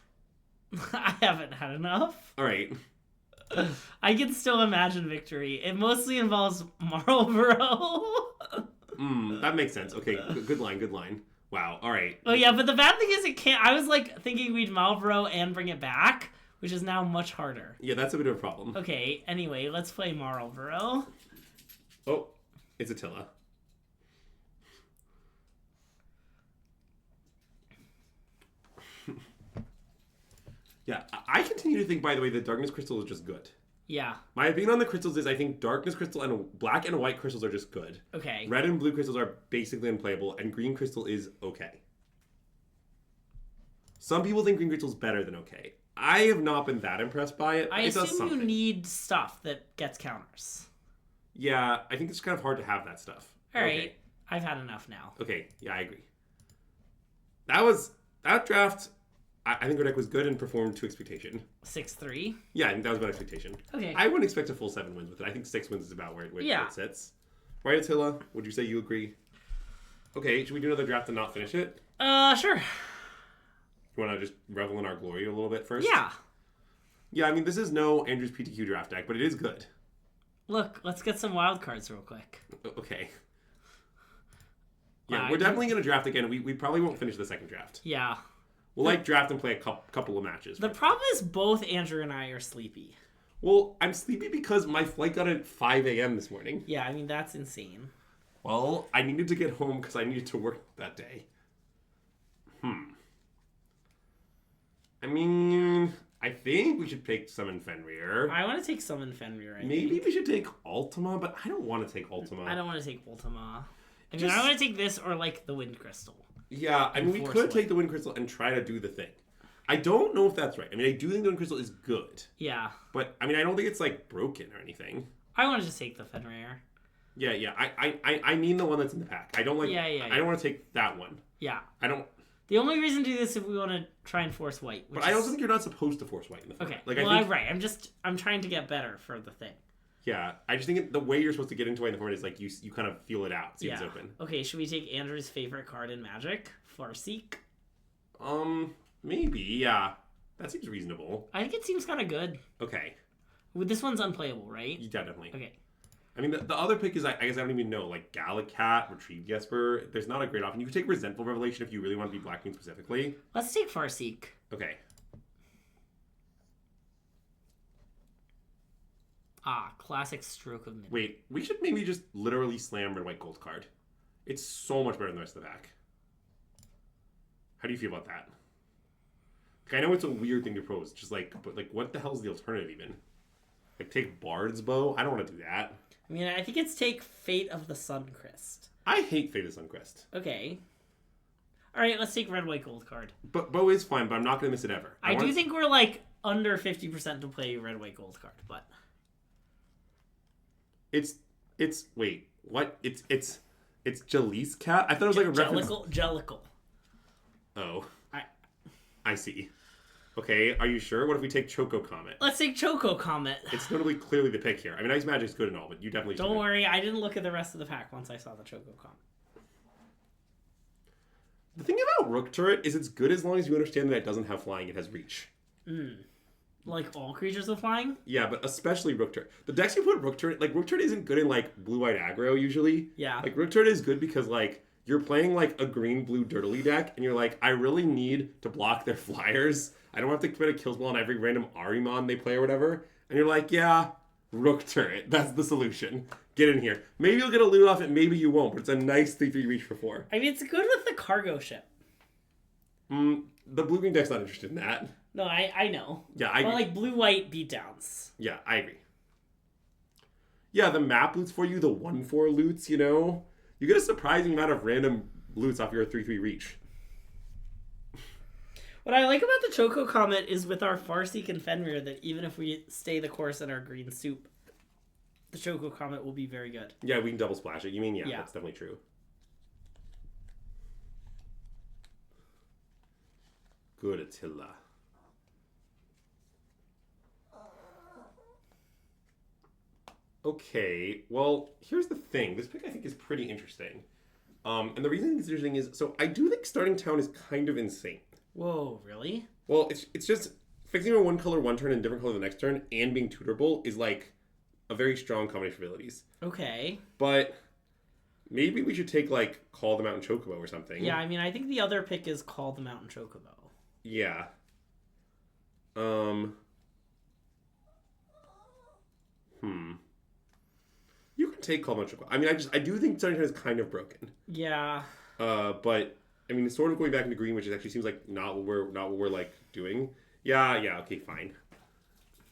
I haven't had enough. All right. I can still imagine victory. It mostly involves Marlboro. That makes sense. Okay, good line. Wow, all right. Oh, yeah, but the bad thing is it can't... I was, like, thinking we'd Marlboro and bring it back, which is now much harder. Yeah, that's a bit of a problem. Okay, anyway, let's play Marlboro. Oh, it's Attila. Yeah, I continue to think, by the way, that Darkness Crystal is just good. Yeah. My opinion on the crystals is I think Darkness Crystal and black and white crystals are just good. Okay. Red and blue crystals are basically unplayable, and green crystal is okay. Some people think green crystal is better than okay. I have not been that impressed by it. I It does assume you something. need stuff that gets counters. Yeah, I think it's kind of hard to have that stuff. All right. Okay. I've had enough now. Okay, yeah, I agree. That draft. I think our deck was good and performed to expectation. 6-3. Yeah, I think that was my expectation. Okay. I wouldn't expect a full 7 wins with it. I think 6 wins is about where it sits. Right, Attila? Would you say you agree? Okay, should we do another draft and not finish it? Sure. You want to just revel in our glory a little bit first? Yeah. Yeah, I mean, this is no Andrew's PTQ draft deck, but it is good. Look, let's get some wild cards real quick. Okay. Yeah, we're definitely going to draft again. We probably won't finish the second draft. Yeah. We'll draft and play a couple of matches. The problem is both Andrew and I are sleepy. Well, I'm sleepy because my flight got at 5 a.m. this morning. Yeah, I mean, that's insane. Well, I needed to get home because I needed to work that day. I mean, I think we should take Summon Fenrir. I want to take Summon Fenrir. Maybe we should take Ultima, but I don't want to take Ultima. I don't want to take Ultima. I mean, I want to take this or, like, the Wind Crystal. Yeah, I mean, we could take the Wind Crystal and try to do the thing. I don't know if that's right. I mean, I do think the Wind Crystal is good. Yeah. But, I mean, I don't think it's, like, broken or anything. I want to just take the Fenrir. Yeah. I mean the one that's in the pack. I don't like... Yeah. I don't want to take that one. Yeah. I don't... The only reason to do this is if we want to try and force white. But I also think you're not supposed to force white in the format. Okay. Like, well, I think... right. I'm trying to get better for the thing. Yeah. I just think the way you're supposed to get into white in the format is, like, you kind of feel it out. See it's open. Okay, should we take Andrew's favorite card in Magic? Farseek? Maybe, yeah. That seems reasonable. I think it seems kind of good. Okay. Well, this one's unplayable, right? Yeah, definitely. Okay. I mean, the other pick is, I guess I don't even know, like, Gallicat, Retrieve Jesper. There's not a great option. You could take Resentful Revelation if you really want to be Black Queen specifically. Let's take Farseek. Okay. Classic Stroke of Midnight. Wait, we should maybe just literally slam Red, White, Gold card. It's so much better than the rest of the pack. How do you feel about that? Like, I know it's a weird thing to propose, just like, but like, what the hell's the alternative even? Like, take Bard's Bow? I don't want to do that. I mean, I think it's take Fate of the Suncrest. I hate Fate of Sunquest. Okay. Alright, let's take Red, White, Gold card. But Bow is fine, but I'm not going to miss it ever. I do think we're, like, under 50% to play Red, White, Gold card, but... It's wait, what? It's Jaleese Cat? I thought it was like a reference. Jellicle. Oh. I see. Okay, are you sure? What if we take Choco Comet? Let's take Choco Comet. It's notably clearly the pick here. I mean, Ice Magic's good and all, but you definitely should. Don't worry, I didn't look at the rest of the pack once I saw the Choco Comet. The thing about Rook Turret is it's good as long as you understand that it doesn't have flying, it has reach. Like all creatures with flying? Yeah, but especially Rook Turret. The decks you put Rook Turret, like Rook Turret isn't good in like blue-white aggro usually. Yeah. Like Rook Turret is good because like you're playing like a green-blue dirtily deck and you're like, I really need to block their flyers. I don't have to commit a kill spell on every random Ahriman they play or whatever. And you're like, yeah, Rook Turret. That's the solution. Get in here. Maybe you'll get a loot off it, maybe you won't, but it's a nice 3/3 reach for 4. I mean, it's good with the cargo ship. The blue-green deck's not interested in that. No, I know. Yeah, I agree. But like blue-white beatdowns. Yeah, I agree. Yeah, the map loots for you, the 1/4 loots, you know? You get a surprising amount of random loots off your 3/3 reach. What I like about the Choco Comet is with our Farseek and Fenrir that even if we stay the course in our green soup, the Choco Comet will be very good. Yeah, we can double splash it. You mean, yeah. That's definitely true. Good Attila. Okay, well, here's the thing. This pick I think is pretty interesting. And the reason it's interesting is, so I do think starting town is kind of insane. Whoa, really? Well, it's just fixing a one color one turn and different color the next turn and being tutorable is like a very strong combination of abilities. Okay. But maybe we should take like Call the Mountain Chocobo or something. Yeah, I mean, I think the other pick is Call the Mountain Chocobo. Yeah. You can take Call the Mountain Chocobo. I mean, I do think starting town is kind of broken. Yeah. But I mean, sort of going back into green, which actually seems like not what we're like doing, Yeah, okay, fine.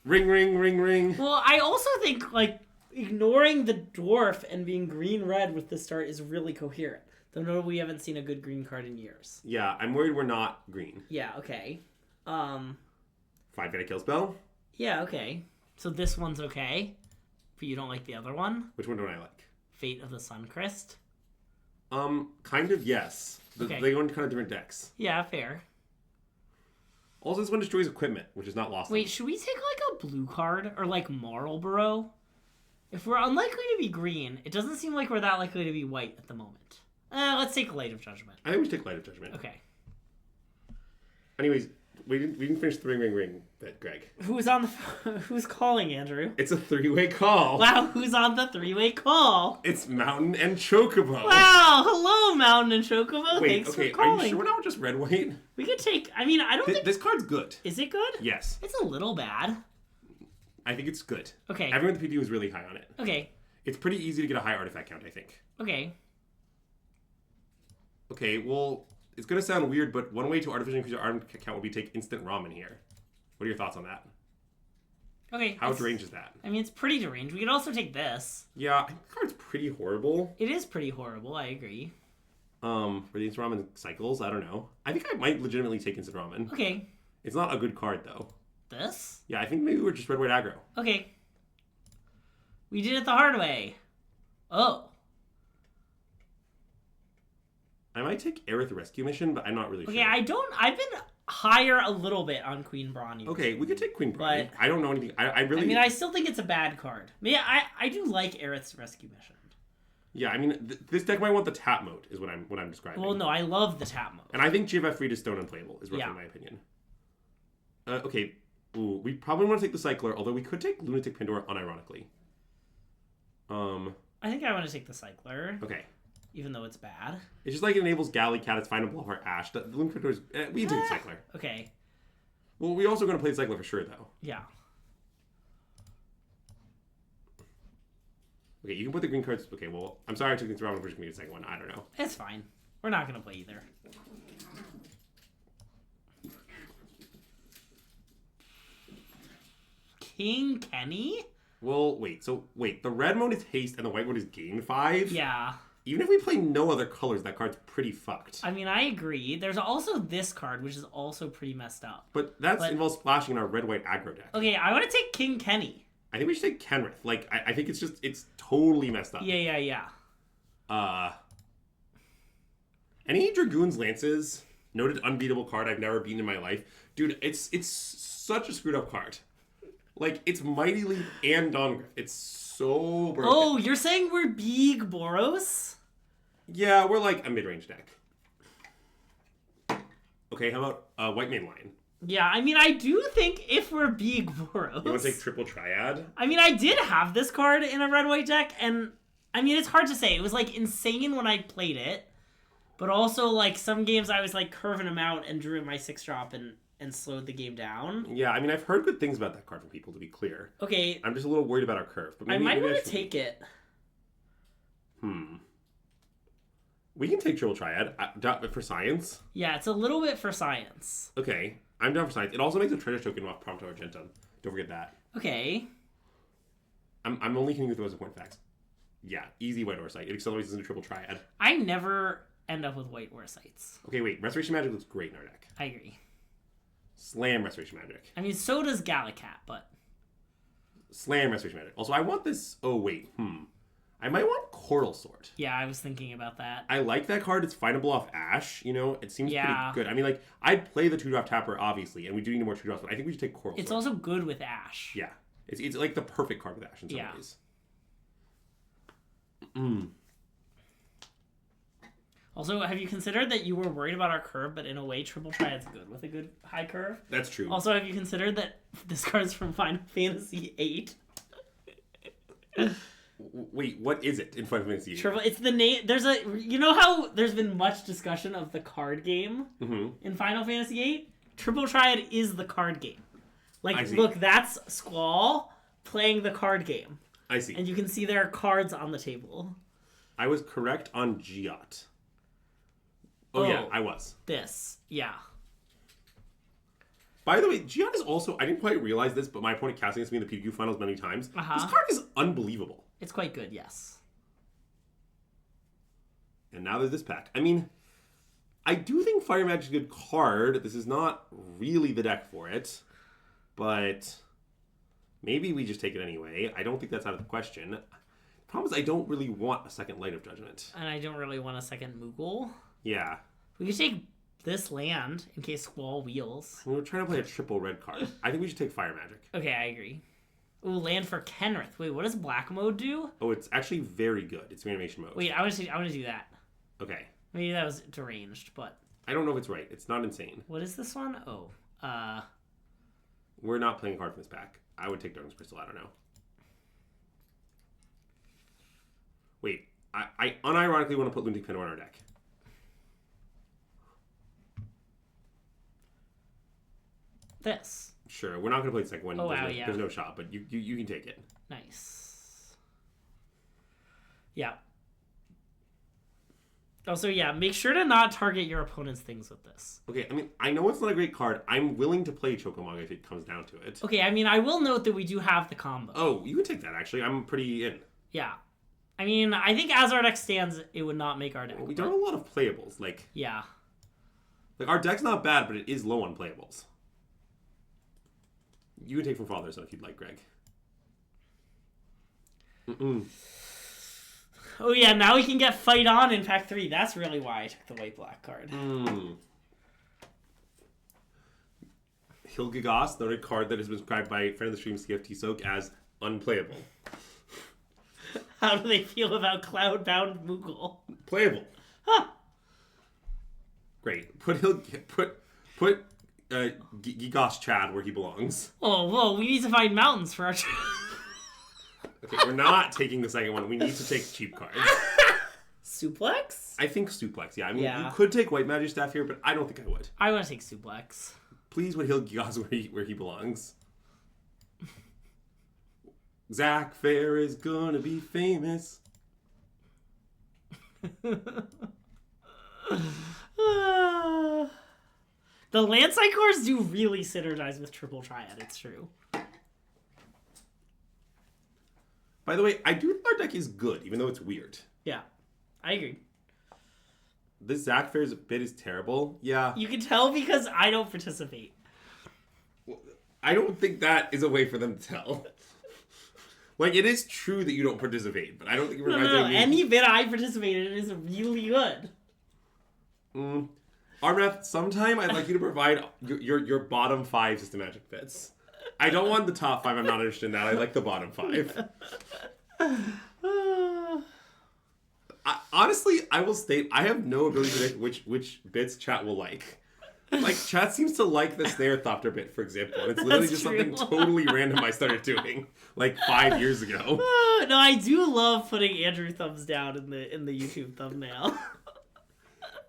Ring, ring, ring, ring. Well, I also think, like, ignoring the dwarf and being green-red with the start is really coherent. Though no, we haven't seen a good green card in years. Yeah, I'm worried we're not green. Yeah, okay. 5-mana kill spell. Yeah, okay. So this one's okay, but you don't like the other one? Which one don't I like? Fate of the Suncrist? Kind of, yes. Okay. They go into kind of different decks. Yeah, fair. Also, this one destroys equipment, which is not lost. Wait, should we take, like, a blue card? Or, like, Marlboro? If we're unlikely to be green, it doesn't seem like we're that likely to be white at the moment. Let's take Light of Judgment. I think we should take Light of Judgment. Okay. Anyways, we didn't finish the ring, ring, ring bit, Greg. Who's on the... Who's calling, Andrew? It's a 3-way call. Wow, who's on the 3-way call? It's Mountain and Chocobo. Wow, hello, Mountain and Chocobo. Wait, Thanks okay, for calling. are you sure we're not just red-white? We could take... I mean, I don't think... This card's good. Is it good? Yes. It's a little bad. I think it's good. Okay. Everyone at the PTQ is really high on it. Okay. It's pretty easy to get a high artifact count, I think. Okay. Okay, well, it's going to sound weird, but one way to artificially increase your artifact count would be take instant ramen here. What are your thoughts on that? Okay. How deranged is that? I mean, it's pretty deranged. We could also take this. Yeah, I think the card's pretty horrible. It is pretty horrible, I agree. For the instant ramen cycles, I don't know. I think I might legitimately take instant ramen. Okay. It's not a good card, though. This? Yeah, I think maybe we're just red-white aggro. Okay. We did it the hard way. Oh. I might take Aerith Rescue Mission, but I'm not really sure. Okay, I've been higher a little bit on Queen Brawny. Okay, we could take Queen Brawny. But I don't know anything. I really... I mean, I still think it's a bad card. But yeah, I do like Aerith's Rescue Mission. Yeah, I mean, this deck might want the tap mode, is what I'm describing. Well, no, I love the tap mode. And I think GFF Freed is stone unplayable, is roughly my opinion. Okay, ooh, we probably want to take the Cycler, although we could take Lunatic Pandora unironically. I think I want to take the Cycler. Okay. Even though it's bad. It's just like it enables Galley Cat, it's fine to blow our Ash. The Lunatic Pandora's... we can take the Cycler. Okay. Well, we're also going to play the Cycler for sure, though. Yeah. Okay, you can put the green cards... Okay, well, I'm sorry I took things wrong. We're just going to get the second one. I don't know. It's fine. We're not going to play either. King Kenny? Well, wait. So, wait. The red mode is haste and the white mode is gain 5? Yeah. Even if we play no other colors, that card's pretty fucked. I mean, I agree. There's also this card, which is also pretty messed up. But that involves splashing in our red-white aggro deck. Okay, I want to take King Kenny. I think we should take Kenrith. Like, I think it's totally messed up. Yeah. Any Dragoon's Lances, noted unbeatable card I've never beaten in my life. Dude, it's such a screwed up card. Like, it's Mighty Leap and Dawn. It's so broken. Oh, you're saying we're biiiiig Boros? Yeah, we're like a mid-range deck. Okay, how about White Mane Lion? Yeah, I mean, I do think if we're biiiig Boros... You want to take Triple Triad? I mean, I did have this card in a red-white deck, and... I mean, it's hard to say. It was, like, insane when I played it. But also, like, some games I was, like, curving them out and drew in my 6-drop and slowed the game down. Yeah, I mean, I've heard good things about that card from people, to be clear. Okay. I'm just a little worried about our curve. But maybe, I might want to take it. We can take Triple Triad for science. Yeah, it's a little bit for science. Okay, I'm down for science. It also makes a treasure token off Prompto Argentum. Don't forget that. Okay. I'm only hitting with those important facts. Yeah, easy White Oversight. It accelerates into Triple Triad. I never end up with White Orsites. Okay, wait. Restoration Magic looks great in our deck. I agree. Slam Restoration Magic. I mean, so does Gallicat, but... Slam Restoration Magic. Also, I want this... Oh, wait. I might want Coral Sword. Yeah, I was thinking about that. I like that card. It's findable off Ash. You know, it seems pretty good. I mean, like, I'd play the 2-drop Tapper, obviously, and we do need more 2-drops, but I think we should take Coral Sword. It's also good with Ash. Yeah. It's like the perfect card with Ash in some ways. Also, have you considered that you were worried about our curve, but in a way, Triple Triad's good with a good high curve? That's true. Also, have you considered that this card's from Final Fantasy VIII? Wait, what is it in Final Fantasy VIII? It's the name. You know how there's been much discussion of the card game in Final Fantasy VIII? Triple Triad is the card game. Like, look, that's Squall playing the card game. I see. And you can see there are cards on the table. I was correct on Giot. Oh, yeah, I was. This. Yeah. By the way, Gian is also, I didn't quite realize this, but my opponent casting against me in the PTQ finals many times. This card is unbelievable. It's quite good, yes. And now there's this pack. I mean, I do think Fire Magic's a good card. This is not really the deck for it. But maybe we just take it anyway. I don't think that's out of the question. The problem is I don't really want a second Light of Judgment. And I don't really want a second Moogle. Yeah. We could take this land in case Squall wheels. We're trying to play a triple red card. I think we should take Fire Magic. Okay, I agree. Ooh, land for Kenrith. Wait, what does black mode do? Oh, it's actually very good. It's reanimation mode. Wait, I want to do that. Okay. Maybe that was deranged, but I don't know if it's right. It's not insane. what is this one? Oh, We're not playing a card from this pack. I would take Darkness Crystal. I don't know. Wait, I unironically want to put Lunatic Pinto on our deck. this. Sure, we're not going to play the second one. Oh, wow, yeah. There's no shot, but you can take it. Nice. Yeah. Also, yeah, make sure to not target your opponent's things with this. Okay, I mean, I know it's not a great card. I'm willing to play Chocomaga if it comes down to it. Okay, I mean, I will note that we do have the combo. Oh, you can take that, actually. I'm pretty in. Yeah. I mean, I think as our deck stands, it would not make our deck. Well, we don't have a lot of playables. Yeah. Like, our deck's not bad, but it is low on playables. You can take from Father's Son if you'd like, Greg. Oh yeah, now we can get Fight On in pack 3. That's really why I took the white-black card. Hilgigas, another card that has been described by a friend of the stream, CFT Soak, as unplayable. How do they feel about Cloudbound Moogle? Playable. Huh. Great. Put Gigas Chad where he belongs. Oh, whoa, we need to find mountains for our... Okay, we're not taking the second one. We need to take cheap cards. Suplex? I think Suplex, yeah. I mean, Yeah. you could take White Magic Staff here, but I don't think I would. I want to take Suplex. Please would heal Gigas where he belongs. Zach Fair is gonna be famous. The Landslide cores do really synergize with Triple Triad, it's true. By the way, I do think our deck is good, even though it's weird. Yeah, I agree. This Zach Fair's bit is terrible. Yeah. You can tell because I don't participate. I don't think that is a way for them to tell. Like, it is true that you don't participate, but I don't think it provides No. Any bit I participated in is really good. Armrath, sometime I'd like you to provide your bottom 5 SystemMagic bits. I don't want the top 5. I'm not interested in that. I like the bottom 5. Honestly, I will state I have no ability to predict which bits chat will like. Like, chat seems to like the Snare Thopter bit, for example. And it's literally That's just true. something totally random I started doing like 5 years ago. No, I do love putting Andrew thumbs down in the YouTube thumbnail.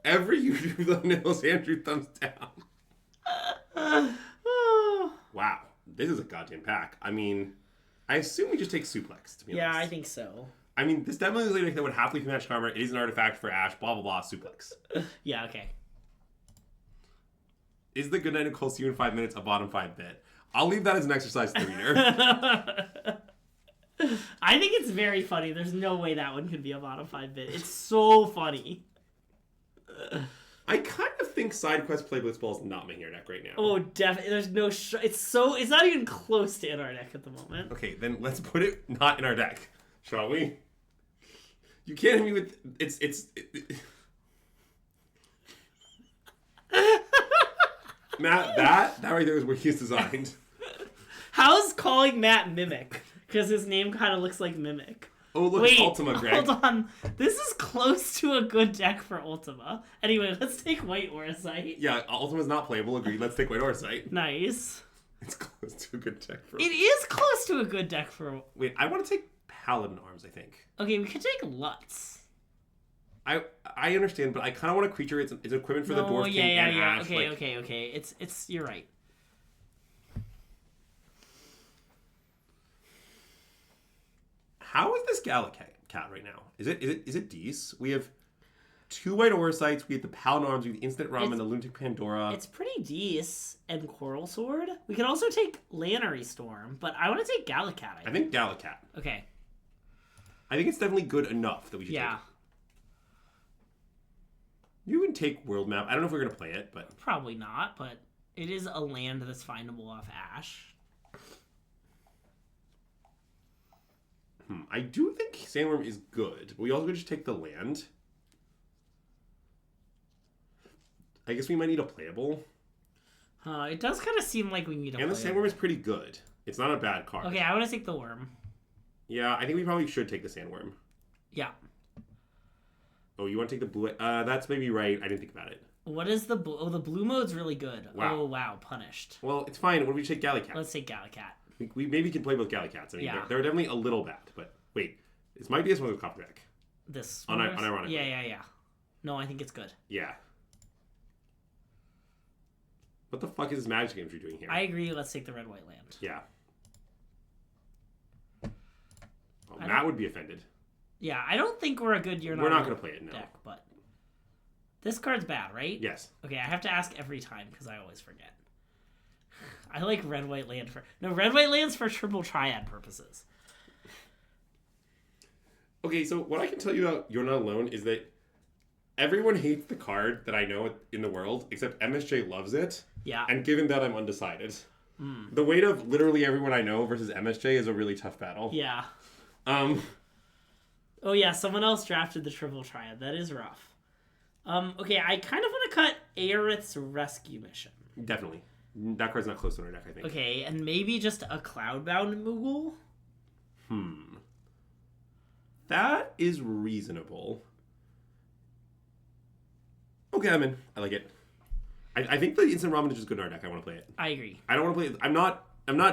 Every YouTube thumbnail is Andrew thumbs down. Wow, this is a goddamn pack. I mean, I assume we just take Suplex, to be honest. Yeah, I think so. I mean, this definitely is a deck that would happily match Karma. It is an artifact for Ash, blah, blah, blah, Suplex. Yeah, okay. Is the Good Night Nicole see you in 5 minutes a bottom 5 bit? I'll leave that as an exercise to the reader. I think it's very funny. There's no way that one could be a bottom 5 bit. It's so funny. I kind of think SideQuest Play Blitzball is not making our deck right now. Oh, definitely. There's no... it's not even close to in our deck at the moment. Okay, then let's put it not in our deck, shall we? You can't hit me with... Matt, that right there is where he's designed. How's calling Matt Mimic? Because his name kind of looks like Mimic. Oh, look, Wait, Ultima, Greg. Hold on. This is close to a good deck for Ultima. Anyway, let's take White Oracite. Yeah, Ultima's not playable, agreed. Let's take White Oracite. Nice. It's close to a good deck for... It is close to a good deck for... Wait, I want to take Paladin Arms, I think. Okay, we could take Lutz. I understand, but I kind of want a creature. It's equipment for the Dwarf King and Ash. Okay. It's you're right. How is this Galacat right now? Is it D's? We have 2 white Orosites, we get the Paladin Arms, we get the Instant Rum, and the Lunatic Pandora. It's pretty decent. And Coral Sword. We could also take Lannery Storm, but I want to take Gallicat. I think Gallicat. Okay. I think it's definitely good enough that we should take it. You can take World Map. I don't know if we're going to play it, but... Probably not, but it is a land that's findable off Ash. I do think Sandworm is good, but we also could just take the land. I guess we might need a playable. It does kind of seem like we need a playable. And the Sandworm is pretty good. It's not a bad card. Okay, I want to take the Worm. Yeah, I think we probably should take the Sandworm. Yeah. Oh, you want to take the blue? That's maybe right. I didn't think about it. What is the blue? Oh, the blue mode's really good. Wow. Oh, wow. Punished. Well, it's fine. What if we take Gallicat? Let's take Gallicat. We maybe can play both Gallicats. I mean, Yeah. they're definitely a little bad, but wait. This might be this one with Copper deck. This Unironically. Yeah. No, I think it's good. Yeah. What the fuck is this Magic Games you're doing here? I agree. Let's take the red-white land. Yeah. Well, Matt would be offended. Yeah, I don't think we're a good We're not going to play it, no. deck, but this card's bad, right? Yes. Okay, I have to ask every time because I always forget. I like red-white land for... No, red-white land's for Triple Triad purposes. Okay, so what I can tell you about You're Not Alone is that everyone hates the card that I know in the world, except MSJ loves it. Yeah. And given that, I'm undecided. The weight of literally everyone I know versus MSJ is a really tough battle. Yeah. Oh yeah, someone else drafted the Triple Triad. That is rough. Okay, I kind of want to cut Aerith's Rescue Mission. Definitely. That card's not close to our deck, I think. Okay, and maybe just a Cloudbound Moogle? That is reasonable. Okay, I'm in. I like it. I think the Instant Ramen is just good in our deck. I want to play it. I agree. I don't want to play it. I'm not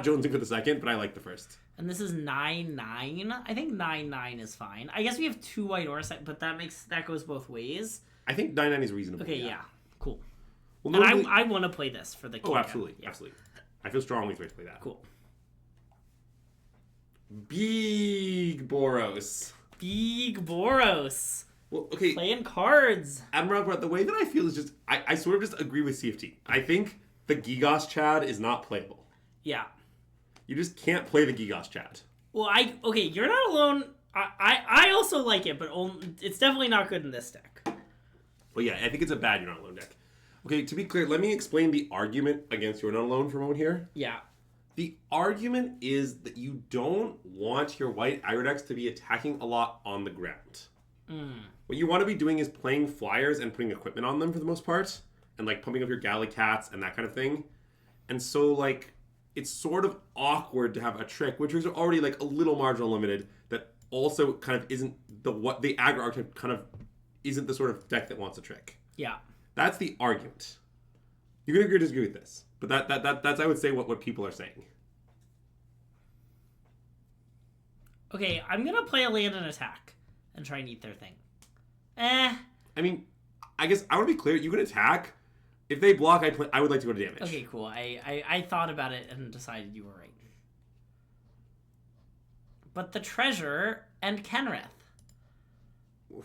jonesing for the second, but I like the first. And this is 9/9. I think 9/9 is fine. I guess we have 2 white Orset, but that goes both ways. I think 9/9 is reasonable. Okay, yeah. Cool. Well, and normally... I want to play this for the King. Oh, absolutely. Yeah. Absolutely. I feel strongly for to play that. Cool. Big Boros. Big Boros. Well, okay. Playing cards. Admiral, the way that I feel is just... I sort of just agree with CFT. I think the Gigos Chad is not playable. Yeah. You just can't play the Gigos Chad. Well, okay, You're Not Alone. I also like it, but it's definitely not good in this deck. Well, yeah, I think it's a bad You're Not Alone deck. Okay, to be clear, let me explain the argument against You're Not Alone for a moment here. Yeah. The argument is that you don't want your white aggro decks to be attacking a lot on the ground. What you want to be doing is playing flyers and putting equipment on them for the most part, and like pumping up your Gallicats and that kind of thing. And so like it's sort of awkward to have a trick, which is already like a little marginal limited, that also kind of isn't the aggro archetype kind of isn't the sort of deck that wants a trick. Yeah. That's the argument. You can agree or disagree with this, but that's I would say what people are saying. Okay, I'm gonna play a land and attack and try and eat their thing. I mean, I guess I want to be clear. You can attack. If they block, I would like to go to damage. Okay, cool. I thought about it and decided you were right. But the treasure and Kenrith. I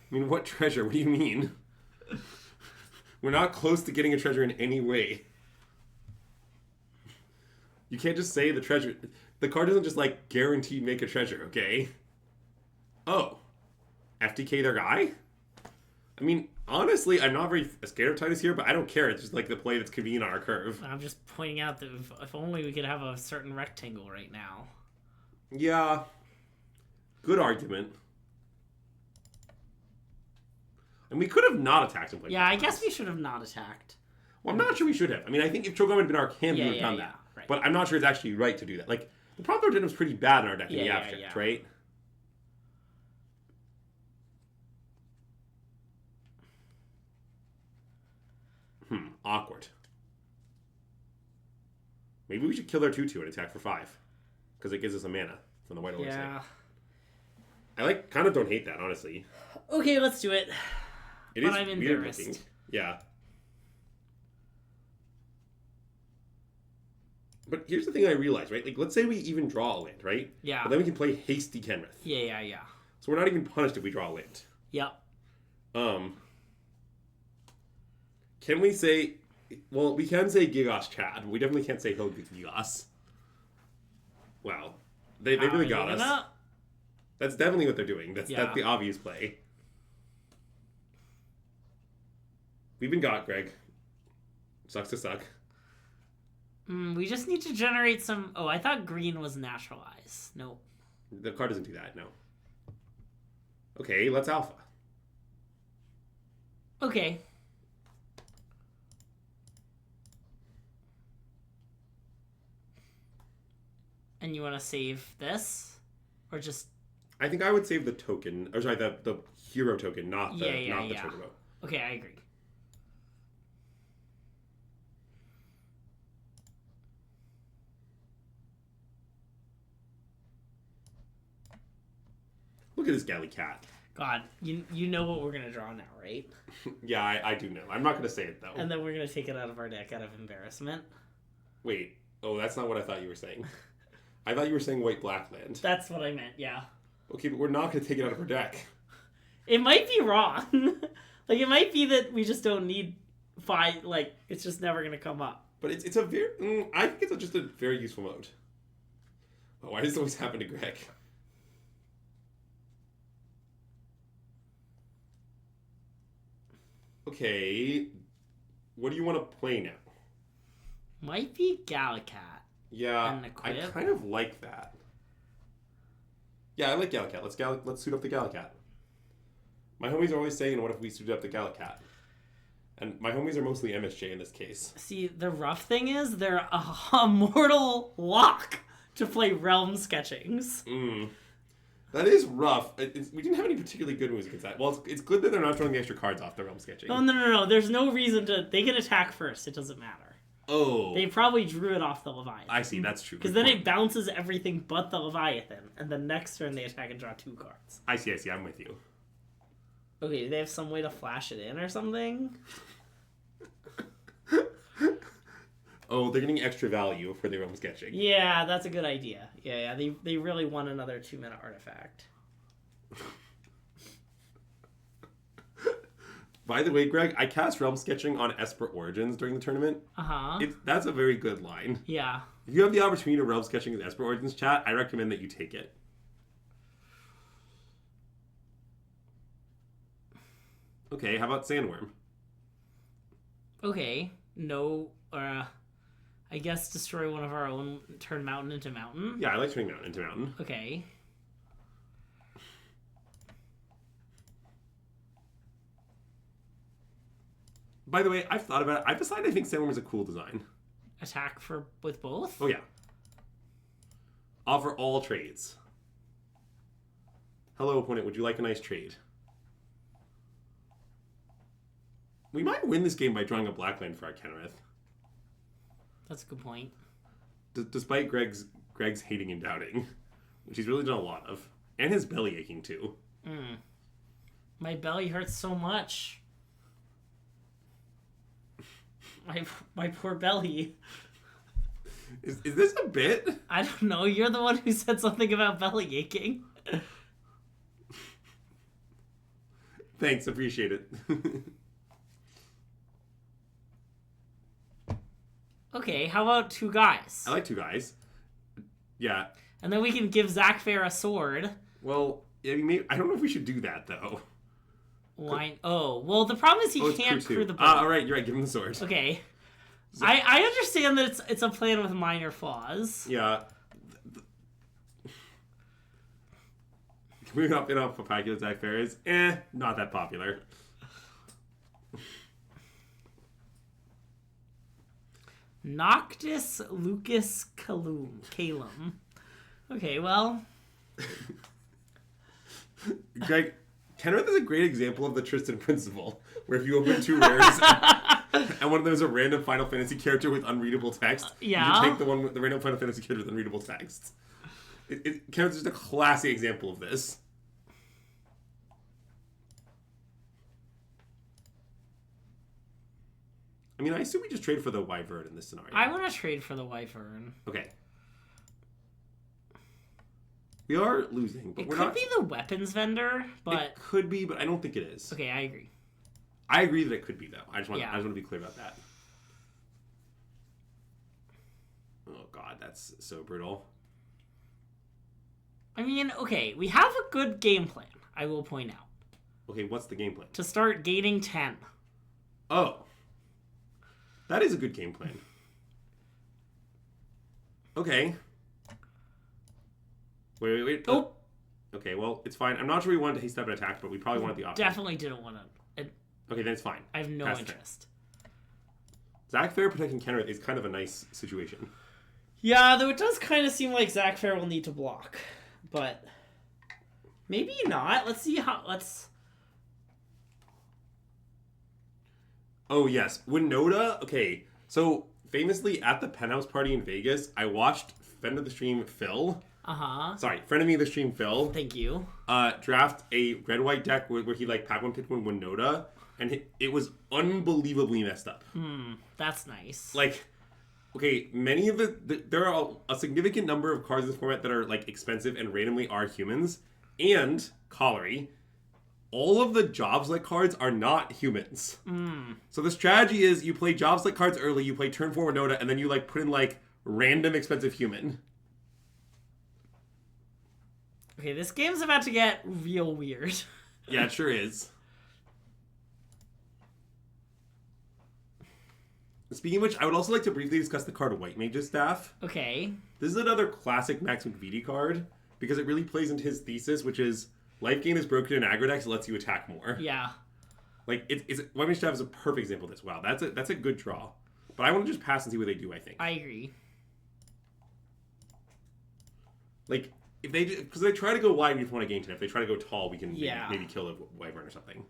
mean, what treasure? What do you mean? We're not close to getting a treasure in any way. You can't just say the treasure. The card doesn't just, like, guaranteed make a treasure, okay? Oh. FTK their guy? I mean, honestly, I'm not very scared of Titus here, but I don't care. It's just, like, the play that's convenient on our curve. I'm just pointing out that if only we could have a certain rectangle right now. Yeah. Good argument. And we could have not attacked and played. Yeah, I guess we should have not attacked. Well, I'm not sure we should have. I mean, I think if Cho'Gath had been our camp, we would have done that. Right. But I'm not sure it's actually right to do that. Like, the Prompto Addendum was pretty bad in our deck in the abstract, right? Awkward. Maybe we should kill their 2/2 and attack for 5. Because it gives us a mana from the white orc side. I kind of don't hate that, honestly. Okay, let's do it. But I'm embarrassed. Looking. Yeah. But here's the thing I realized, right? Like, let's say we even draw a land, right? Yeah. But then we can play Hasty Kenrith. Yeah. So we're not even punished if we draw a land. Yep. Can we say... Well, we can say Gigos Chad, but we definitely can't say he'll Gigos. Wow. They really got us. That's definitely what they're doing. That's the obvious play. We've been got, Greg. Sucks to suck. We just need to generate some... Oh, I thought green was naturalized. Nope. The card doesn't do that, no. Okay, let's alpha. Okay. And you want to save this? Or just... I think I would save the token. Or sorry, the hero token, not the chocobo. Okay, I agree. Look at this galley cat. God, you know what we're going to draw now, right? Yeah, I do know. I'm not going to say it, though. And then we're going to take it out of our deck out of embarrassment. Wait. Oh, that's not what I thought you were saying. I thought you were saying white-black land. That's what I meant, yeah. Okay, but we're not going to take it out of our deck. It might be wrong. Like, it might be that we just don't need 5... Like, it's just never going to come up. But it's a very... I think it's just a very useful mode. Oh, why does this always happen to Greg? Okay, what do you want to play now? Might be Gallicat. Yeah, I kind of like that. Yeah, I like Gallicat. Let's suit up the Gallicat. My homies are always saying, what if we suited up the Gallicat? And my homies are mostly MSJ in this case. See, the rough thing is they're a mortal lock to play Realm Sketchings. That is rough. We didn't have any particularly good moves against that. Well, it's good that they're not throwing the extra cards off the Realm Sketching. Oh, no. There's no reason to... They can attack first. It doesn't matter. Oh. They probably drew it off the Leviathan. I see. That's true. Because then it bounces everything but the Leviathan. And the next turn they attack and draw 2 cards. I see. I'm with you. Okay, do they have some way to flash it in or something? Oh, they're getting extra value for their Realm Sketching. Yeah, that's a good idea. Yeah. They really want another 2-mana artifact. By the way, Greg, I cast Realm Sketching on Esper Origins during the tournament. Uh-huh. That's a very good line. Yeah. If you have the opportunity to Realm Sketching in Esper Origins chat, I recommend that you take it. Okay, how about Sandworm? Okay. No, I guess destroy one of our own, turn mountain into mountain. Yeah, I like turning mountain into mountain. Okay. By the way, I've thought about it. I've decided I think Sandworm is a cool design. Attack with both? Oh, yeah. Offer all trades. Hello, opponent. Would you like a nice trade? We might win this game by drawing a black land for our Kenrith. That's a good point. Despite Greg's hating and doubting, which he's really done a lot of. And his belly aching, too. My belly hurts so much. My poor belly. Is this a bit? I don't know. You're the one who said something about belly aching. Thanks, appreciate it. Okay, how about 2 guys? I like 2 guys. Yeah. And then we can give Zach Fair a sword. Well, I don't know if we should do that, though. Why? Oh, well, the problem is he can't crew the boat. All right, you're right. Give him the sword. Okay. So, I understand that it's a plan with minor flaws. Yeah. Can we not how popular Zach Fair is? Not that popular. Noctis Lucas Calum. Okay, well. Greg, Kenrith is a great example of the Tristan principle, where if you open 2 rares and one of them is a random Final Fantasy character with unreadable text, you take the one with the random Final Fantasy character with unreadable text. Kenrith is just a classic example of this. I mean, I assume we just trade for the Wyvern in this scenario. I want to trade for the Wyvern. Okay. We are losing, but It we're could not. be the weapons vendor, but It could be, but I don't think it is. okay, I agree. I agree that it could be though. I just want Yeah. to be clear about that. Oh god, that's so brutal. I mean, okay, we have a good game plan, I will point out. Okay, what's the game plan? To start gaining 10. Oh. That is a good game plan. Okay. Wait. Oh! Okay, well, it's fine. I'm not sure we wanted to haste step and attack, but we probably wanted the option. Definitely didn't want to. Okay, then it's fine. I have no Pass interest. Zach Fair protecting Kenrith is kind of a nice situation. Yeah, though it does kind of seem like Zach Fair will need to block. But maybe not. Let's see how... Oh, yes. Winota... Okay, so famously at the penthouse party in Vegas, I watched friend of the stream Phil... Uh-huh. Sorry, friend of me of the stream Phil... Thank you. Draft a red-white deck where he, like, pack one, pick one Winota, and it was unbelievably messed up. That's nice. Like... Okay, many of there are a significant number of cards in this format that are, like, expensive and randomly are humans. And, Colliery, all of the Jobs-like cards are not humans. So the strategy is you play Jobs-like cards early, you play turn 4 Winota, and then you, like, put in, like, random expensive human. Okay, this game's about to get real weird. Yeah, it sure is. Speaking of which, I would also like to briefly discuss the card White Mage's Staff. Okay. This is another classic Max McVitie card, because it really plays into his thesis, which is life gain is broken in aggro decks, it lets you attack more. Yeah. Like, White Mage's Staff is a perfect example of this. Wow, that's a good draw. But I want to just pass and see what they do, I think. I agree. Like, if they... Because they try to go wide, we just want to gain 10. If they try to go tall, we can maybe kill a Wyvern or something.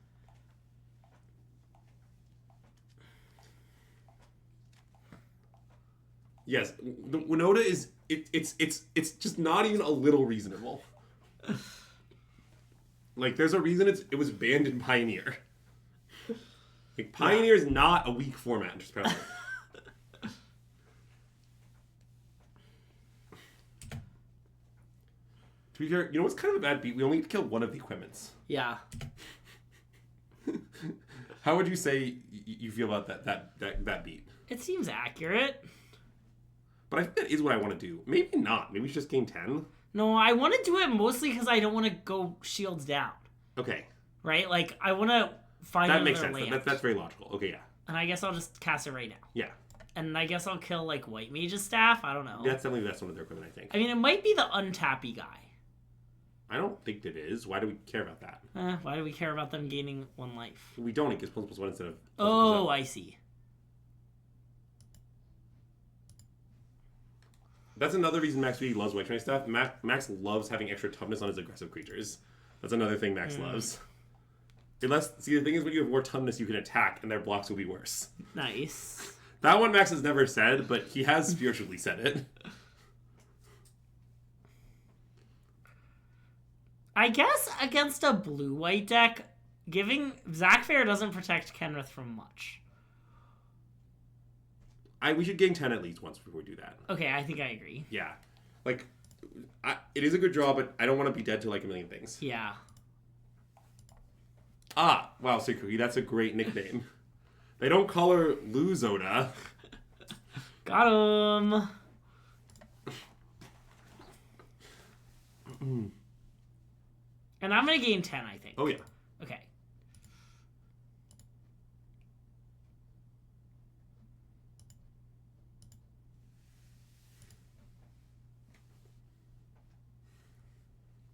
Yes, the Winota is it's just not even a little reasonable. Like, there's a reason it was banned in Pioneer. Like, Pioneer is not a weak format, just apparently. To be fair, you know what's kind of a bad beat? We only need to kill one of the equipments. Yeah. How would you say you feel about that beat? It seems accurate. But I think that is what I want to do. Maybe not. Maybe we should just gain 10. No, I want to do it mostly because I don't want to go shields down. Okay. Right? Like, I want to find that makes sense. land. That's very logical. Okay, yeah. And I guess I'll just cast it right now. Yeah. And I guess I'll kill, like, White Mage's Staff. I don't know. That's definitely the best one of their equipment, I think. I mean, it might be the untappy guy. I don't think it is. Why do we care about that? Why do we care about them gaining 1 life? We don't. It gets +1 instead of... Oh, I see. That's another reason Max really loves White Mage Staff. Max loves having extra toughness on his aggressive creatures. That's another thing Max loves. See, the thing is, when you have more toughness, you can attack, and their blocks will be worse. Nice. That one Max has never said, but he has spiritually said it. I guess against a blue-white deck, giving... Zach Fair doesn't protect Kenrith from much. We should gain 10 at least once before we do that. Okay, I think I agree. Yeah. Like, it is a good draw, but I don't want to be dead to, like, a million things. Yeah. Ah, wow, Cookie, that's a great nickname. They don't call her Luzoda. Got him. And I'm going to gain 10, I think. Oh, yeah. Okay.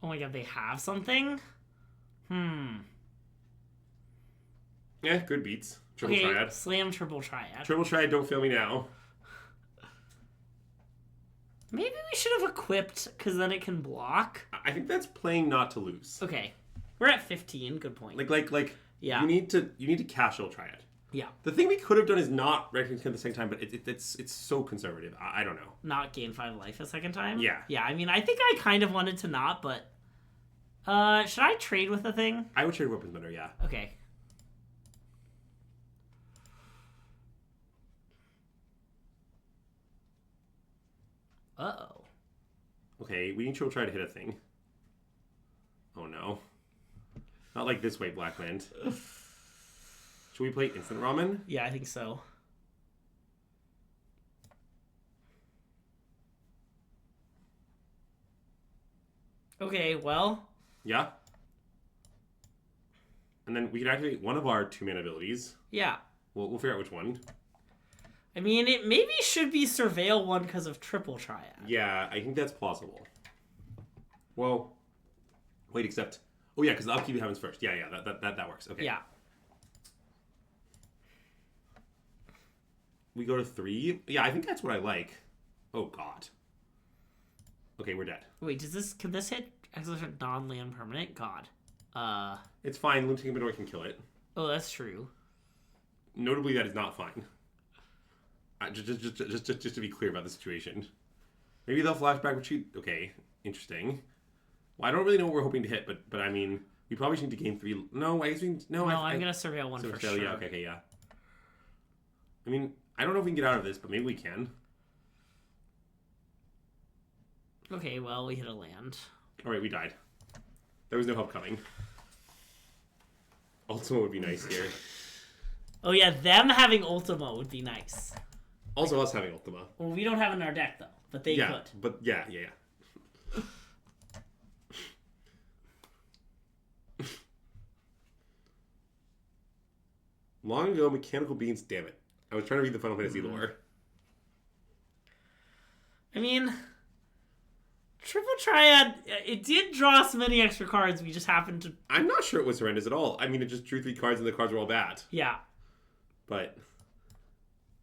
Oh my god, they have something? Yeah, good beats. Triple Triad. Slam Triple Triad. Triple Triad, don't fail me now. Maybe we should have equipped, because then it can block. I think that's playing not to lose. Okay. We're at 15. Good point. Like. Yeah. You need to cast Triple Triad. Yeah. The thing we could have done is not recognize at the same time, but it's so conservative. I don't know. Not gain 5 life a second time? Yeah. Yeah, I mean, I think I kind of wanted to not, but... should I trade with the thing? I would trade weapons better, yeah. Okay. Uh-oh. Okay, we need Triple Triad to hit a thing. Oh no. Not like this way, Blackland. Should we play instant ramen? Yeah, I think so. Okay, well. Yeah. And then we can activate one of our 2-mana abilities. Yeah. We'll figure out which one. I mean, it maybe should be Surveil 1 because of Triple Triad. Yeah, I think that's plausible. Well, wait, except... Oh, yeah, because the upkeep happens first. Yeah, that works. Okay. Yeah. We go to 3. Yeah, I think that's what I like. Oh, God. Okay, we're dead. Wait, can this hit exiled non-land permanent? God. It's fine. Lunatic Inventory can kill it. Oh, that's true. Notably, that is not fine. Just to be clear about the situation. Maybe they'll flashback retreat. Okay, interesting. Well, I don't really know what we're hoping to hit, but I mean, we probably need to gain 3. No, I guess we... No, I'm going to Surveil 1 for sure. Yeah, okay, yeah. I mean, I don't know if we can get out of this, but maybe we can. Okay, well, we hit a land. Alright, we died. There was no help coming. Ultima would be nice here. Oh yeah, them having Ultima would be nice. Also us having Ultima. Well, we don't have it in our deck, though. But they could. But yeah. Long ago, Mechanical Beans, damn it. I was trying to read the Final Fantasy lore. I mean, Triple Triad, it did draw us many extra cards. We just happened to... I'm not sure it was horrendous at all. I mean, it just drew 3 cards and the cards were all bad. Yeah. But,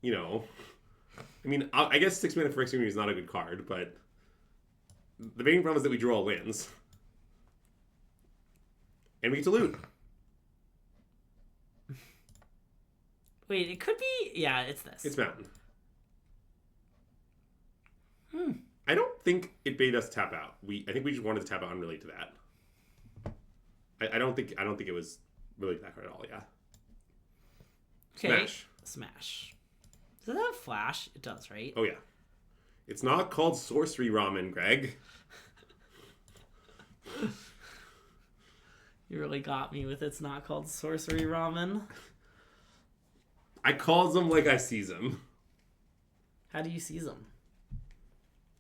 you know... I mean, I guess 6 mana for Extreme is not a good card, but... The main problem is that we draw all wins. And we get to loot. Wait, it could be... Yeah, it's this. It's Mountain. I don't think it bade us tap out. I think we just wanted to tap out unrelated to that. I don't think it was related to that card at all, yeah. Okay. Smash. Does that have flash? It does, right? Oh, yeah. It's not called Sorcery Ramen, Greg. You really got me with it's not called Sorcery Ramen. I calls them like I sees them. How do you seize them?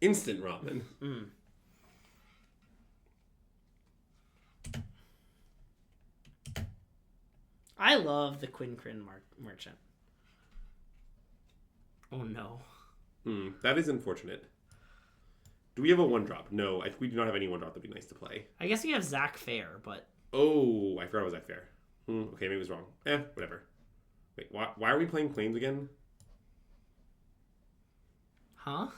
Instant ramen. I love the Quincrin Merchant. Oh no. That is unfortunate. Do we have a 1-drop? No, I think we do not have any 1-drop that'd be nice to play. I guess we have Zach Fair, but... Oh, I forgot it was Zach Fair. Okay, maybe it was wrong. Whatever. Wait, why are we playing Plains again? Huh?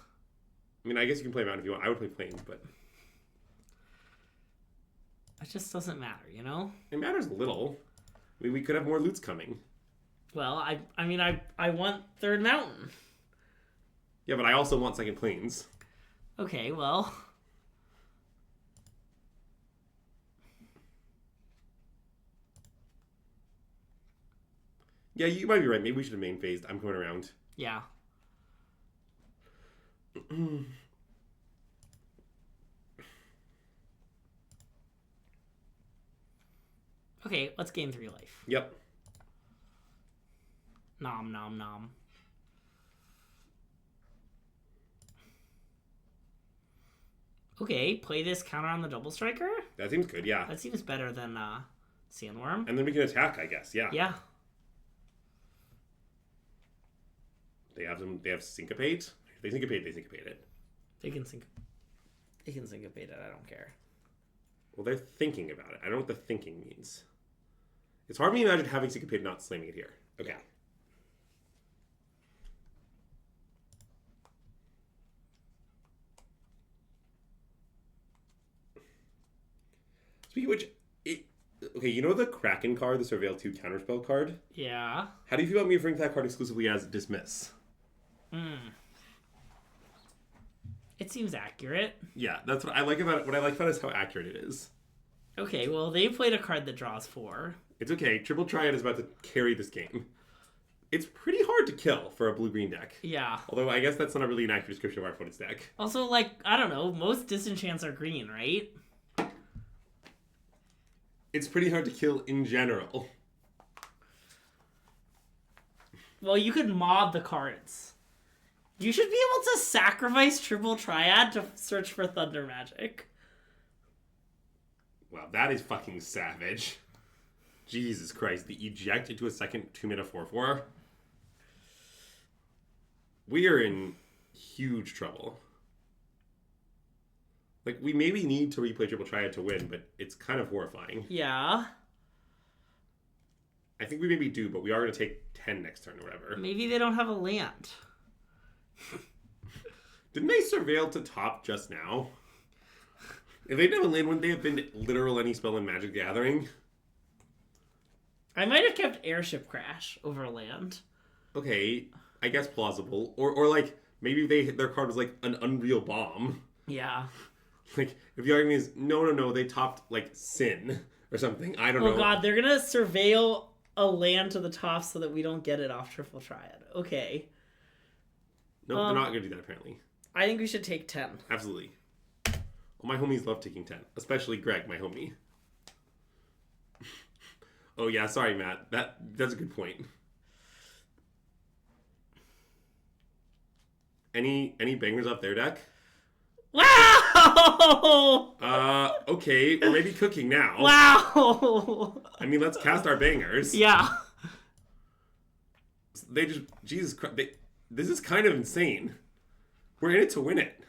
I mean, I guess you can play Mountain if you want. I would play Plains, but... It just doesn't matter, you know? It matters a little. I mean, we could have more loots coming. Well, I want third Mountain. Yeah, but I also want second Plains. Okay, well... Yeah, you might be right. Maybe we should have main phased. I'm coming around. Yeah. Okay, let's gain 3 life. Yep. Nom nom nom. Okay, play this counter on the double striker? That seems good, yeah. That seems better than Sandworm. And then we can attack, I guess, yeah. Yeah. They have Syncopate? They syncopate it. They can syncopate it, I don't care. Well, they're thinking about it. I don't know what the thinking means. It's hard for me to imagine having Syncopate not slamming it here. Okay. Yeah. Speaking of which, okay, you know the Kraken card, the Surveil 2 counterspell card? Yeah. How do you feel about me referring to that card exclusively as Dismiss? It seems accurate. Yeah, that's what I like about it. What I like about it is how accurate it is. Okay, well, they played a card that draws 4. It's okay. Triple Triad is about to carry this game. It's pretty hard to kill for a blue-green deck. Yeah. Although I guess that's not really an accurate description of our opponent's deck. Also, like, I don't know, most disenchants are green, right? it's pretty hard to kill in general. Well, you could mod the cards. You should be able to sacrifice Triple Triad to search for Thunder Magic. Wow, that is fucking savage. Jesus Christ, the eject into a second 2-mana 4/4. We are in huge trouble. Like, we maybe need to replay Triple Triad to win, but it's kind of horrifying. Yeah. I think we maybe do, but we are going to take 10 next turn or whatever. Maybe they don't have a land. Didn't they surveil to top just now? If they didn't have a land, wouldn't they have been literal any spell in Magic Gathering? I might have kept Airship Crash over land. Okay, I guess plausible. Or like, maybe their card was like an Unreal Bomb. Yeah. Like, if the argument is, no, they topped, like, Sin or something. I don't know. Oh god, they're gonna surveil a land to the top so that we don't get it off Triple Triad. Okay. No, they're not gonna do that, apparently. I think we should take 10. Absolutely. All my homies love taking 10. Especially Greg, my homie. Oh, yeah, sorry, Matt. That's a good point. Any bangers off their deck? Wow! Okay, we're maybe cooking now. Wow! I mean, let's cast our bangers. Yeah. They just, Jesus Christ, this is kind of insane. We're in it to win it.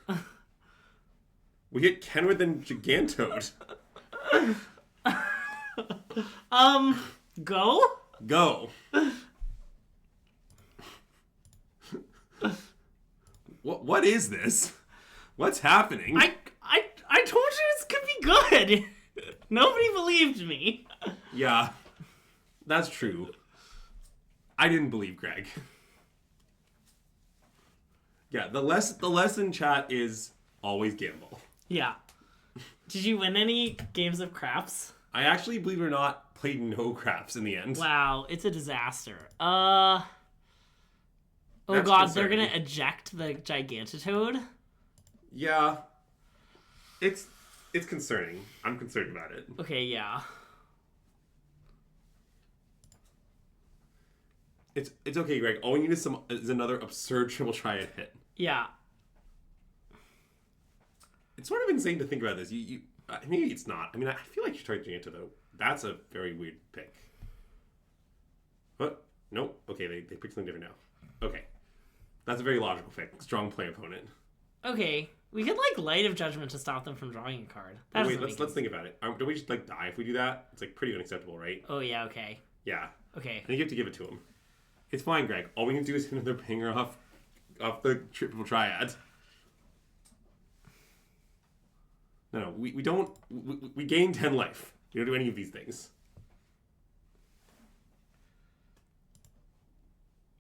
We get Kenwith and Gigantode. Go? Go. What is this? What's happening? I told you this could be good. Nobody believed me. Yeah, that's true. I didn't believe Greg. Yeah, the lesson, chat, is always gamble. Yeah. Did you win any games of craps? I actually, believe it or not, played no craps in the end. Wow, it's a disaster. Oh That's god, concerning. they're gonna eject the Gigantitoad? Yeah. It's concerning. I'm concerned about it. Okay, yeah. It's okay, Greg. All we need is another absurd Triple Triad hit. Yeah. It's sort of insane to think about this. Maybe it's not. I mean, I feel like you're targeting it to though. That's a very weird pick. What? Nope. Okay, they picked something different now. Okay. That's a very logical pick. Strong play opponent. Okay. We could, Light of Judgment to stop them from drawing a card. Wait, let's think about it. Do we just, die if we do that? It's, pretty unacceptable, right? Oh, yeah, okay. Yeah. Okay. I think you have to give it to him. It's fine, Greg. All we can do is hit another banger off the Triple Triad. No, we don't... We gain 10 life. We don't do any of these things.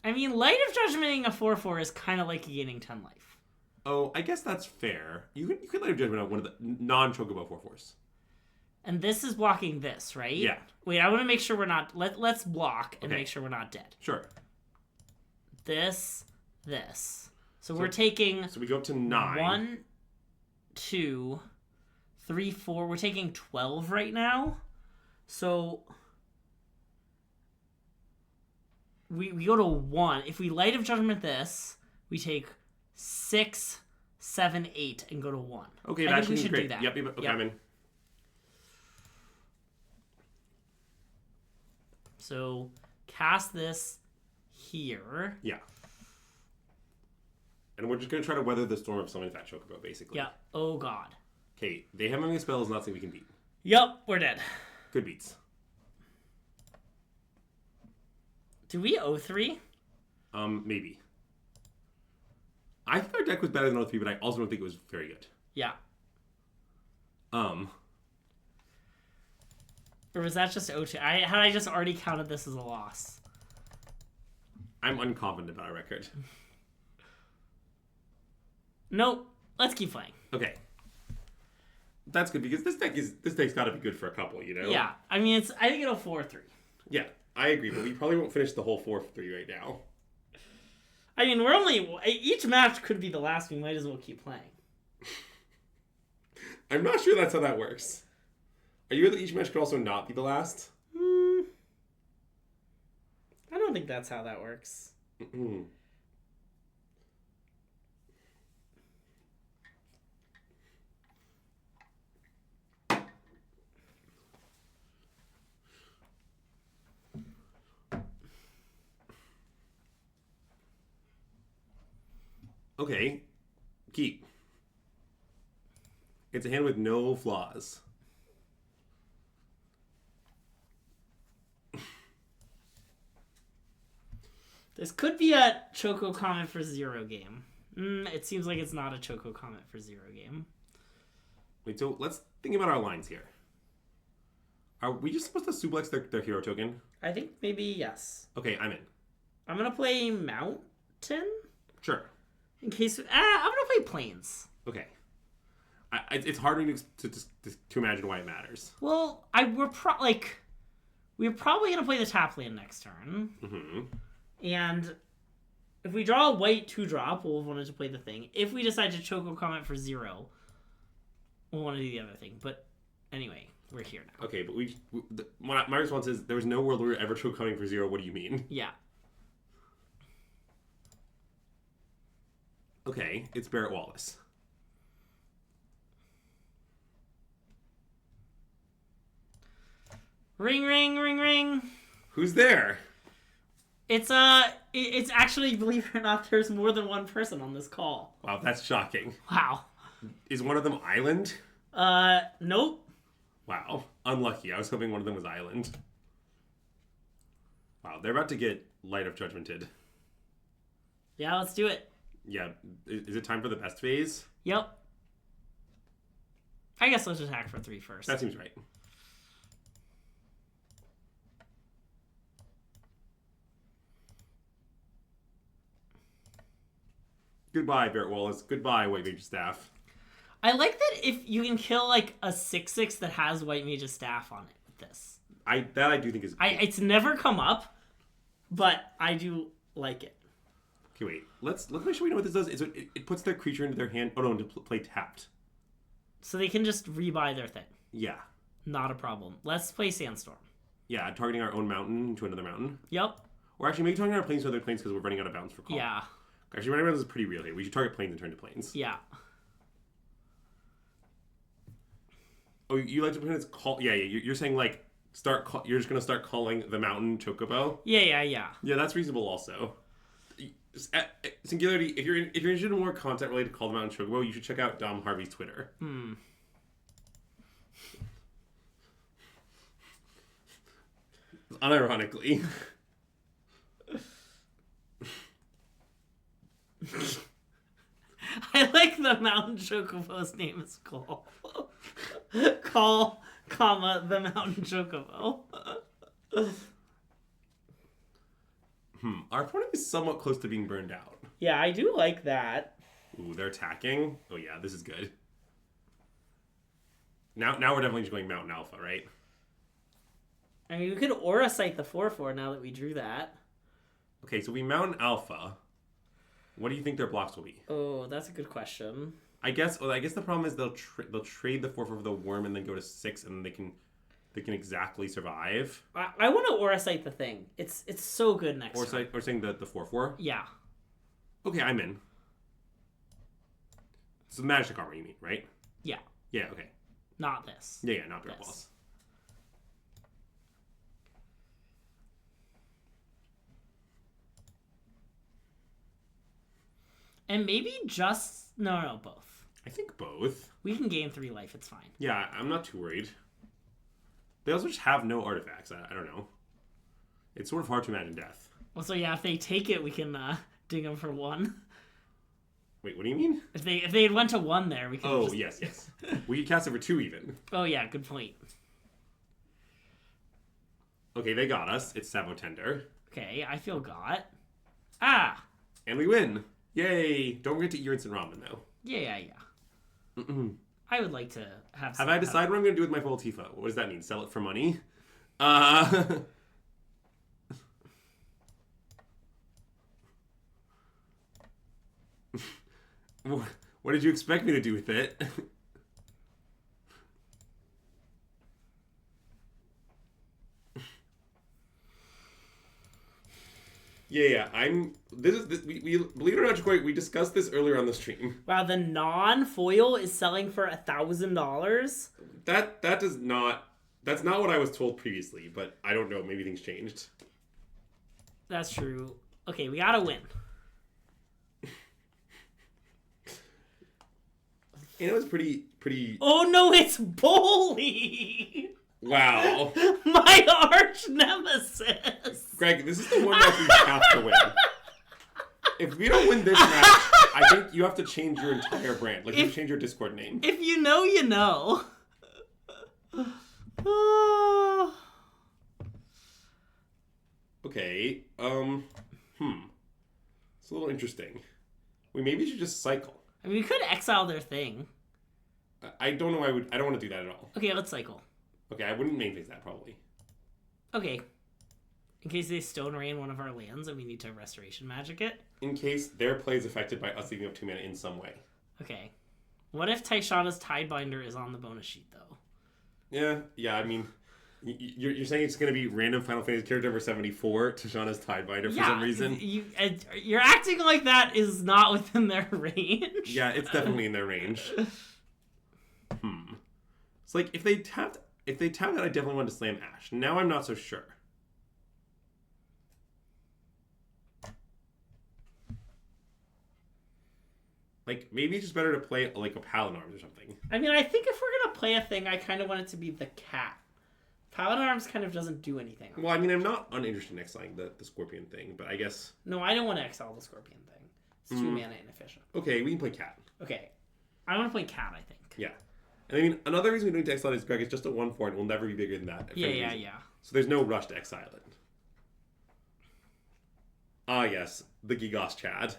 I mean, Light of Judgmenting a 4/4 is kind of like gaining 10 life. Oh, I guess that's fair. You could Light of Judgment on one of the non-Chocobo 4/4s. And this is blocking this, right? Yeah. Wait, I want to make sure we're not... Let's block and Okay. make sure we're not dead. Sure. This. So we're taking... So we go up to 9. 1, 2, 3, 4. We're taking 12 right now. So... We go to 1. If we Light of Judgment this, we take 6, 7, 8, and go to 1. Okay, I that think we should great. do that. Yep, okay, Yep. I'm in. So, cast this here. Yeah. And we're just going to try to weather the storm of summoning that Chocobo, basically. Yeah. Oh, God. Okay, they have many spells, not something we can beat. Yep, we're dead. Good beats. Do we O3? Maybe. I think our deck was better than O3, but I also don't think it was very good. Yeah. Um, Or was that just O2? Had I just already counted this as a loss? I'm unconfident about our record. Nope. Let's keep playing. Okay. That's good because this deck's got to be good for a couple, you know? Yeah. I mean, I think it'll 4-3. Yeah, I agree, but we probably won't finish the whole 4-3 right now. I mean, each match could be the last. We might as well keep playing. I'm not sure that's how that works. Are you aware that each match could also not be the last? I don't think that's how that works. Okay. Keep. It's a hand with no flaws. This could be a Choco comment for 0 game. It seems like it's not a Choco comment for 0 game. Wait, so let's think about our lines here. Are we just supposed to suplex their hero token? I think maybe yes. Okay, I'm in. I'm going to play Mountain? Sure. In case... I'm going to play Plains. Okay. It's hard for me to imagine why it matters. Well, we're probably going to play the tap land next turn. Mm-hmm. And if we draw a white 2-drop, we'll want to play the thing. If we decide to Choco comment for 0, we'll want to do the other thing. But anyway, we're here now. Okay, but my response is there was no world where we were ever Choco commenting for 0. What do you mean? Yeah. Okay, it's Barrett Wallace. Ring, ring, ring, ring. Who's there? It's actually, believe it or not, there's more than one person on this call. Wow, that's shocking. Wow. Is one of them Island? Nope. Wow, unlucky. I was hoping one of them was Island. Wow, they're about to get Light of Judgmented. Yeah, let's do it. Yeah, is it time for the best phase? Yep. I guess let's attack for 3 first. That seems right. Goodbye, Barrett Wallace. Goodbye, White Mage Staff. I like that if you can kill like a 6/6 that has White Mage's Staff on it with this. I do think is good. It's never come up, but I do like it. Okay, wait. Let's make sure we know what this does. It puts their creature into their hand. Oh no, into play tapped. So they can just rebuy their thing. Yeah. Not a problem. Let's play Sandstorm. Yeah, targeting our own mountain to another mountain. Yep. Or actually, maybe targeting our planes to other planes because we're running out of bounds for call. Yeah. Actually, running out of bounds is pretty real here. We should target planes and turn to planes. Yeah. Oh, you like to pretend it's call? Yeah. You're saying like you're just gonna start calling the mountain Chocobo. Yeah. Yeah, that's reasonable. Also, Singularity. If you're interested in more content related to Call the Mountain Chocobo, you should check out Dom Harvey's Twitter. Unironically. I like the Mountain Chocobo's name is Call. Call, comma, the Mountain Chocobo. Our opponent is somewhat close to being burned out. Yeah, I do like that. Ooh, they're attacking. Oh yeah, this is good. Now we're definitely just going Mountain Alpha, right? I mean, we could Aura Sight the 4/4 now that we drew that. Okay, so we Mountain Alpha. What do you think their blocks will be? Oh, that's a good question. I guess the problem is they'll trade the 4/4 for the worm and then go to 6, and they can exactly survive. I want to Aura Sight the thing. It's so good next time. Or saying the 4/4. Yeah. Okay, I'm in. So Magic Armor, you mean, right? Yeah. Yeah. Okay. Not this. Yeah, not Barrett Wallace. And maybe just... No, both. I think both. We can gain 3 life. It's fine. Yeah, I'm not too worried. They also just have no artifacts. I don't know. It's sort of hard to imagine death. Well, so yeah, if they take it, we can ding them for 1. Wait, what do you mean? If they had went to 1 there, we could. Oh, yes. We could cast it for 2 even. Oh yeah, good point. Okay, they got us. It's Savo Tender. Okay, I feel got. And we win. Yay! Don't forget to eat your instant ramen, though. Yeah. I would like to have... Have I decided what I'm going to do with my full Tifa? What does that mean? Sell it for money? What did you expect me to do with it? Yeah. We believe it or not, Jacoy, we discussed this earlier on the stream. Wow, the non-foil is selling for $1,000. That's not what I was told previously, but I don't know. Maybe things changed. That's true. Okay, we gotta win. And it was pretty. Oh no, it's Bully! Wow. My arch nemesis. Greg, this is the one match we have to win. If we don't win this match, I think you have to change your entire brand. Like, you change your Discord name. If you know, you know. Okay. It's a little interesting. We maybe should just cycle. I mean, we could exile their thing. I don't know. I don't want to do that at all. Okay, let's cycle. Okay, I wouldn't main phase that probably. Okay. In case they stone rain one of our lands and we need to restoration magic it. In case their play is affected by us leaving up 2 mana in some way. Okay. What if Tishana's Tidebinder is on the bonus sheet though? Yeah. I mean, you're saying it's going to be random Final Fantasy character number 74, Tishana's Tidebinder for some reason? You're acting like that is not within their range. Yeah, it's definitely in their range. It's like if they tapped that, I definitely wanted to slam Ash. Now I'm not so sure. Like, maybe it's just better to play like a Paladin Arms or something. I mean, I think if we're gonna play a thing, I kind of want it to be the cat. Paladin Arms kind of doesn't do anything. Well, I mean, I'm not uninterested in exiling the Scorpion thing, but I guess... No, I don't want to exile the Scorpion thing. It's 2 mana inefficient. Okay, we can play cat. Okay. I want to play cat, I think. Yeah. And I mean, another reason we don't need to exile it is, Greg, it's just a 1/4 and it will never be bigger than that. Yeah. So there's no rush to exile it. Ah, yes. The Gigos Chad.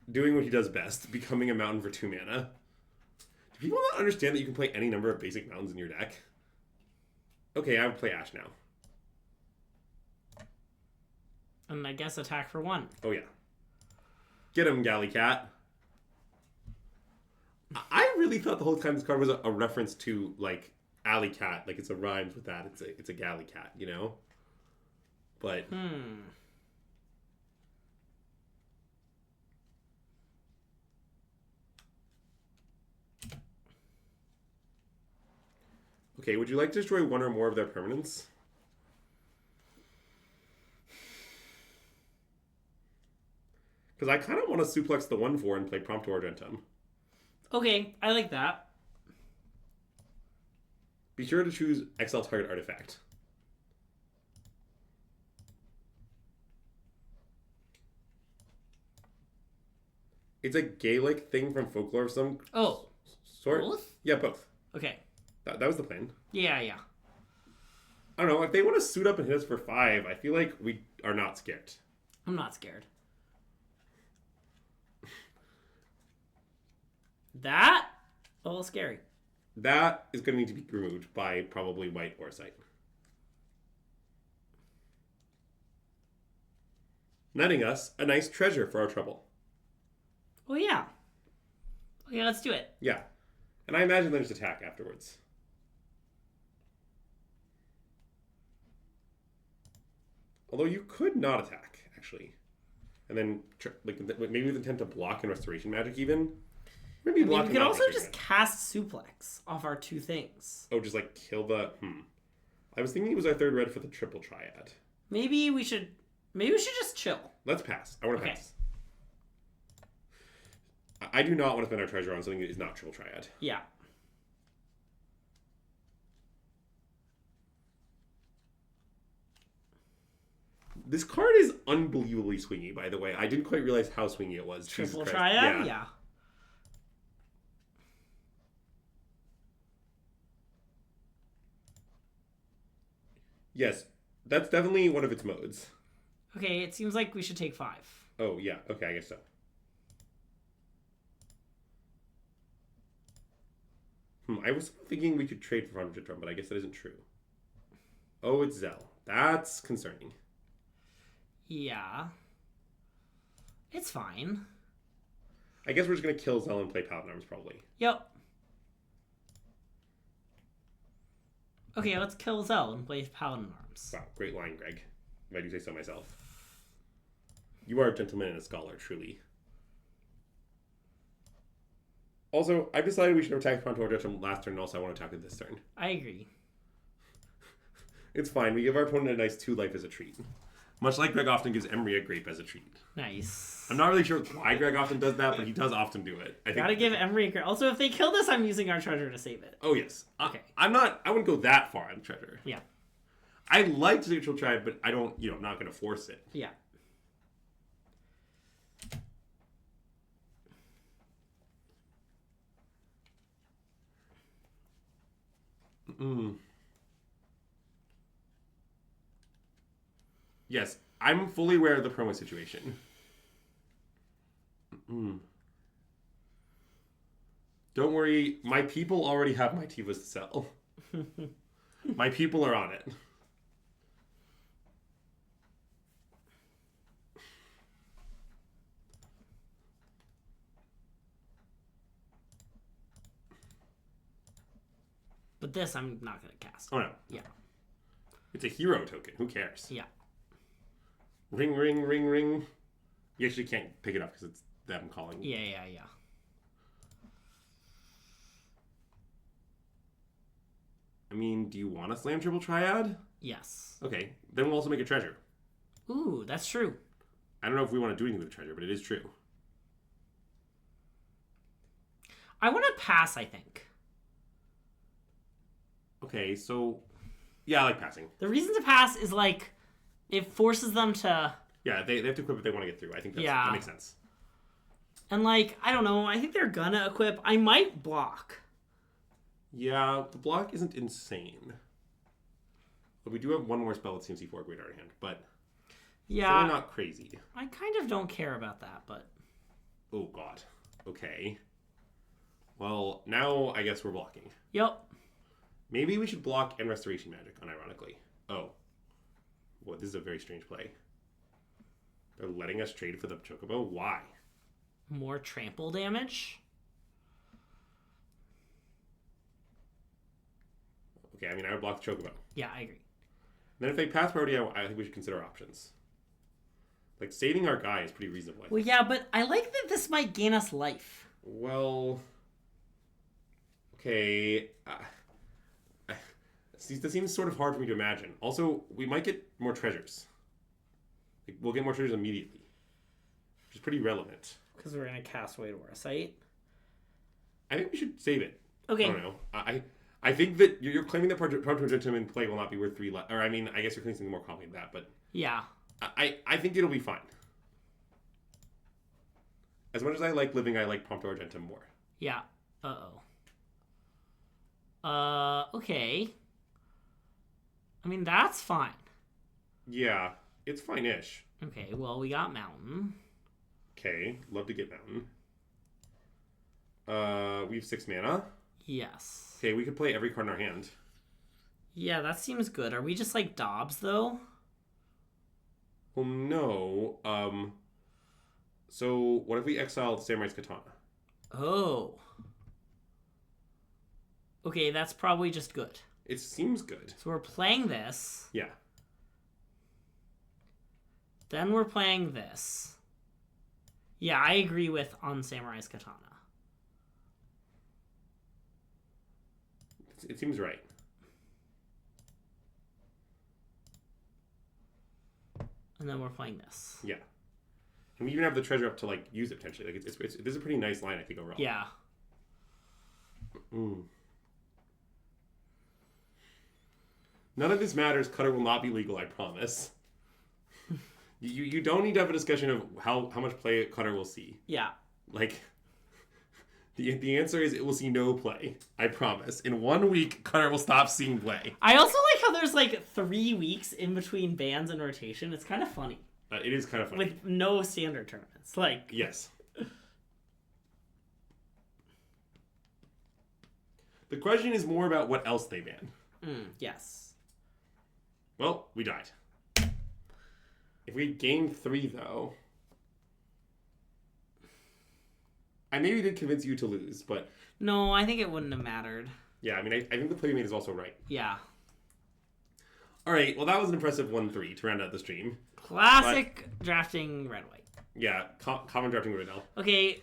Doing what he does best, becoming a mountain for 2 mana. Do people not understand that you can play any number of basic mountains in your deck? Okay, I would play Ash now. And I guess attack for 1. Oh, yeah. Get him, Galley Cat. I really thought the whole time this card was a reference to, like, Alley Cat. Like, it's a rhymes with that. It's a Galley Cat, you know? But... Okay, would you like to destroy one or more of their permanents? Because I kind of want to suplex the 1/4 and play Prompto Argentum. Okay, I like that. Be sure to choose Exile Target Artifact. It's a Gaelic thing from folklore of some sort. Both? Yeah, both. Okay. That was the plan. Yeah. I don't know. If they want to suit up and hit us for 5, I feel like we are not scared. I'm not scared. That? A little scary. That is going to need to be removed by probably White or Sight. Netting us a nice treasure for our trouble. Oh, yeah. Okay, let's do it. Yeah. And I imagine they just attack afterwards. Although you could not attack, actually. And then, maybe with intent to block and restoration magic even. Maybe block. We could also just cast Suplex off our 2 things. Oh, just like kill the... I was thinking it was our 3rd red for the Triple Triad. Maybe we should just chill. Let's pass. I want to pass. I do not want to spend our treasure on something that is not Triple Triad. Yeah. This card is unbelievably swingy, by the way. I didn't quite realize how swingy it was. Triple Triad? Yeah. Yes, that's definitely one of its modes. Okay, it seems like we should take 5. Oh, yeah. Okay, I guess so. I was thinking we could trade for 100 Drum, but I guess that isn't true. Oh, it's Zell. That's concerning. Yeah. It's fine. I guess we're just going to kill Zell and play Paladin Arms, probably. Yep. Okay, let's kill Zell and play Paladin Arms. Wow, great line, Greg. If I do say so myself. You are a gentleman and a scholar, truly. Also, I've decided we should attack Contour Judgment last turn, and also I want to attack it this turn. I agree. It's fine. We give our opponent a nice 2 life as a treat. Much like Greg often gives Emery a grape as a treat. Nice. I'm not really sure why Greg often does that, but he does often do it. Gotta give Emery a grape. Also, if they kill this, I'm using our treasure to save it. Oh, yes. Okay. I wouldn't go that far on the treasure. Yeah. I like to do Triple Triad, but I don't, I'm not going to force it. Yeah. Yes, I'm fully aware of the promo situation. Don't worry, my people already have my Tivas to sell. My people are on it. But this, I'm not going to cast. Oh, no. Yeah. It's a hero token. Who cares? Yeah. Ring, ring, ring, ring. You actually can't pick it up because it's them calling. Yeah. I mean, do you want to slam Triple Triad? Yes. Okay, then we'll also make a treasure. Ooh, that's true. I don't know if we want to do anything with the treasure, but it is true. I want to pass, I think. Okay, so... Yeah, I like passing. The reason to pass is, like, it forces them to... Yeah, they have to equip if they want to get through. I think that makes sense. And, like, I don't know. I think they're gonna equip. I might block. Yeah, the block isn't insane. But we do have one more spell with CMC4 Great Art Hand, but... Yeah. It's not crazy. I kind of don't care about that, but... Oh, God. Okay. Well, now I guess we're blocking. Yep. Maybe we should block and Restoration Magic, unironically. Oh. Boy, this is a very strange play. They're letting us trade for the Chocobo? Why? More trample damage? Okay, I mean, I would block the Chocobo. Yeah, I agree. Then if they pass priority, I think we should consider options. Like, saving our guy is pretty reasonable. Well, yeah, but I like that this might gain us life. Well... Okay... This seems sort of hard for me to imagine. Also, we might get more treasures. Like, we'll get more treasures immediately. Which is pretty relevant. Because we're going to cast away to our site. I think we should save it. Okay. I don't know. I think that you're claiming that Proto in play will not be worth 3 life. Or, I mean, I guess you're claiming something more complicated than that, but... Yeah. I think it'll be fine. As much as I like living, I like Prompto Argentum more. Yeah. Okay. I mean, that's fine. Yeah, it's fine-ish. Okay, well, we got Mountain. Okay, love to get Mountain. We have 6 mana. Yes. Okay, we could play every card in our hand. Yeah, that seems good. Are we just like Dobbs, though? Well, no. So, what if we exile the Samurai's Katana? Oh. Okay, that's probably just good. It seems good. So we're playing this. Yeah. Then we're playing this. Yeah, I agree with on Samurai's Katana. It seems right. And then we're playing this. Yeah. And we even have the treasure up to, like, use it potentially. Like, this is a pretty nice line, I think, overall. Yeah. None of this matters. Cutter will not be legal, I promise. You don't need to have a discussion of how much play Cutter will see. Yeah. Like, the answer is it will see no play. I promise. In 1 week, Cutter will stop seeing play. I also like how there's like 3 weeks in between bans and rotation. It's kind of funny. It is kind of funny. With no standard tournaments. Like... Yes. The question is more about what else they ban. Yes. Well, we died. If we gained 3, though... I maybe did convince you to lose, but... No, I think it wouldn't have mattered. Yeah, I mean, I think the play we made is also right. Yeah. All right, well, that was an impressive 1-3 to round out the stream. Classic drafting red-white. Yeah, common drafting right now. Okay,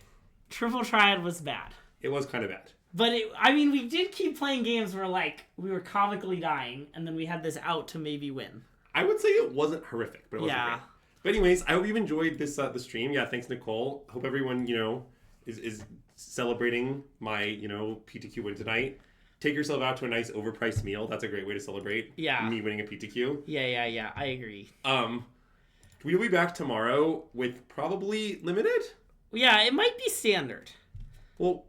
Triple Triad was bad. It was kind of bad. But, we did keep playing games where, we were comically dying, and then we had this out to maybe win. I would say it wasn't horrific, but it wasn't great. But anyways, I hope you've enjoyed this the stream. Yeah, thanks, Nicole. Hope everyone, is celebrating my, PTQ win tonight. Take yourself out to a nice overpriced meal. That's a great way to celebrate me winning a PTQ. Yeah. I agree. We'll be back tomorrow with probably limited? Yeah, it might be standard. Well,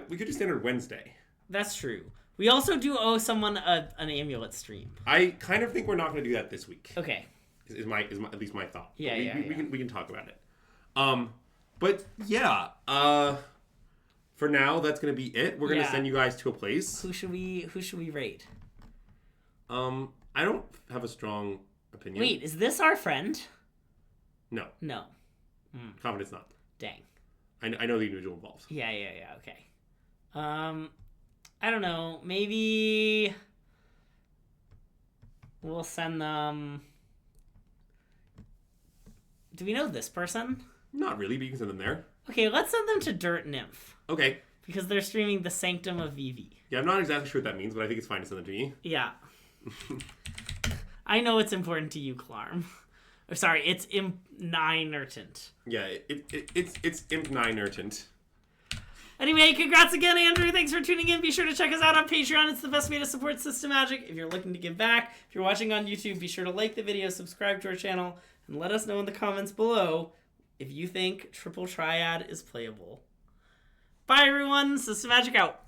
we could do standard Wednesday. That's true. We also do owe someone an amulet stream. I kind of think we're not going to do that this week. Okay. Is my at least my thought. Yeah, we can talk about it. But yeah, for now that's going to be it. We're going to send you guys to a place. Who should we rate? I don't have a strong opinion. Wait, is this our friend? No. Confidence not. Dang. I know the individual involved. Yeah, okay. I don't know. Maybe we'll send them. Do we know this person? Not really, but you can send them there. Okay, let's send them to Dirt Nymph. Okay. Because they're streaming the Sanctum of VV. Yeah, I'm not exactly sure what that means, but I think it's fine to send them to me. Yeah. I know it's important to you, Clarm. Or sorry, it's Imp 9 Urtant. Yeah, it's Imp 9 Urtant. Anyway, congrats again, Andrew. Thanks for tuning in. Be sure to check us out on Patreon. It's the best way to support SystemMagic. If you're looking to give back, if you're watching on YouTube, be sure to like the video, subscribe to our channel, and let us know in the comments below if you think Triple Triad is playable. Bye, everyone. SystemMagic out.